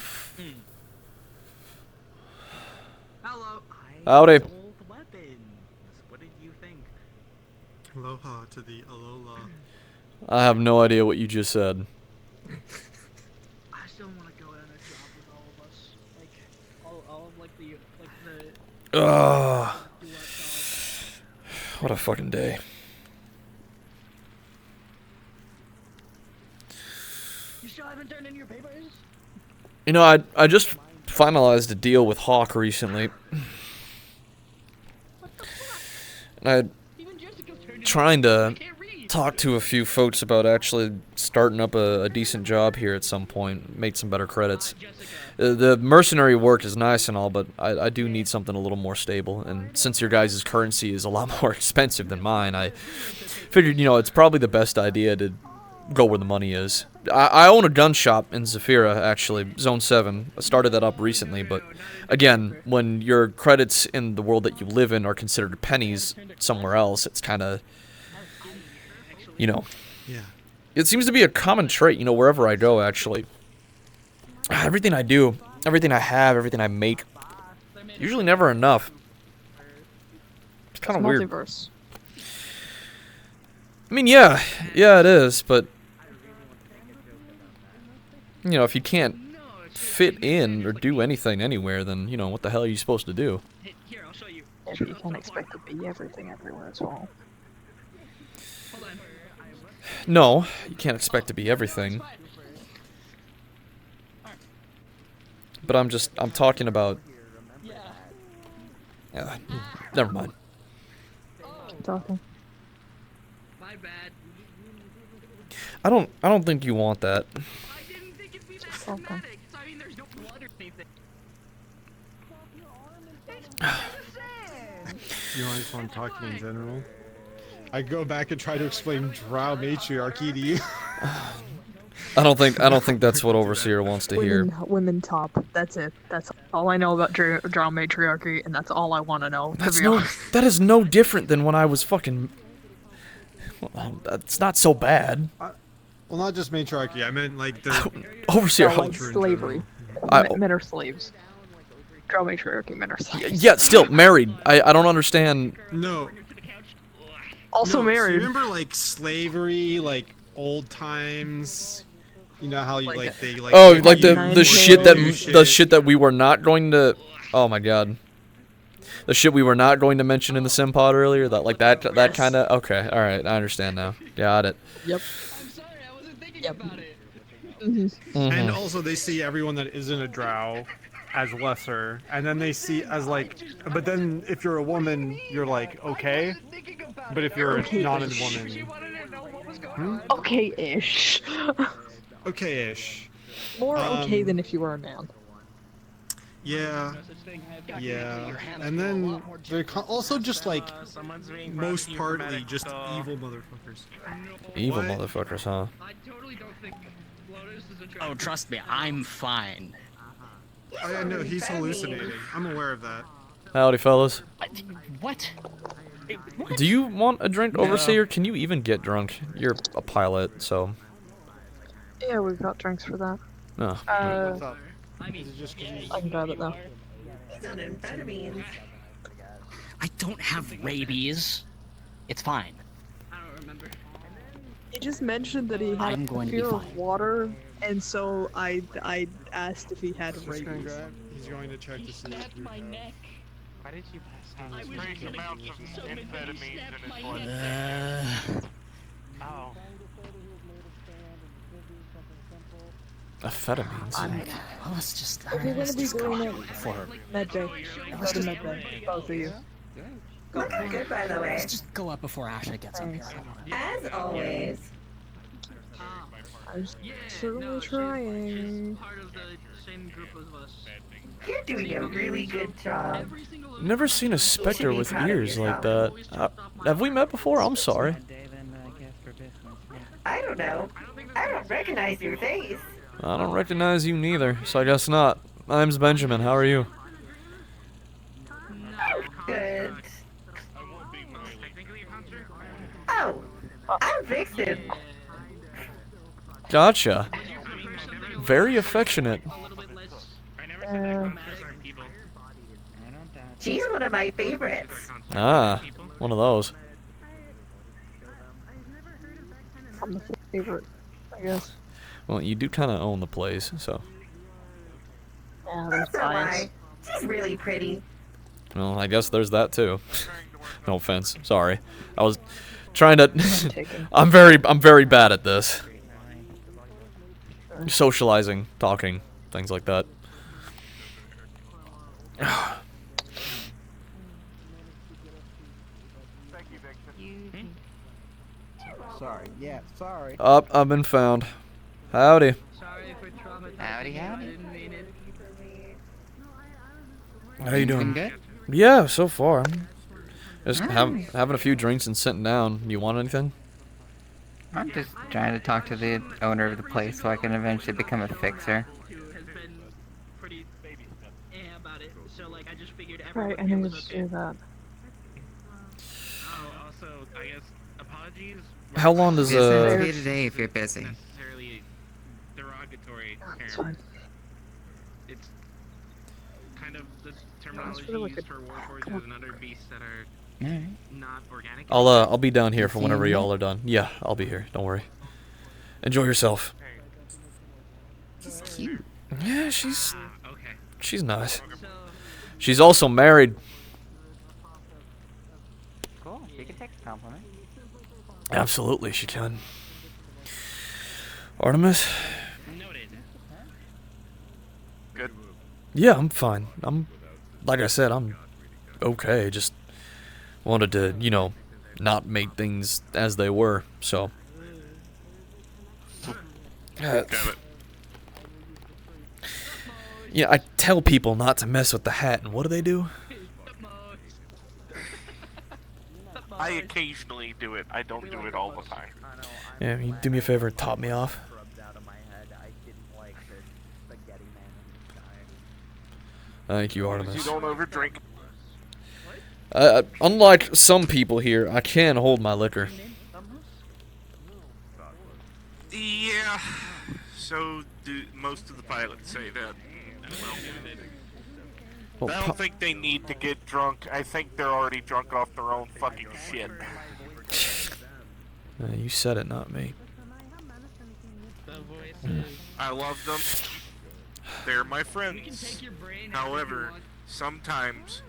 Hello. Howdy. What did you think? Aloha to the Alola. I have no idea what you just said. I still want to go in a job with all of us. Like all of like the Ugh. What a fucking day. You still haven't turned in your papers? You know, I just finalized a deal with Hawk recently. And I'm trying to talk to a few folks about actually starting up a decent job here at some point, make some better credits. The mercenary work is nice and all, but I do need something a little more stable, and since your guys' currency is a lot more expensive than mine, I figured, it's probably the best idea to go where the money is. I own a gun shop in Zafira, actually, Zone 7. I started that up recently, but again, when your credits in the world that you live in are considered pennies somewhere else, it's kind of, Yeah. It seems to be a common trait, wherever I go, actually. Everything I do, everything I have, everything I make, usually never enough. It's kind of weird. Multiverse. I mean, yeah, it is, but if you can't fit in or do anything anywhere, then what the hell are you supposed to do? You can't expect to be everything everywhere as well. No, you can't expect to be everything. But I'm talking about. Yeah. Never mind. Keep talking. My bad. I don't think you want that. Okay. You know, I just want talking in general. I go back and try to explain drow matriarchy to you. I don't think that's what Overseer wants to hear. Women top. That's it. That's all I know about drow matriarchy, and that's all I want to know. That is no different than when I was fucking. Well, that's not so bad. Well, not just matriarchy. I meant like the Overseer. Like slavery. Men are slaves. Drow matriarchy. Men are slaves. Yeah, still married. I don't understand. No. Also no, married. So you remember like slavery, like old times. You know how you like they like. Oh, like the shit that we were not going to. Oh my god. The shit we were not going to mention in the sim pod earlier. That kind of. Okay, all right, I understand now. Got it. Yep. Yep. And also they see everyone that isn't a drow as lesser, and then they see as like. But then if you're a woman, you're like okay. But if you're not a woman. Okay-ish. Okay-ish. More okay than if you were a man. Yeah. Yeah. And then they're also just like most partly just evil motherfuckers. Evil motherfuckers, huh? Oh, trust me, I'm fine. I know he's hallucinating. I'm aware of that. Howdy, fellas. What? Do you want a drink, Overseer? Can you even get drunk? You're a pilot, so. Yeah, we've got drinks for that. No. What's up? I can grab it though. I don't have rabies. It's fine. He just mentioned that he had I'm going to be fear fine. of water, and so I asked if he had rabies. He's going to check to see. My neck. Why did you pass out? Strange amounts of amphetamines in his blood. Oh. Amphetamines. Let's just. If you're gonna be go going before. med bay, go to med bay, both of you. Looks good, by the way. Let's just go up before Ashley gets up here. As always. I'm certainly trying. You're doing a really good job. Never seen a specter with ears like that. Have we met before? I'm sorry. I don't know. I don't recognize your face. I don't recognize you neither, so I guess not. My name's Benjamin. How are you? Good. Oh, I'm Vixen. Gotcha. Very affectionate. She's one of my favorites. Ah, one of those. I'm the favorite, I guess. Well, you do kind of own the place, so. Yeah, there's So am I. bias. She's really pretty. Well, I guess there's that too. No offense. Sorry. I was trying to. I'm very bad at this. Socializing, talking, things like that. Sorry. Yeah, sorry. Up, I've been found. Howdy. Howdy, howdy. How you doing? Been good? Yeah, so far. Just having a few drinks and sitting down. You want anything? I'm just trying to talk to the owner of the place so I can eventually become a fixer. Right, I need to do that. Also, I guess apologies. How long does Business be today if you're busy. Necessarily derogatory It's term. fine. It's kind of the terminology used for warforges and other beasts that are Alright. not organic. I'll be down here for whenever y'all are done. Yeah, I'll be here. Don't worry. Enjoy yourself. She's cute. Yeah, she's nice. She's also married. Cool. You can take a compliment. Absolutely, she can. Artemis? Good. Yeah, I'm fine. Like I said, I'm okay. Just wanted to, you know, not make things as they were, so. Yeah, I tell people not to mess with the hat, and what do? I occasionally do it. I don't do it all the time. Yeah, you do me a favor and top me off. Thank you, Artemis. You don't overdrink. Unlike some people here, I can hold my liquor. Yeah. So do most of the pilots say that. Well, I don't think they need to get drunk. I think they're already drunk off their own fucking shit. You said it, not me. I love them. They're my friends. However, sometimes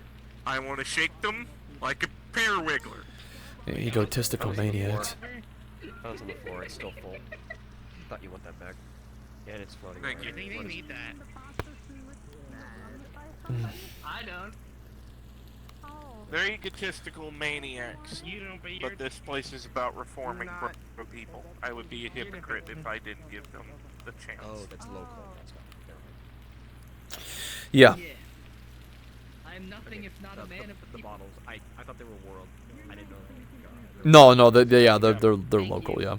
I want to shake them like a pear wiggler. Egotistical maniacs. I was on the floor. It's still full. Thought you want that back. Yeah, and it's floating. Thank you. I think they need that. I don't. They're egotistical maniacs. But this place is about reforming broke people. I would be a hypocrite if I didn't give them the chance. Oh, that's local. That's fine. Yeah. I'm nothing if not a man of the bottles. I thought they were world. I didn't know. No, they're local, yeah.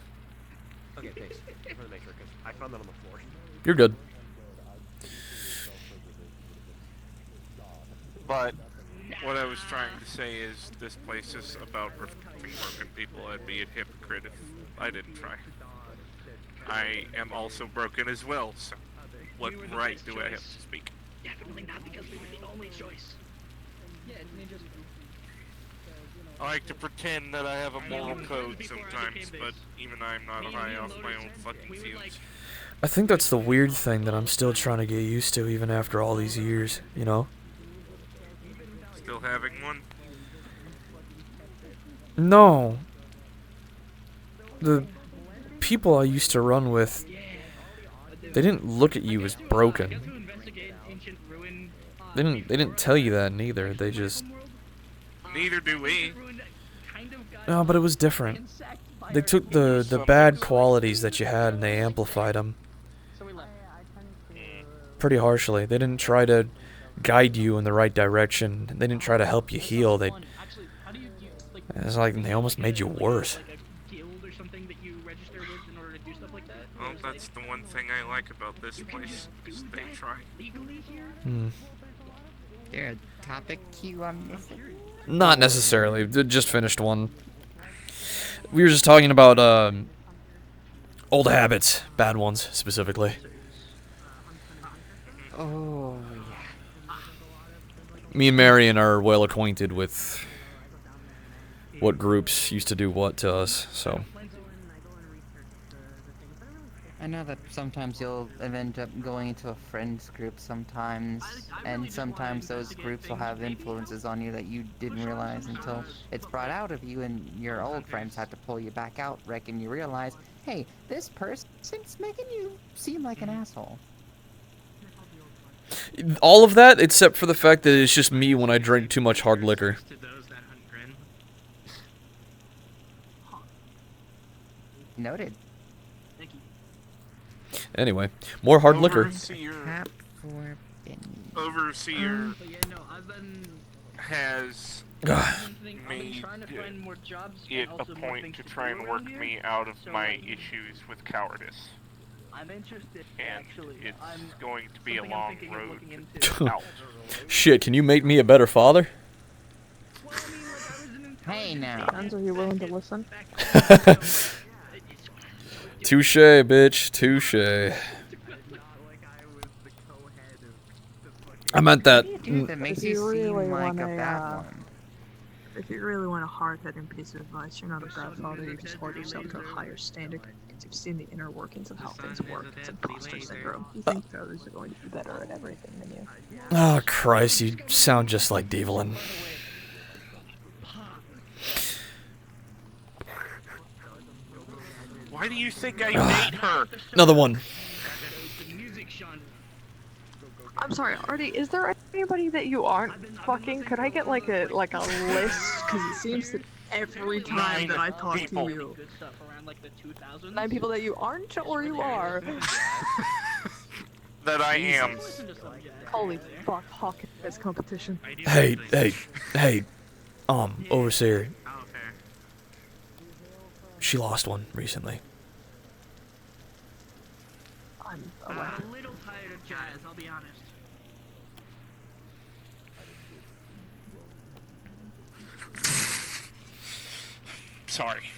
Okay, thanks. I just wanted to make sure because I found that on the floor. You're good. But what I was trying to say is this place is about reforming broken people. I'd be a hypocrite if I didn't try. I am also broken as well, so what right do I have to speak? Definitely not because we were the only choice. Yeah, ninjas. I like to pretend that I have a moral code sometimes, but even I'm not high off my own fucking fumes. I think that's the weird thing that I'm still trying to get used to even after all these years, you know? Still having one? No. The people I used to run with, they didn't look at you as broken. They didn't tell you that neither. They just... Neither do we. No, but it was different. They took the bad qualities that you had and they amplified them. Pretty harshly. They didn't try to guide you in the right direction. They didn't try to help you heal. It's like they almost made you worse. Well, that's the one thing I like about this place, is they try. There a topic queue I'm missing? Not necessarily. Just finished one. We were just talking about old habits, bad ones specifically. Oh, yeah. Me and Marion are well acquainted with what groups used to do what to us, so. I know that sometimes you'll end up going into a friends group sometimes, and sometimes those groups will have influences on you that you didn't realize until it's brought out of you, and your old friends have to pull you back out, reckon you realize, hey, this person's making you seem like an asshole. All of that, except for the fact that it's just me when I drink too much hard liquor. Noted. Anyway, more hard liquor. Overseer has made it a point to try and work me out of my issues with cowardice. I'm interested, and it's going to be a long road out. Shit, can you make me a better father? Hey now. Depends, are you willing to listen? Touche, bitch, touche. I meant that. That makes you seem like a bad one. If you really want a hard-hitting piece of advice, you're not a bad father, you just hold yourself to a higher standard. Because you've seen the inner workings of how things work. It's imposter syndrome. You think others are going to be better at everything than you. Oh, Christ, you sound just like Devlin. Why do you think I made her? Another one. I'm sorry, Artie, is there anybody that you aren't fucking? Could I get like a list? Because it seems that every time that I talk to you, Good stuff around like the 2000s. 9 people that you aren't or you are. That I am. Holy fuck, Hawkins competition. Hey, Overseer. She lost one recently. I'm a little tired of jazz, I'll be honest. Sorry.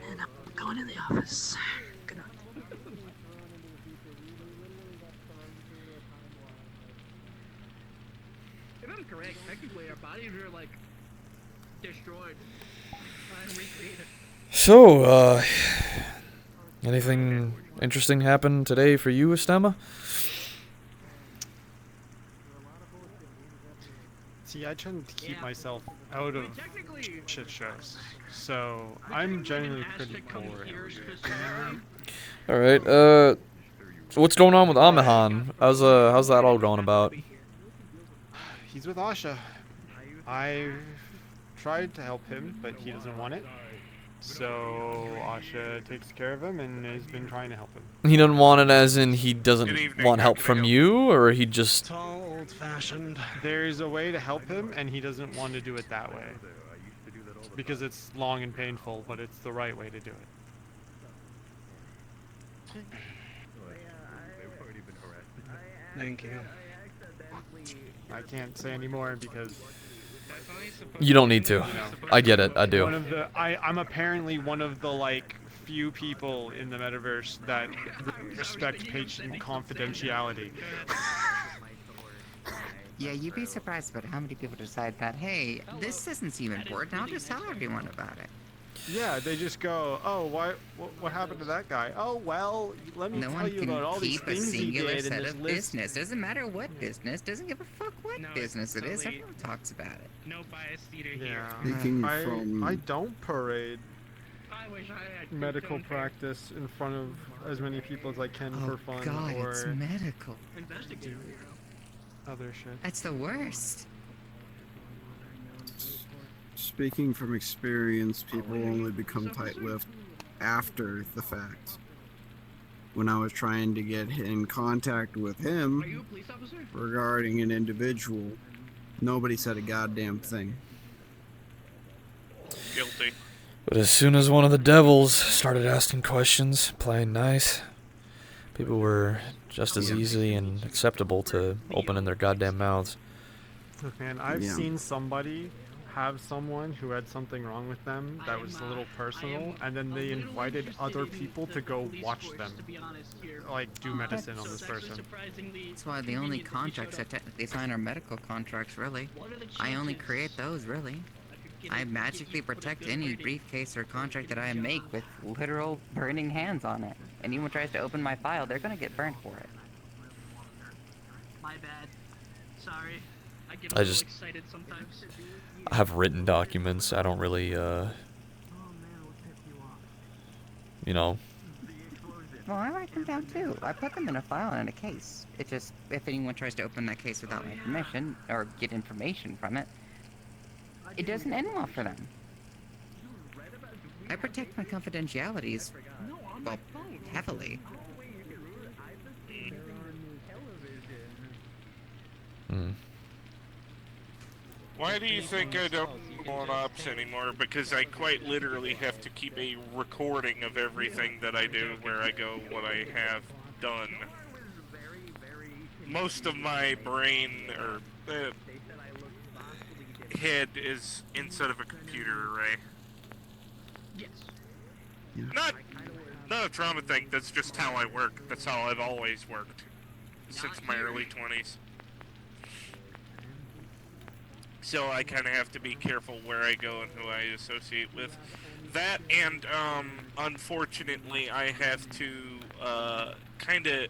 And I'm going in the office. Good night. If I'm correct, technically our bodies are like destroyed and recreated. So, anything interesting happened today for you, Estema? See, I tend to keep myself out of shit shows, so I'm generally pretty bored. Alright, so what's going on with Amahan? How's that all going about? He's with Asha. I've tried to help him, but he doesn't want it. So Asha takes care of him and has been trying to help him. He doesn't want it as in he doesn't want help from you, or he just... It's all old-fashioned. There's a way to help him, and he doesn't want to do it that way. Because it's long and painful, but it's the right way to do it. Thank you. I can't say any more because... You don't need to. I get it, I do. I'm apparently one of the, like, few people in the metaverse that respect patient confidentiality. Yeah, you'd be surprised about how many people decide that, hey, this doesn't seem important, I'll just tell everyone about it. Yeah, they just go, oh, what happened to that guy? Oh, well, let me tell you about all these things he did in this set of list. business. Doesn't matter what business, doesn't give a fuck what business it is, everyone talks about it. No bias theater Yeah, I don't parade I wish I had medical practice in front of as many people as I can for fun God, or it's medical. Investigator. other shit. That's the worst. Speaking from experience, people only become tight-lipped after the fact. When I was trying to get in contact with him regarding an individual, nobody said a goddamn thing. Guilty. But as soon as one of the devils started asking questions, playing nice, people were just as easy and acceptable to opening their goddamn mouths. Look, man, I've seen somebody have someone who had something wrong with them that was a little personal, and then they invited other people to go watch them, like, do medicine on this person. That's why the only contracts I technically sign are medical contracts, really. I only create those, really. I magically protect any briefcase or contract that I make with literal burning hands on it. Anyone tries to open my file, they're gonna get burned for it. My bad. Sorry. I get I a just- little excited sometimes. I have written documents. I don't really, you know. Well, I write them down too. I put them in a file and in a case. It just, if anyone tries to open that case without my permission, or get information from it, it doesn't end well for them. I protect my confidentialities, well, heavily. Why do you think I don't do one-ups anymore? Because I quite literally have to keep a recording of everything that I do, where I go, what I have done. Most of my brain, or head, is inside of a computer array. Yes. Not a trauma thing, that's just how I work. That's how I've always worked. Since my early 20s. So I kind of have to be careful where I go and who I associate with. That, and unfortunately I have to kind of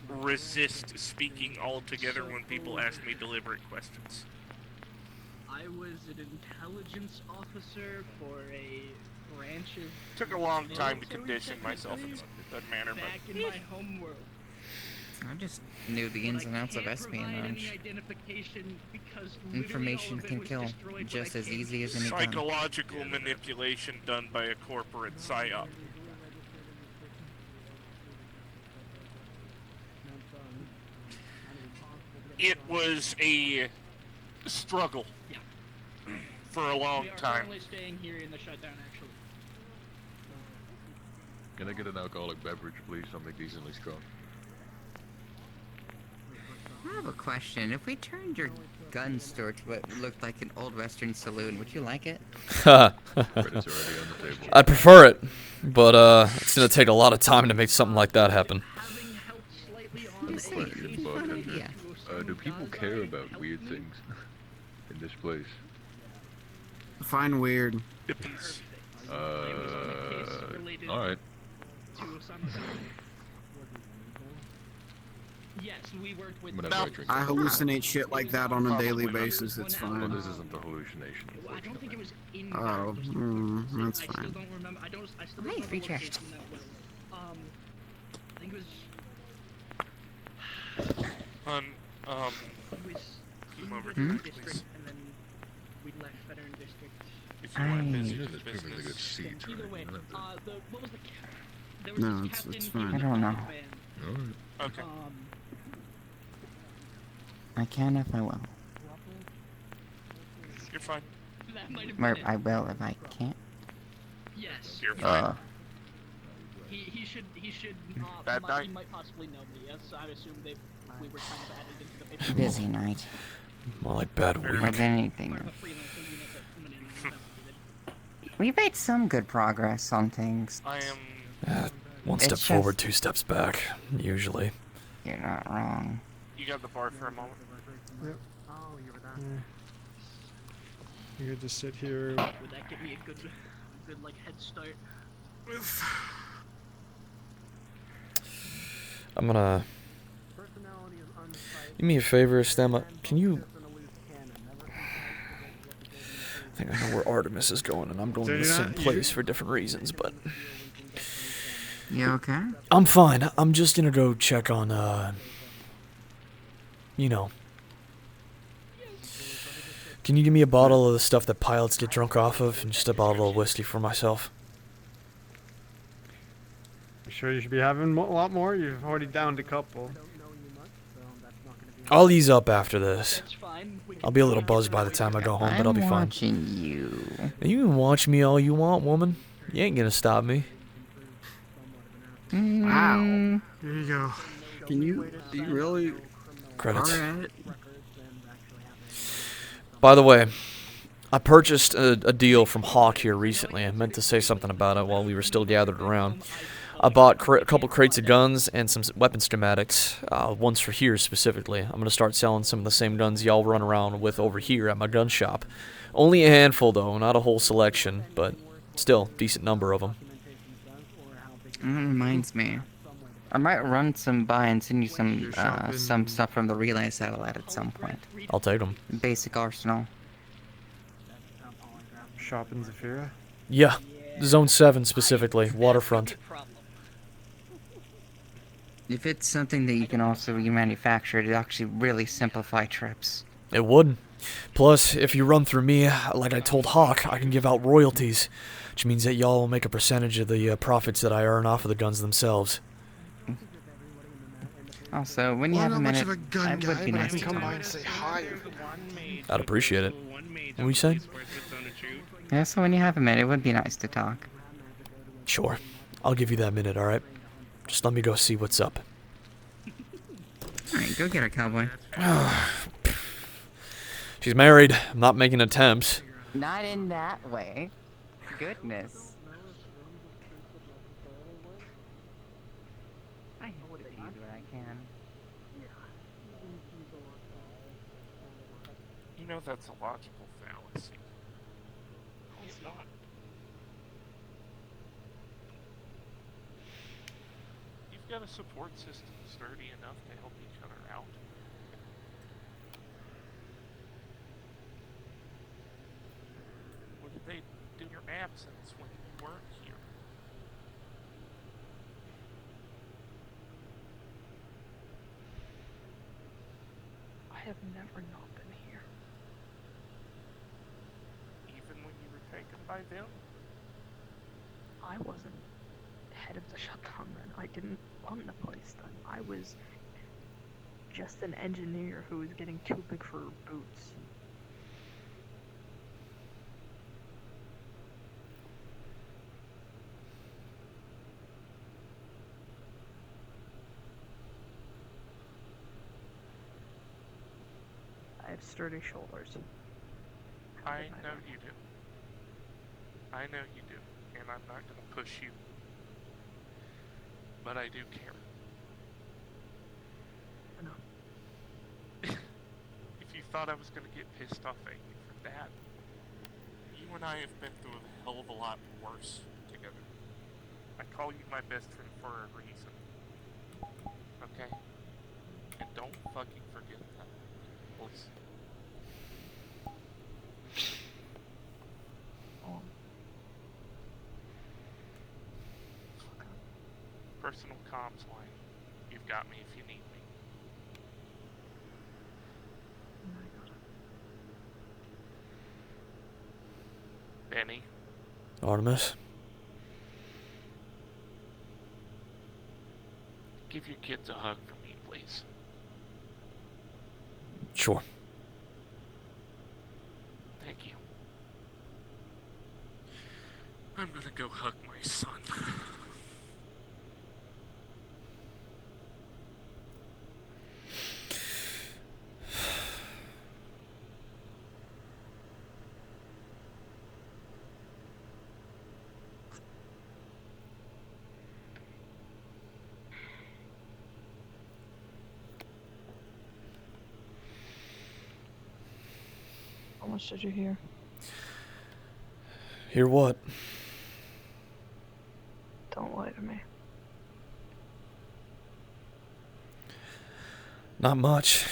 resist speaking altogether when people ask me deliberate questions. I was an intelligence officer for a branch of... Took a long time to condition myself in that manner, back but... in my home world. I just knew the ins and outs of espionage. Information can kill just as easy as any gun. Psychological manipulation done by a corporate psyop. It was a struggle for a long time. Staying here in the shutdown, actually. Can I get an alcoholic beverage, please? Something decently strong. I have a question. If we turned your gun store to what looked like an old western saloon, would you like it? Credit's already on the table. I'd prefer it, but it's gonna take a lot of time to make something like that happen. Question, bartender. Do people care about weird things in this place? Fine weird. Alright. Yes, we worked with. I hallucinate shit like that on a daily basis. It's fine. Well, this isn't the hallucination. I don't think it was in. Oh, that's I fine. still don't remember. I still Hey, don't free remember chest. I think it was. Come over Hmm? here, District, please. and then we left Veteran District. If you want Aye. business, There's perfectly good seats. Either way, what was the? There was No, this it's captain fine. I don't know. Alright. Okay. I can if I will. You're fine. That might have Or been it. I will if I can't. Yes. You're fine. He should Bad night. he might possibly know me. Yes, I assume we were kind of added into the picture. Busy night. More like bad week. More than anything. We've made some good progress on things. I am. One It's step just- forward, 2 steps back, usually. You're not wrong. You got the bar for a moment. Yep. You could just sit here. Would that give me a good like head start? I'm gonna... Do me a favor, Stemma. Can you... I think I know where Artemis is going, and I'm going to the same place for different reasons, but... You okay? I'm fine. I'm just gonna go check on, you know. Can you give me a bottle of the stuff that pilots get drunk off of, and just a bottle of whiskey for myself? You sure you should be having a lot more? You've already downed a couple. I'll ease up after this. I'll be a little buzzed by the time I go home, but I'll be I'm fine. watching you. You can watch me all you want, woman. You ain't gonna stop me. Wow. There you go. Can you really? Credits. Alright. By the way, I purchased a deal from Hawk here recently. I meant to say something about it while we were still gathered around. I bought a couple crates of guns and some weapon schematics, ones for here specifically. I'm going to start selling some of the same guns y'all run around with over here at my gun shop. Only a handful though, not a whole selection, but still, decent number of them. That reminds me. I might run some by and send you some stuff from the relay satellite at some point. I'll take them. Basic arsenal. Shop in Zafira? Yeah, Zone 7 specifically, waterfront. If it's something that you can also remanufacture, it'd actually really simplify trips. It would. Plus, if you run through me, like I told Hawk, I can give out royalties, which means that y'all will make a percentage of the profits that I earn off of the guns themselves. Also, when you have a minute, it would be nice to come by talk. and say hi. I'd appreciate it. What were you saying? Yeah, so when you have a minute, it would be nice to talk. Sure. I'll give you that minute, alright? Just let me go see what's up. Alright, go get her, cowboy. She's married. I'm not making attempts. Not in that way. Goodness. I hope that you do what I can. You know that's a logical fallacy. It's not. You've got a support system sturdy enough to help each other out. What did they do in your absence when you weren't here? have never not been here. Even when you were taken by them? I wasn't head of the shutdown then. I didn't run the place then. I was just an engineer who was getting too big for boots. I have sturdy shoulders. I know you do. I know you do, and I'm not gonna push you. But I do care. I know. If you thought I was gonna get pissed off at you for that, you and I have been through a hell of a lot worse together. I call you my best friend for a reason. Okay? And don't fucking forget that. Please. Personal comms line. You've got me if you need me. Benny. Artemis? Give your kids a hug for me, please. Sure. Thank you. I'm gonna go hug my son. How much did you hear? Hear what? Don't lie to me. Not much.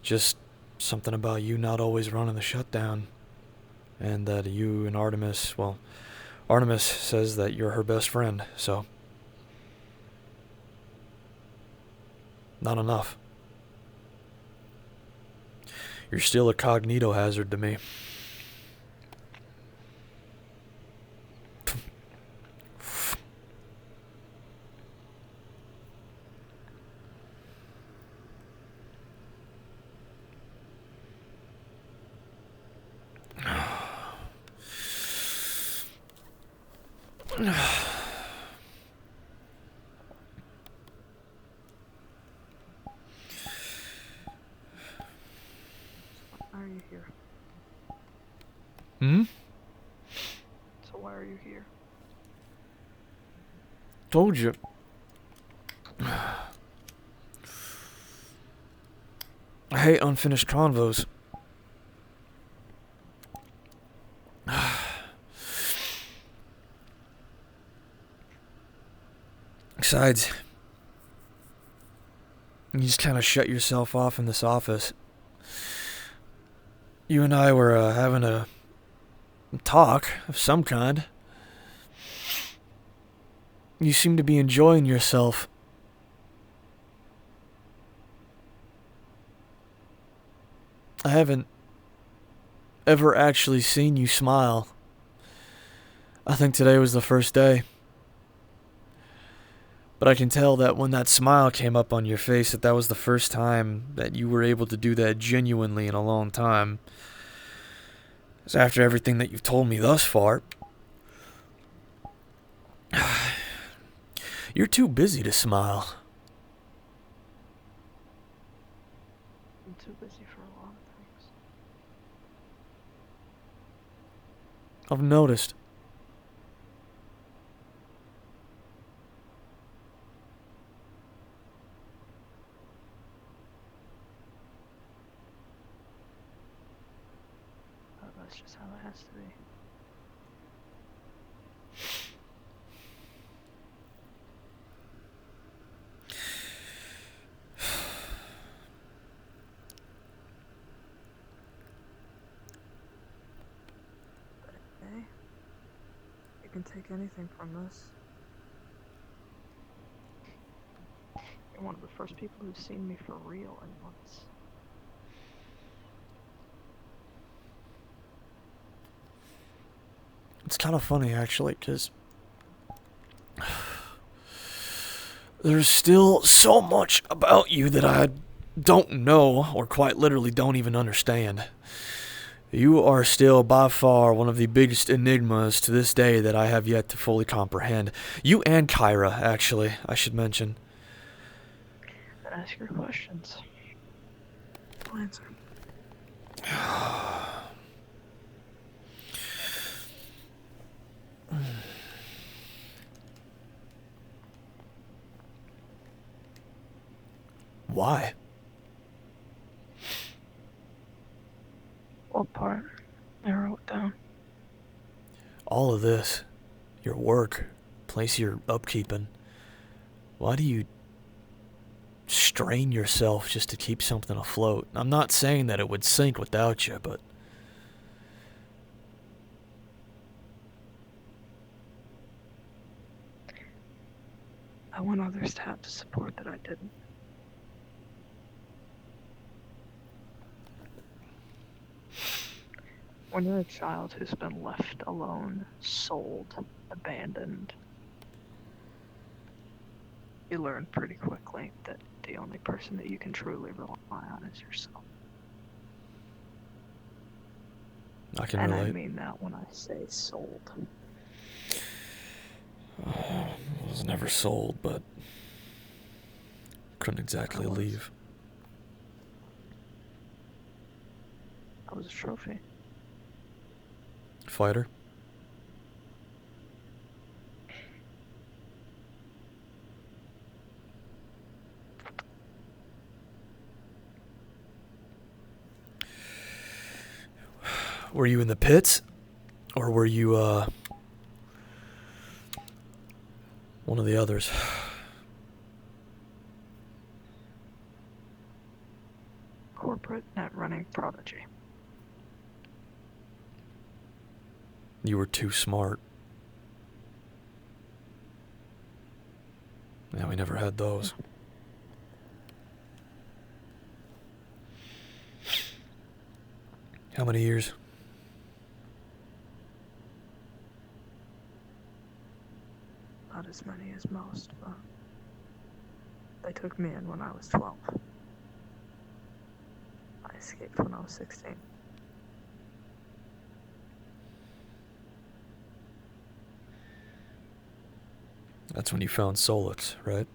Just something about you not always running the shutdown. And that you and Artemis, well, Artemis says that you're her best friend, so. Not enough. You're still a cognito hazard to me. Why are you here? Hmm? So why are you here? Told you. I hate unfinished convos. Besides, you just kind of shut yourself off in this office. You and I were having a talk of some kind. You seem to be enjoying yourself. I haven't ever actually seen you smile. I think today was the first day. But I can tell that when that smile came up on your face, that was the first time that you were able to do that genuinely in a long time. Because after everything that you've told me thus far, you're too busy to smile. I'm too busy for a lot of things. I've noticed. That's just how it has to be. Okay. You can take anything from this. You You're one of the first people who's seen me for real in months. It's kind of funny, actually, because there's still so much about you that I don't know, or quite literally don't even understand. You are still by far one of the biggest enigmas to this day that I have yet to fully comprehend. You and Kyra, actually, I should mention. Then ask your questions. I'll answer. Why? What part? Narrow it down. All of this, your work, place you're upkeeping. Why do you strain yourself just to keep something afloat? I'm not saying that it would sink without you, but I want others to have the support that I didn't. When you're a child who's been left alone, sold, abandoned, you learn pretty quickly that the only person that you can truly rely on is yourself. I can and relate. I mean that when I say sold. I was never sold, but couldn't exactly leave. I was a trophy. Fighter? Were you in the pits? Or were you, one of the others? Corporate net running prodigy. You were too smart. Yeah, we never had those. How many years? Not as many as most, but they took me in when I was 12. I escaped when I was 16. That's when you found Solix, right?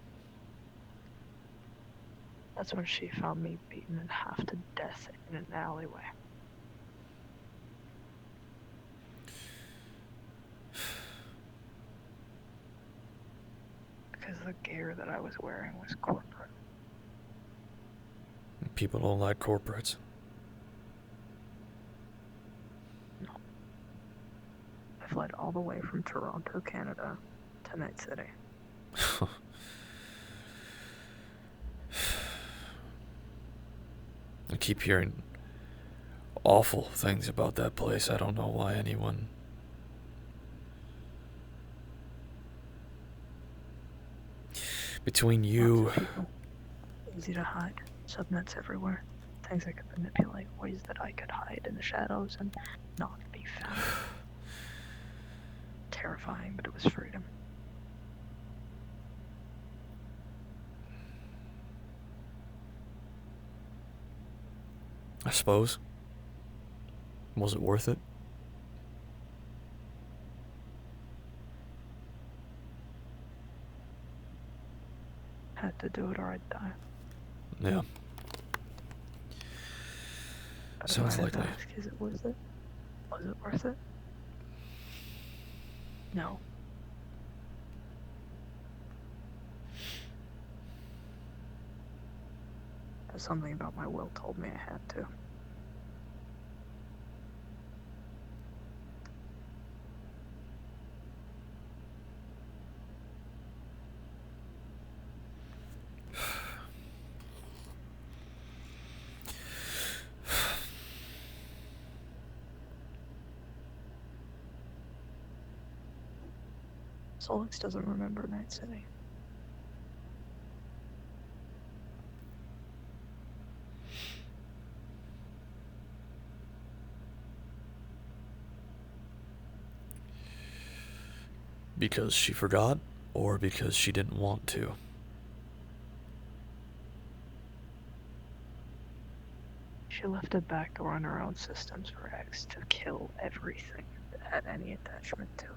That's when she found me beaten in half to death in an alleyway. Because the gear that I was wearing was corporate. People don't like corporates. No. I fled all the way from Toronto, Canada to Night City. I keep hearing awful things about that place. I don't know why anyone... Between you... Easy to hide. Subnets everywhere. Things I could manipulate. Ways that I could hide in the shadows and not be found. Terrifying, but it was freedom. I suppose. Was it worth it? Had to do it or I'd die. Yeah. But Sounds if I had to likely. ask, is it worth it? Was it worth it? No. Something about my will told me I had to. Solix doesn't remember Night City. Because she forgot, or because she didn't want to? She left a backdoor on her own systems for X to kill everything that had any attachment to it.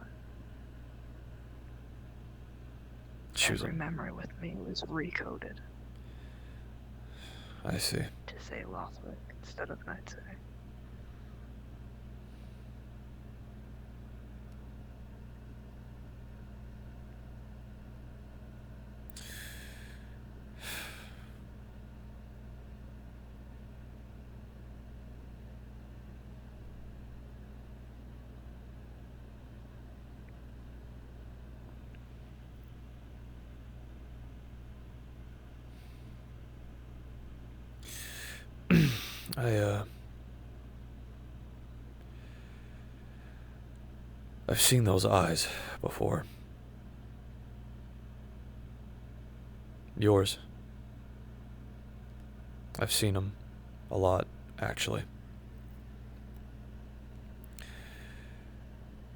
Every memory with me was recoded. I see. To say Lothric instead of Nightsay. I've seen those eyes before. Yours. I've seen them a lot, actually.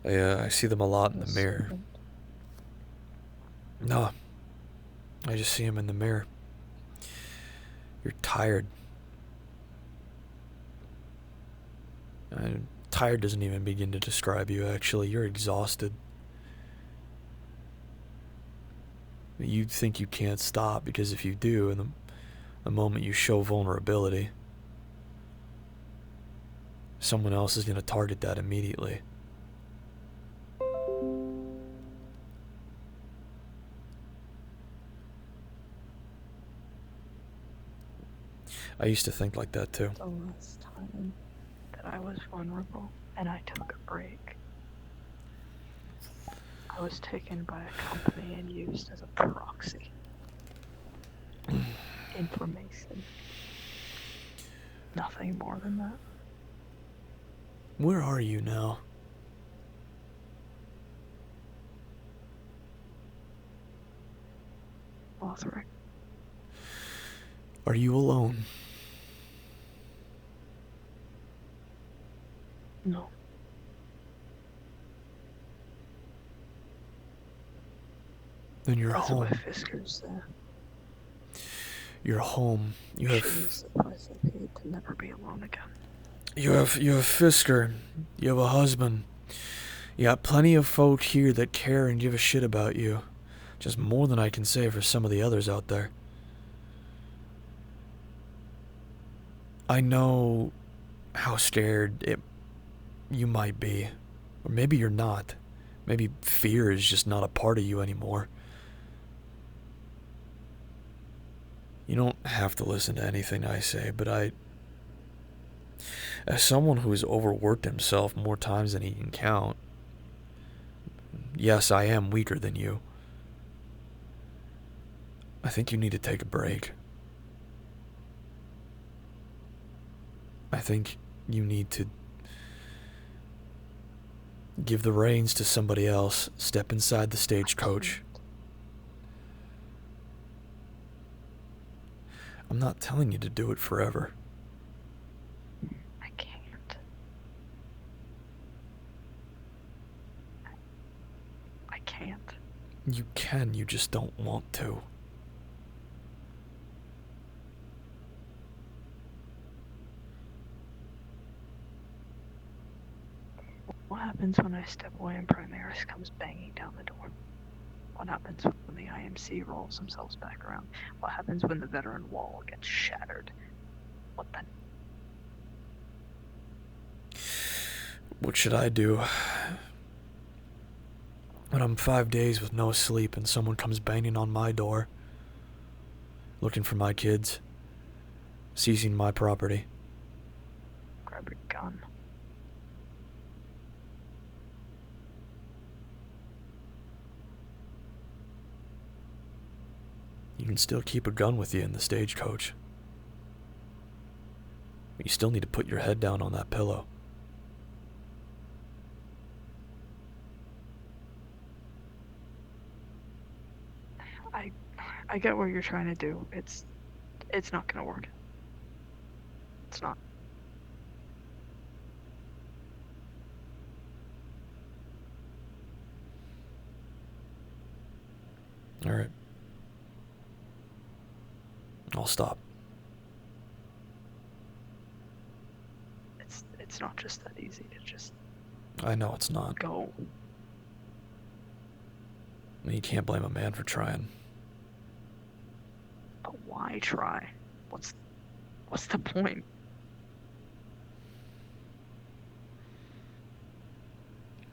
I see them a lot in the mirror. No, I just see them in the mirror. You're tired. Tired doesn't even begin to describe you, actually. You're exhausted. You think you can't stop, because if you do, in the moment you show vulnerability, someone else is going to target that immediately. I used to think like that too. The last time that I was vulnerable and I took a break, I was taken by a company and used as a proxy. Information. Nothing more than that. Where are you now? Lothric. Are you alone? No. Then you're That's home. why Fisker's there. You're home. You have. She's the price I paid to never be alone again. You have Fisker. You have a husband. You got plenty of folk here that care and give a shit about you. Just more than I can say for some of the others out there. I know how scared you might be. Or maybe you're not. Maybe fear is just not a part of you anymore. You don't have to listen to anything I say, but as someone who has overworked himself more times than he can count, yes, I am weaker than you. I think you need to take a break. I think you need to give the reins to somebody else, step inside the stagecoach. I'm not telling you to do it forever. I can't. I can't. You can, you just don't want to. What happens when I step away and Primaris comes banging down the door? What happens when the IMC rolls themselves back around? What happens when the veteran wall gets shattered? What then? What should I do? When I'm 5 days with no sleep and someone comes banging on my door, looking for my kids, seizing my property. Grab your gun. You can still keep a gun with you in the stagecoach. But you still need to put your head down on that pillow. I get what you're trying to do. It's not gonna work. It's not. Alright. I'll stop. It's not just that easy to just I know it's not. go. You can't blame a man for trying. But why try? What's the point?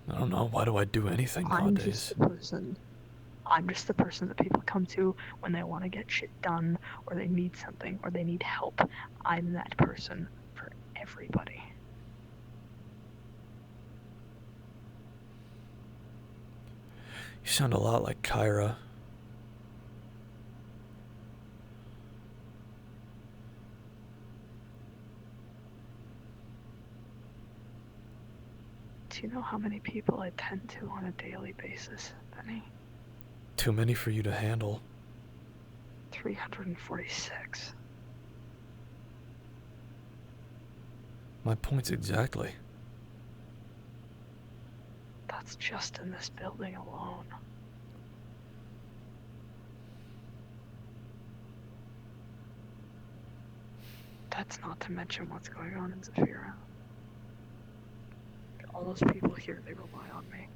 I don't know. Why do I do anything nowadays? I'm just the person that people come to when they want to get shit done, or they need something, or they need help. I'm that person for everybody. You sound a lot like Kyra. Do you know how many people I tend to on a daily basis, Benny? Too many for you to handle. 346. My point's exactly. That's just in this building alone. That's not to mention what's going on in Zafira. All those people here, they rely on me.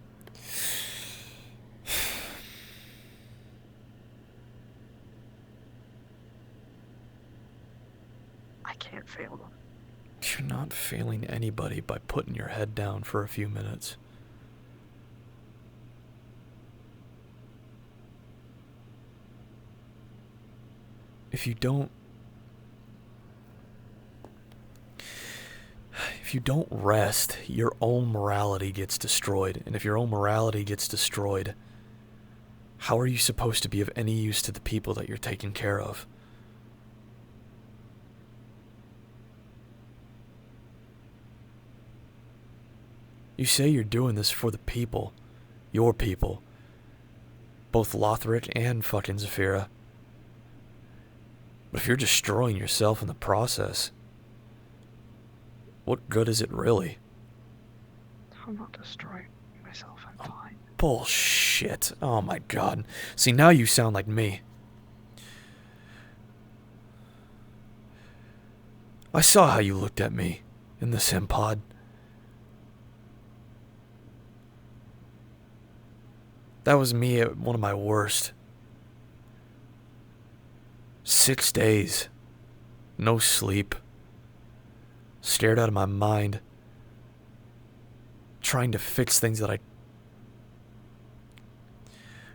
I can't fail them. You're not failing anybody by putting your head down for a few minutes. If you don't rest, your own morality gets destroyed. And if your own morality gets destroyed, how are you supposed to be of any use to the people that you're taking care of? You say you're doing this for the people. Your people. Both Lothric and fucking Zafira. But if you're destroying yourself in the process, what good is it really? I'm not destroying myself, I'm fine. Bullshit. Oh my god. See, now you sound like me. I saw how you looked at me in the sim pod. That was me at one of my worst. 6 days. No sleep. Scared out of my mind. Trying to fix things that I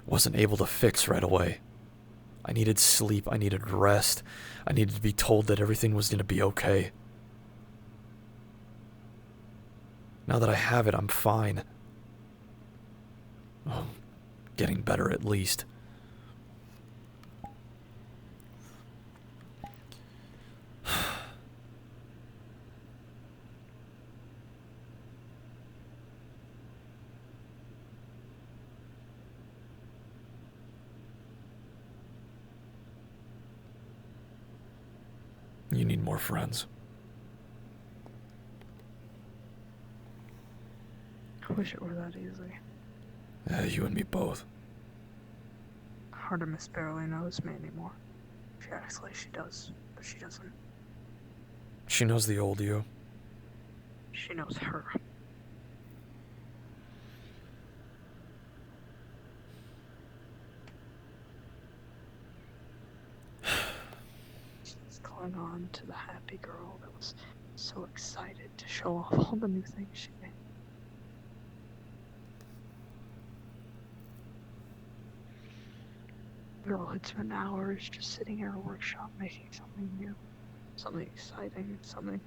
wasn't able to fix right away. I needed sleep. I needed rest. I needed to be told that everything was going to be okay. Now that I have it, I'm fine. Oh, getting better at least. You need more friends. I wish it were that easy. Yeah, you and me both. Artemis barely knows me anymore. She acts like she does, but she doesn't. She knows the old you. She knows her. She's clung on to the happy girl that was so excited to show off all the new things she made. Girl had spent hours just sitting in her workshop making something new, something exciting, something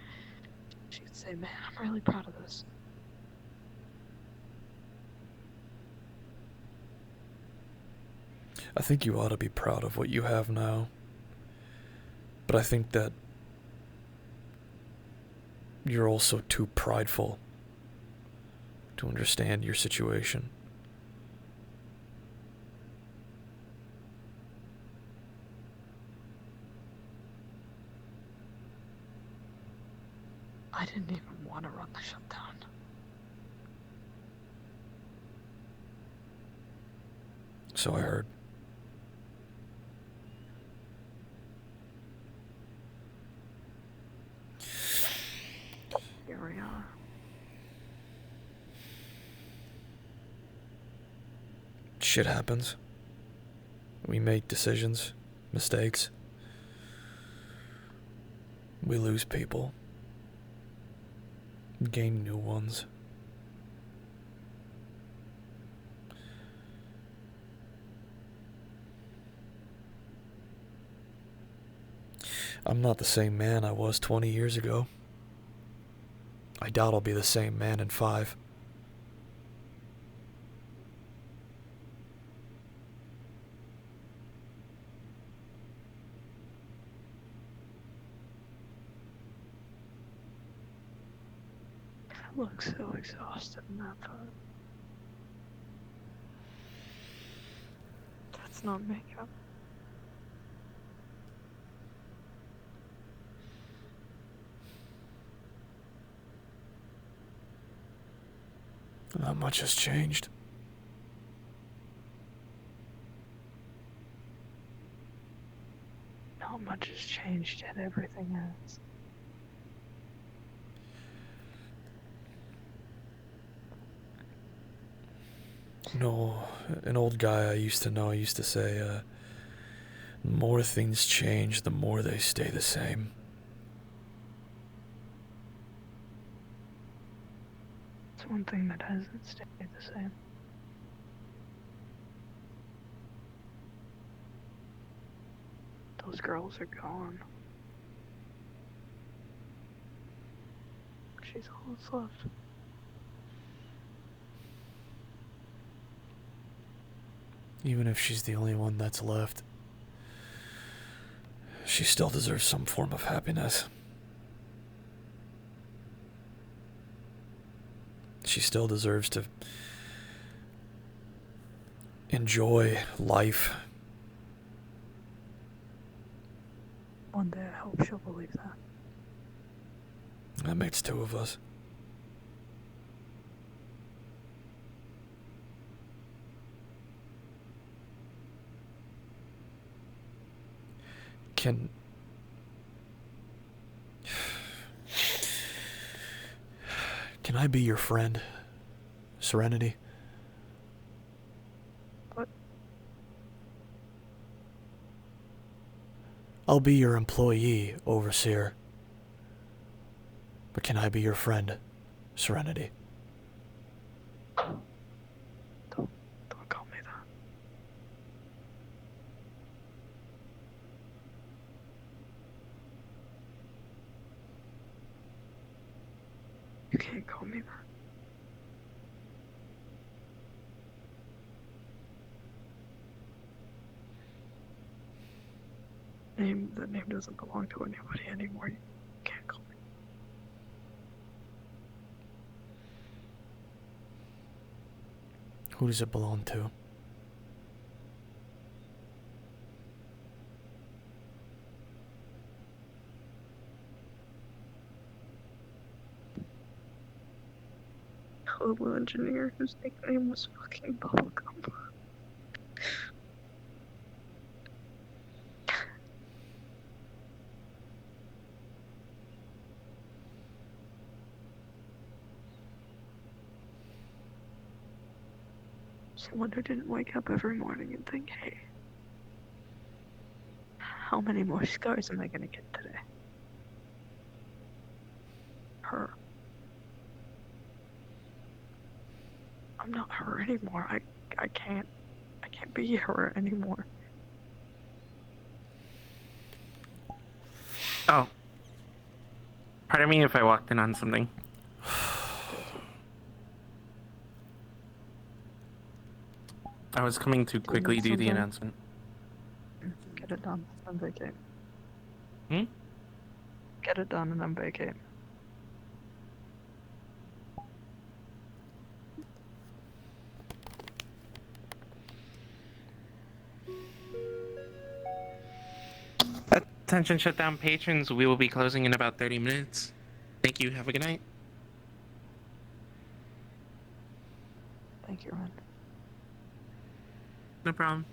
she could say, man, I'm really proud of this. I think you ought to be proud of what you have now. But I think that you're also too prideful to understand your situation. I didn't even want to run the shutdown. So I heard. Shit happens. We make decisions, mistakes. We lose people. Gain new ones. I'm not the same man I was 20 years ago. I doubt I'll be the same man in 5. I look so exhausted in that photo. That's not makeup. Not much has changed. Not much has changed yet, everything has. No, an old guy I used to know used to say, the more things change, the more they stay the same. It's one thing that hasn't stayed the same. Those girls are gone. She's all that's left. Even if she's the only one that's left, she still deserves some form of happiness. She still deserves to enjoy life. One day I hope she'll believe that. That makes 2 of us. Can I be your friend, Serenity? What? I'll be your employee, Overseer. But can I be your friend, Serenity? Don't call me that. You can't call me that. The name doesn't belong to anybody anymore. You can't call me. Who does it belong to? A little engineer whose nickname was fucking Bubblegum. Someone who didn't wake up every morning and think, hey, how many more scars am I gonna get today? Her. I'm not her anymore. I can't be her anymore. Oh. Pardon me if I walked in on something. I was coming to quickly do the announcement. Get it done and vacate. Hmm? Get it done and then vacate. Attention shutdown patrons, we will be closing in about 30 minutes. Thank you, have a good night. Thank you, Ren. No problem.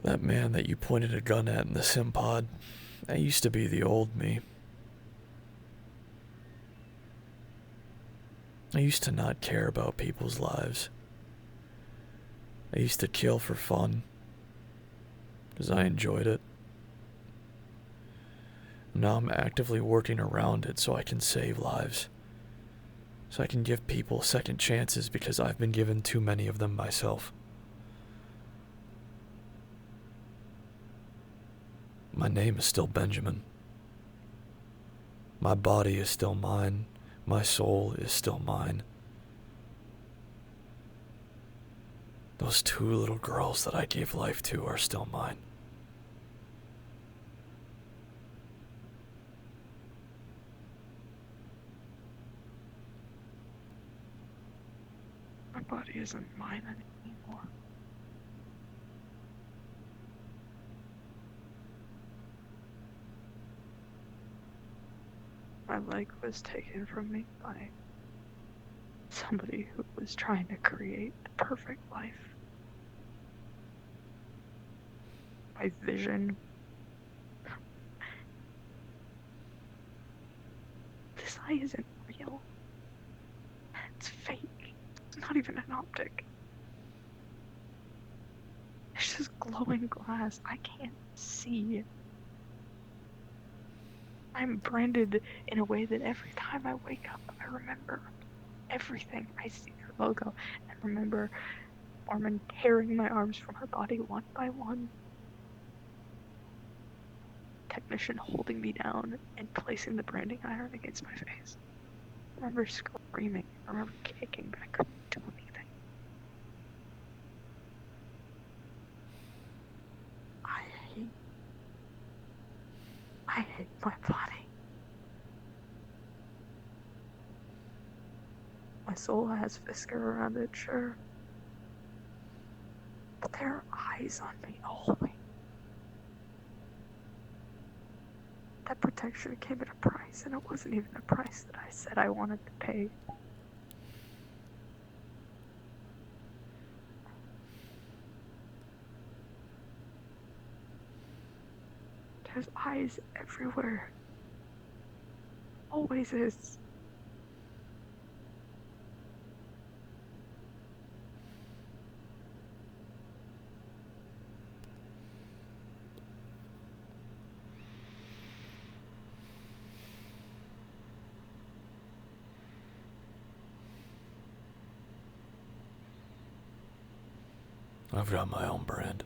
That man that you pointed a gun at in the sim pod, that used to be the old me. I used to not care about people's lives. I used to kill for fun, because I enjoyed it. Now I'm actively working around it so I can save lives. So I can give people second chances because I've been given too many of them myself. My name is still Benjamin. My body is still mine. My soul is still mine. Those 2 little girls that I gave life to are still mine. My body isn't mine anymore. My leg was taken from me by somebody who was trying to create the perfect life. My vision. This eye isn't real. It's fake. It's not even an optic. It's just glowing glass. I can't see. I'm branded in a way that every time I wake up, I remember everything. I see their logo and remember Norman tearing my arms from her body one by one. Technician holding me down and placing the branding iron against my face. I remember screaming. I remember kicking, but I couldn't do anything. I hate my body. My soul has Fisker around it, sure. But there are eyes on me always. That protection came at a price, and it wasn't even a price that I said I wanted to pay. There's eyes everywhere. Always is. I've got my own brand.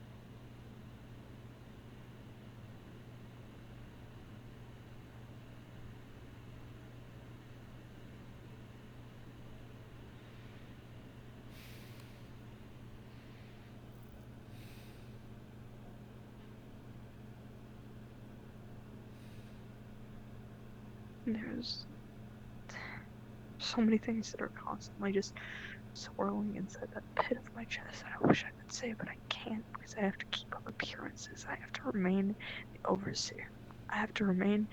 There's so many things that are constantly just swirling inside that pit of my chest that I wish I could say, but I can't because I have to keep up appearances. I have to remain the overseer. I have to remain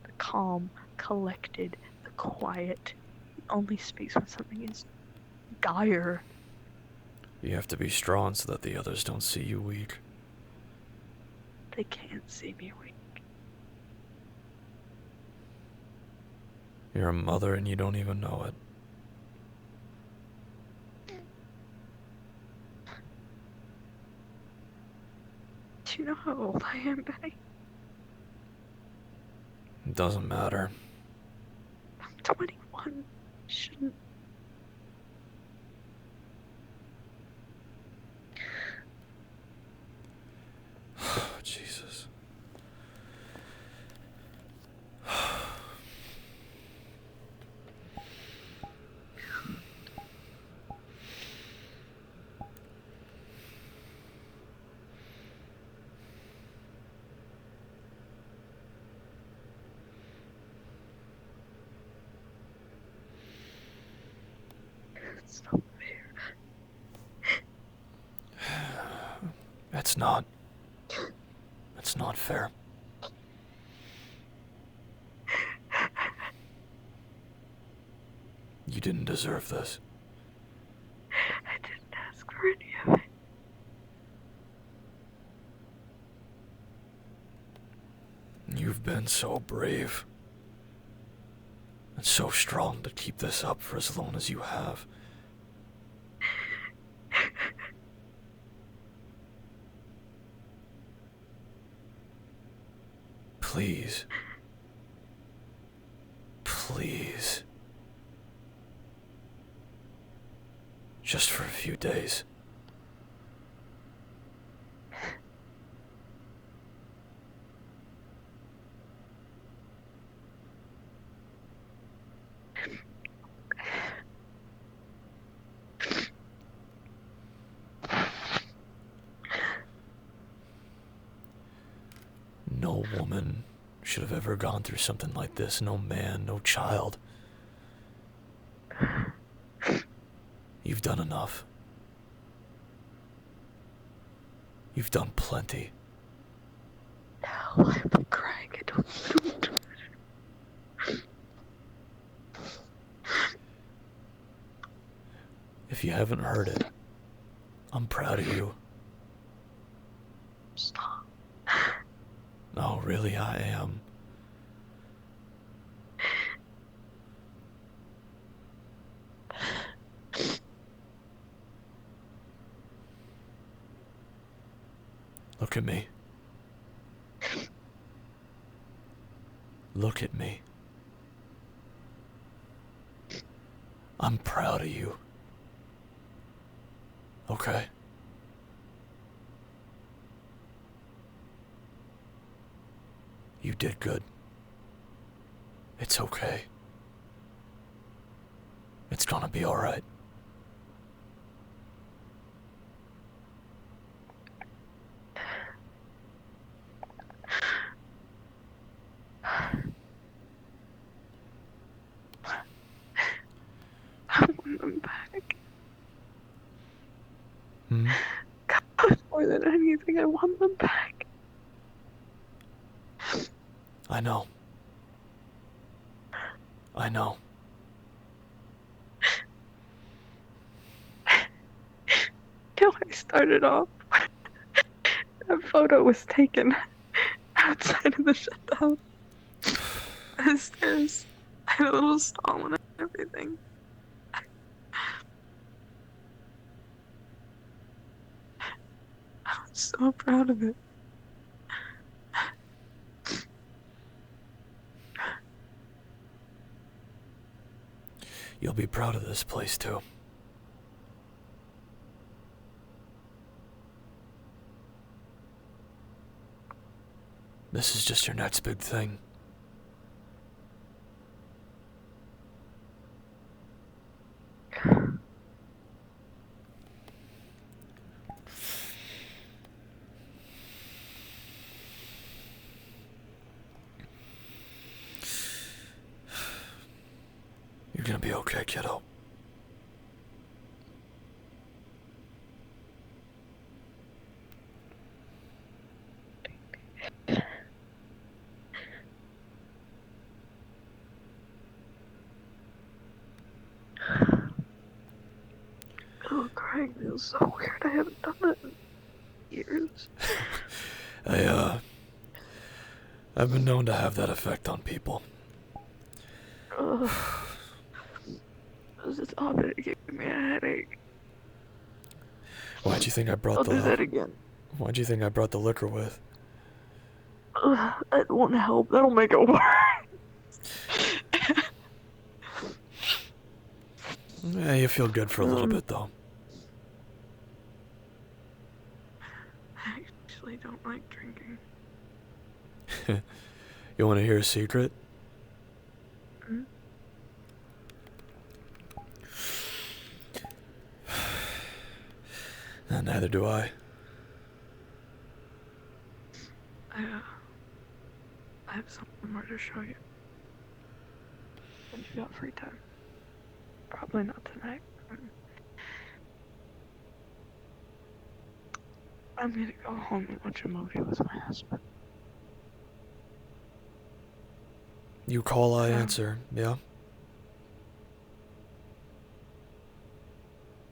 the calm, collected, the quiet. He only speaks when something is dire. You have to be strong so that the others don't see you weak. They can't see me weak. You're a mother and you don't even know it. Do you know how old I am, Benny? It doesn't matter. I'm 21. Shouldn't. Jesus. It's not fair. That's not. That's not fair. You didn't deserve this. I didn't ask for any of it. You've been so brave. And so strong to keep this up for as long as you have. Please. Please. Just for a few days. No woman should have ever gone through something like this. No man, no child. You've done enough. You've done plenty. No, I'm crying. I don't. If you haven't heard it, I'm proud of you. Stop. No, really, I am. Look at me. Look at me. I'm proud of you. Okay? You did good. It's okay. It's gonna be alright. I want them back. Hmm? God, more than anything, I want them back. I know. I know. You know, I started off. That photo was taken outside of the shutdown. The stairs. I had a little stall and everything. I was so proud of it. You'll be proud of this place too. This is just your next big thing. You're gonna be okay, kiddo. Oh, crying feels so weird. I haven't done that in years. I've been known to have that effect on people. Stop it. It gave me a headache. Why'd you think I brought I'll do that again. Why'd you think I brought the liquor with? That won't help. That'll make it worse. Yeah, you feel good for a little bit though. I actually don't like drinking. You want to hear a secret? Hmm? Neither do I. I have something more to show you. When you got free time. Probably not tonight. I'm gonna go home and watch a movie with my husband. You call, I answer. Yeah?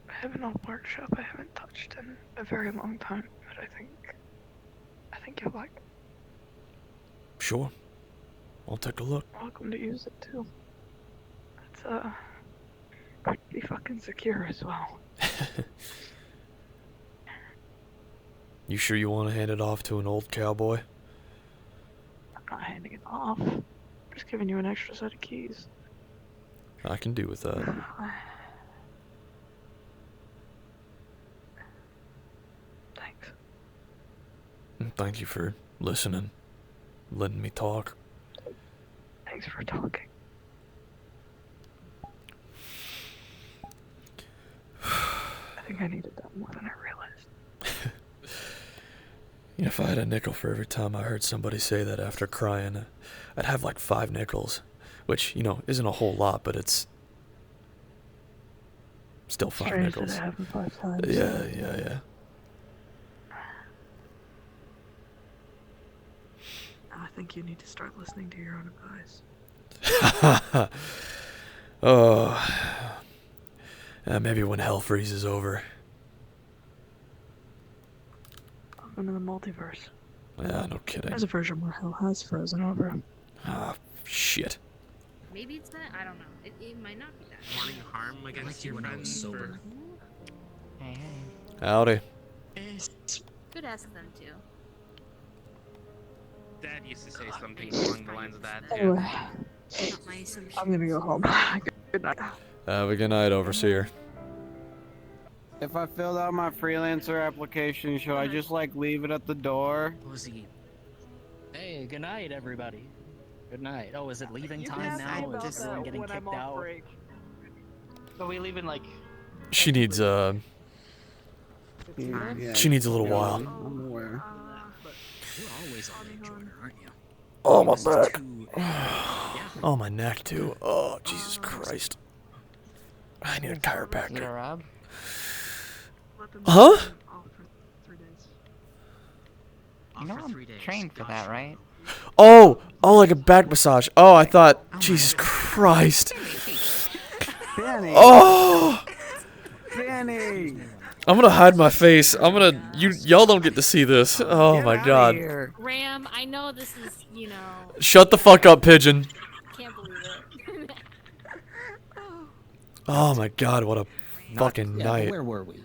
I have an old workshop I haven't touched in a very long time, but I think you'll like it. Sure. I'll take a look. Welcome to use it too. It's pretty fucking secure as well. You sure you want to hand it off to an old cowboy? I'm not handing it off. I'm just giving you an extra set of keys. I can do with that. Thanks. And thank you for listening, letting me talk. Thanks for talking. I think I needed that more than I realized. You know, if I had a nickel for every time I heard somebody say that after crying, I'd have like 5 nickels. Which, you know, isn't a whole lot, but it's still 5 Strange nickels. that it happened 5 times. Yeah. I think you need to start listening to your own advice. Oh. Maybe when hell freezes over. Welcome to the multiverse. Yeah, no kidding. There's a version where hell has frozen over. Ah, shit. Maybe it's that. I don't know. It might not be that. Wanting harm against your friends sober. Howdy. Could ask them too. Dad used to say something along the lines of that too. Anyway, Not my assumption. I'm gonna go home. Good night. Have a good night, Overseer. If I filled out my freelancer application, should I just like leave it at the door? Hey, good night, everybody. Good night. Oh, is it leaving time now? Is everyone getting kicked out? So we leave in like. She needs she needs a little while. I'm aware. You're always on the Jordan, aren't you? Oh, my back. Oh, my neck, too. Oh, Jesus Christ. I need a chiropractor. You know, Rob? Huh? You know I'm trained for that, right? Oh, like a back massage. Oh, I thought, Jesus Christ. Danny. Oh! Danny. I'm gonna hide my face. Y'all don't get to see this. Oh my God. Ram, I know this is, you know. Shut the fuck up, pigeon. Can't believe it. Oh my God, what a fucking night. Where were we?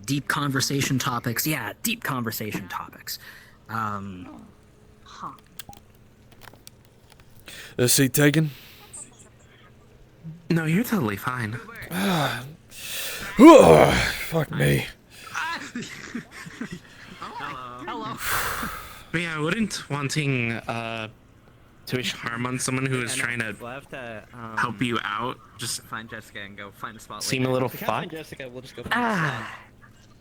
Deep conversation topics. Yeah, deep conversation topics. Is seat taken? No, you're totally fine. Fuck me. Hello. But yeah, I wouldn't wanting to wish harm on someone who is trying to help you out. Just find Jessica and go find a spot. seem a little If we can't find fucked. Jessica, we'll just go find a spot.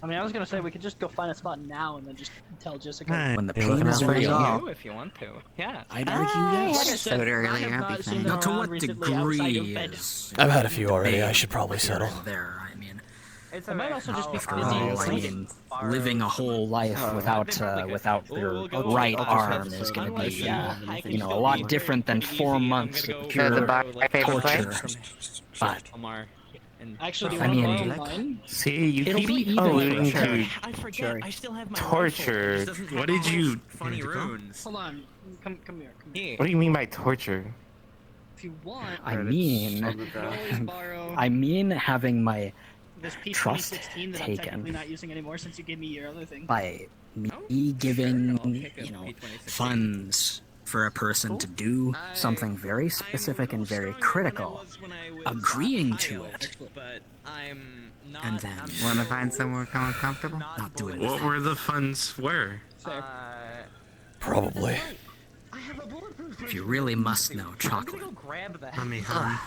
I mean, I was gonna say we could just go find a spot now and then just tell Jessica. When the pain is real. If you want to, yeah. I'd argue yes. Like I said, I have not seen them Now, to around what recently outside degree of bed. is I've had a few already. I should probably settle. there? I mean, It might also just be after busy. all, I mean, living a whole life without your right arm is going to be, you know, a lot different than 4 months of pure torture. But Actually, I mean, See, you it'll keep be even alluding for to I forget. I still have my torture. rifle, which doesn't What have did all you? those funny runes? Hold on. Come here. What do you mean by torture? If you want, I mean having my this piece trust 2016 that I'm taken technically not using anymore since you gave me your other thing. by me giving, you know, funds for a person to do something very specific and very critical, agreeing to it, and then Want to find somewhere comfortable? not doing What anything. were the funds for? Probably. If you really must know, chocolate. Let me hum.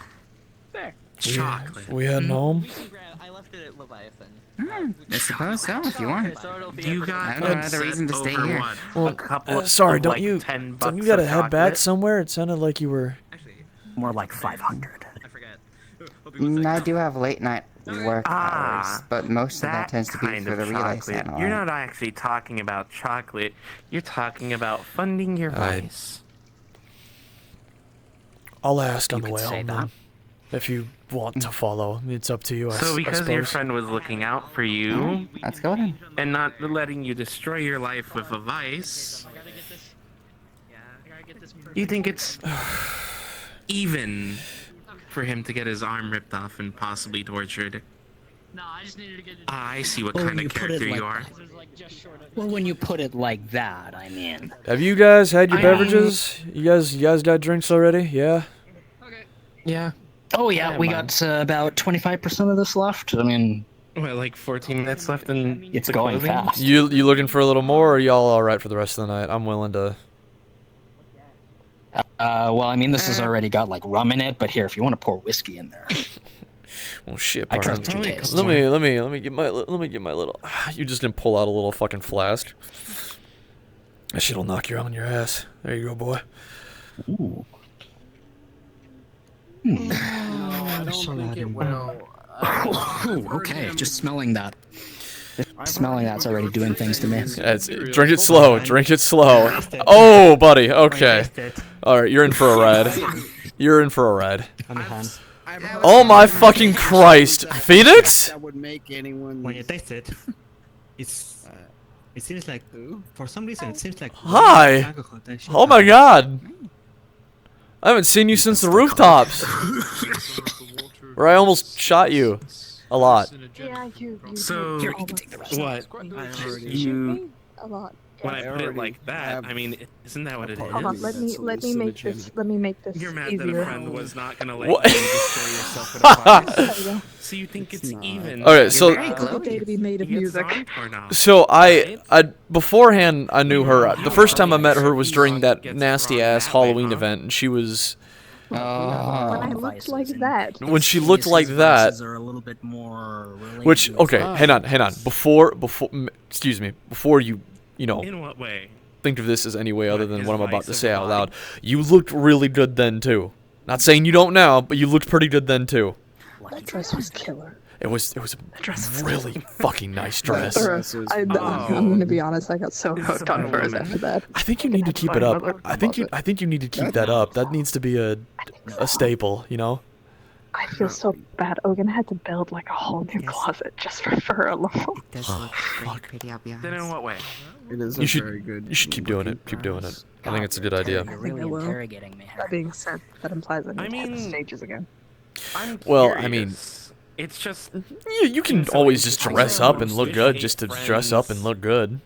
There. Chocolate. We heading home? I left it at Leviathan. I suppose so, if you want. You got I have no other reason to stay over here. what? Well, a couple sorry, of, don't like, you 10 don't you bucks gotta of head back chocolate? somewhere? It sounded like you were. More like 500. I do have late night work hours, but most of that tends to be kind for of the relay chocolate. satellite. You're not actually talking about chocolate. You're talking about funding your vice. I'll ask on You the could way say home. that. Then. If you want to follow, it's up to you. So I because suppose. your friend was looking out for you, Let's go then. and not letting you destroy your life with a vice, You think it's even for him to get his arm ripped off and possibly tortured? No, I just needed to get. I see what Well, kind when of you put it character you like are. Well, when you put it like that, I mean. Have you guys had your beverages? You guys got drinks already? Yeah. Yeah. Oh yeah, we got about 25% of this left. I mean, What, like 14 minutes left in it's the going clothing? fast. You looking for a little more, or are y'all all right for the rest of the night? I'm willing to. Well, I mean, this has already got like rum in it, but here, if you want to pour whiskey in there. Well, shit. I partner. trust your taste. Let me get my little. You just didn't pull out a little fucking flask. That shit'll knock you on your ass. There you go, boy. Ooh. I don't think it will. Okay, just smelling that. Smelling that's already doing things to me. Drink it slow. Drink it slow. Oh, buddy. Okay. All right, you're in for a ride. You're in for a ride. Oh my fucking Christ, Phoenix! That would make anyone. When you taste it, it seems like for some reason it seems like. Hi. Oh my God. I haven't seen you since the rooftops, where I almost shot you a lot. Yeah, you. So, Here, you can take the rest. what? You. A lot. When I put it like that, I mean, isn't that what it is? Hold on, let me make this. Let me make this You're mad easier. that a friend was not gonna let What? you destroy yourself with a fire. So you think it's even? Okay, so- It's a good day to be made of music. Or not? So I beforehand I knew her. The first time I met her was during that nasty ass Halloween event, and she was. When I looked like that. When she looked like that, Are a little bit more which okay, hang on. Before, excuse me, before you know, In what way? think of this as any way other than what I'm about to say out loud. You looked really good then too. Not saying you don't now, but you looked pretty good then too. That dress was killer. It was a really fucking nice dress. I'm gonna be honest. I got so hooked on hers after that. I think you need to keep it up. I think you need to keep that up. That needs to be a staple, you know? I feel so bad. Ogan had to build like a whole new closet just for fur alone. Pretty, I'll be honest. Then in what way? It is You a should very good. you should keep doing it. Keep doing it. I think it's a good idea. I think I will. That being said, that implies I need to hit the stages again. I'm Well, I mean, curious. It's just you can always just dress up and look good, just to dress up and look good.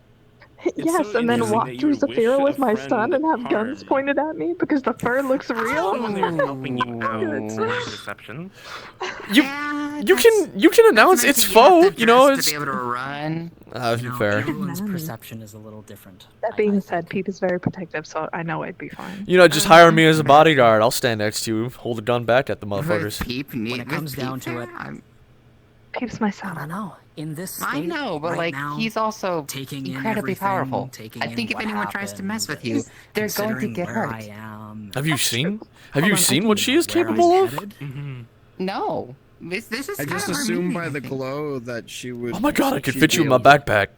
Yes, and then walk through Zafira with my son and have guns pointed at me because the fur looks real. they're helping you out with perception. You can announce it's faux. You know, it's to be able to run. fair. Everyone's perception is a little different. That being said, Peep is very protective, so I know I'd be fine. You know, just hire me as a bodyguard. I'll stand next to you, hold a gun back at the motherfuckers. When it comes down to it, Peep's my son. I don't know. In this state, I know, but right like now, he's also taking in incredibly everything, powerful. taking I in think if what anyone tries to mess with happened, you, they're going to considering get where hurt. I am. Have you seen? Hold Have you on, seen I what think she is where I'm capable of? headed. No, this is. I kind just of our assumed meeting, by I the think. glow that she would. Oh my god, I could she'd fit you be in my able to- backpack.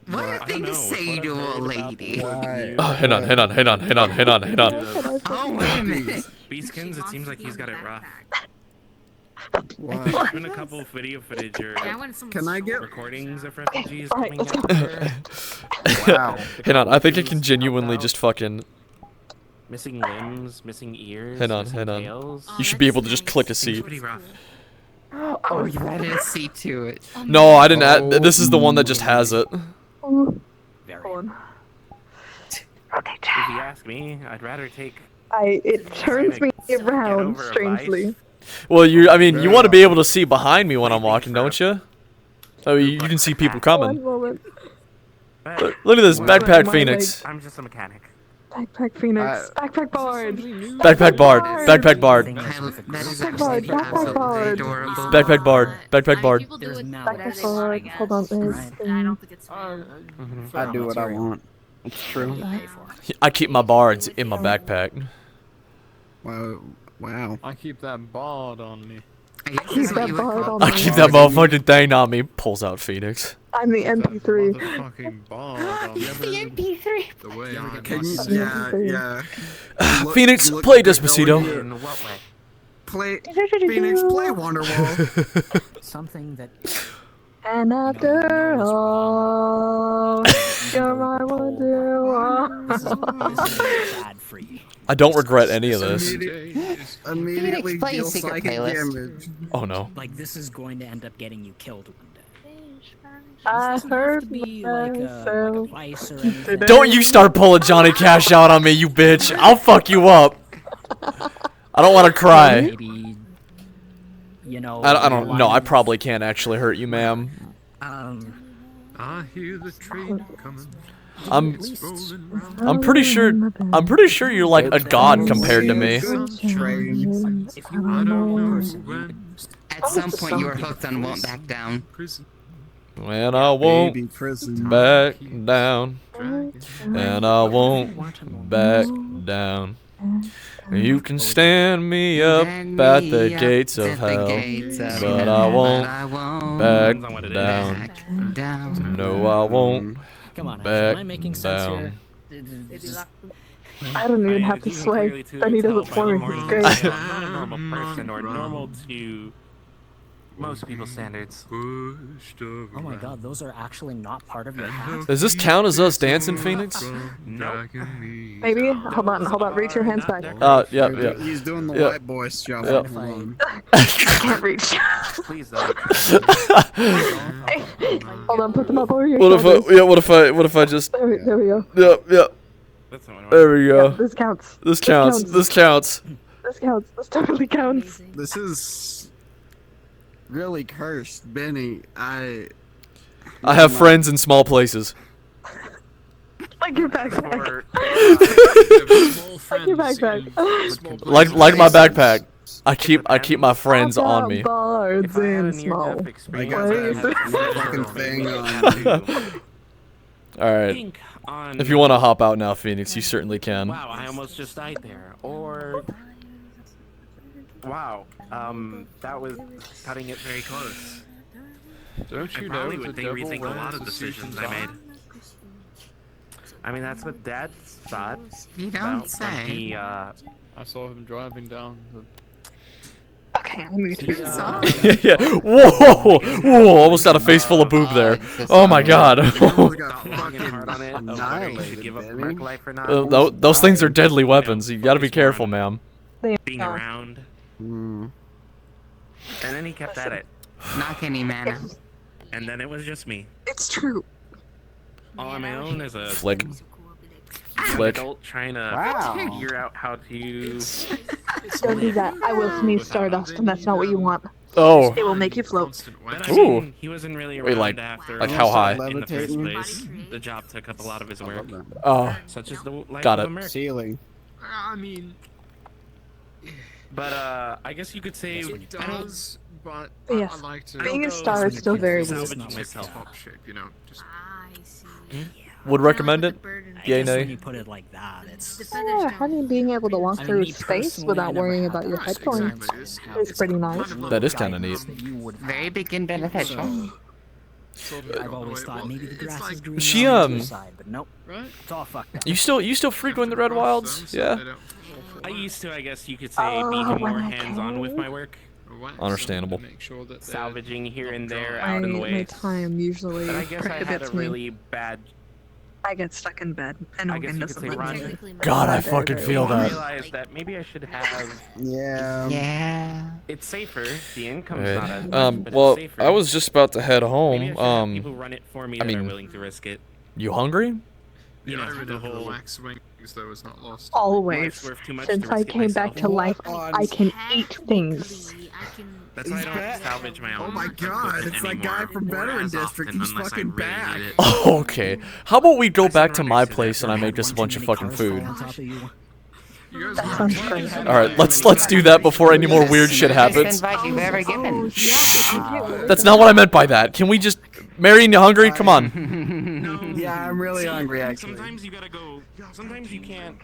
What a thing to say to a lady. Why? Oh, hang on. Oh, wait a minute. Beaskins, it seems like he's got it rough. Why? There's been a couple of video footage or Can I get? recordings of refugees Alright, coming let's out go. there. Wow. Hang on, I think I can genuinely just fucking. Missing limbs, missing ears. Hang on. missing tails. You should be able to just click a Seems seat. pretty rough. Oh, you added a seat to it. No, I didn't add. This is the one that just has it. Hold on. If you ask me, I'd rather take. It turns me around over a strangely. Well, you want to be able to see behind me when I'm walking, don't you? Oh, you can see people coming. One moment. Look at this backpack My Phoenix. I'm just a mechanic. Backpack Phoenix. Backpack Bard. Backpack Bard. Backpack Bard. That is Backpack Bard. actually Backpack absolutely Bard. adorable. Backpack Bard. Backpack Bard. Backpack Bard. Hold on, there's. I do what I want. It's true. I keep my bards in my backpack. Wow. Wow. I keep that bard on me. Keep that Bard on I me. keep that motherfucking thing on me. Pulls out Phoenix. I'm the MP3. Fucking bard on me. The MP3. The way I Can you, Look- yeah. Phoenix, look play at the Despacito. going In what way? Play Phoenix, play Wonderwall. Something that And after all, you're my wonder. This is bad for you. I don't regret any of this. Immediately Explain deal secret psychic playlist. damage. Oh no. Like, this is going to end up getting you killed one day. I heard Be like a vice or anything. Don't you start pulling Johnny Cash out on me, you bitch. I'll fuck you up. I don't want to cry. Maybe, you know. I don't know. I probably can't actually hurt you, ma'am. I hear the train coming. I'm pretty sure you're like a god compared to me. At some point, you were hooked on Won't Back Down. And I won't back down. And I won't back down. You can stand me up at the gates of hell, but I won't back down. No, I won't back down. I don't even have to sway. Benny does it for me. It's great. I'm not a normal person, or normal to most people's standards. Oh my god, those are actually not part of your hat. Does this count as us dancing, Phoenix? No. Maybe? Hold on, reach your hands back. Yeah. He's doing the Yeah. white boy shuffle. Yeah. I can't reach. Please don't. Hold on, put them up over your What shoulders. if I just? There we go. Yep. There we go. Yeah, this counts. This counts. This counts. This totally counts. This is really cursed, Benny. I have friends in small places. Like your backpack. Like your backpack. Like my backpack. I keep my friends on me. Birds in small places. fucking thing on. All right. If you want to hop out now, Phoenix, you certainly can. Wow, I almost just died there. Or wow, that was cutting it very close. Don't you I probably know would the rethink devil a lot wears of the decisions suit I and made. I mean, that's what Dad thought. You don't about when say. He, I saw him driving down the... Okay, I'm gonna turn this off. Yeah. Whoa! Almost had a face full of boob there. Oh my god. Those things are deadly weapons. You gotta be careful, ma'am. being around. And then he kept at it. Not any mana. And then it was just me. It's true. All on my own as a Flick. an Flick. adult trying to figure out how to. Don't do that. I will sneeze stardust, and that's not what you want. Oh. It will make you float. But I mean, he wasn't really around Wait, like after how high? in the first place. The job took up a lot of his work. Oh. Such as the life Got of it. America. Ceiling. I mean, But I guess you could say it does, but Yes. I like to. Being a star is still very weird. salvage myself. Pop shape, you know, just. Would recommend it? Yay, When nay? you put it like that, it's. Yeah, I mean, being able to walk through space without worrying about your headphones is pretty nice. That is kind of neat. Very big and beneficial. I've always thought maybe the grass is greener She, on the other side, but nope. Right? It's all fucked up. You still frequent the Red Wilds? Yeah. I used to, I guess you could say, be more hands-on with my work. Understandable. Make sure that Salvaging here and there out in the My way. time usually But I guess I had a prohibits me. really bad. I get stuck in bed, and I guess Ogun you could doesn't say let me. Ron. God, I fucking feel I that. realized that maybe I should have. Yeah. It's safer. The income's Right. not as much, but Well, it's safer. I was just about to head Maybe I home. should have people run it for me I that are mean, willing to risk it. you hungry? You know, rid the of the whole. wax wings, though, is not lost. Always. Life's worth too much Since to I risk it came back myself. to life, I can eat things. That's why I don't salvage my own. Oh my god, it's that guy from Veteran District. He's fucking back. Okay. How about we go back to my place and I make us a bunch of fucking food? That sounds great. All right, let's do that before any more weird shit happens. Invite you've ever given. That's not what I meant by that. Can we just, Marion, you hungry? Come on. Yeah, I'm really hungry actually. Sometimes you gotta go. Sometimes you can't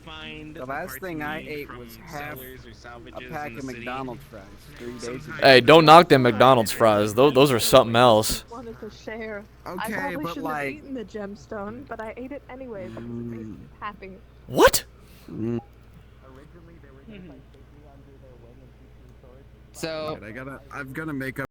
find. The last thing I ate was half a pack of McDonald's fries 3 days ago. Hey, don't knock them McDonald's fries. Those are something else. Wanted to share. I Okay, probably but shouldn't like. have eaten the gemstone, but I ate it anyway because it makes me happy. What? So. I'm gonna make up.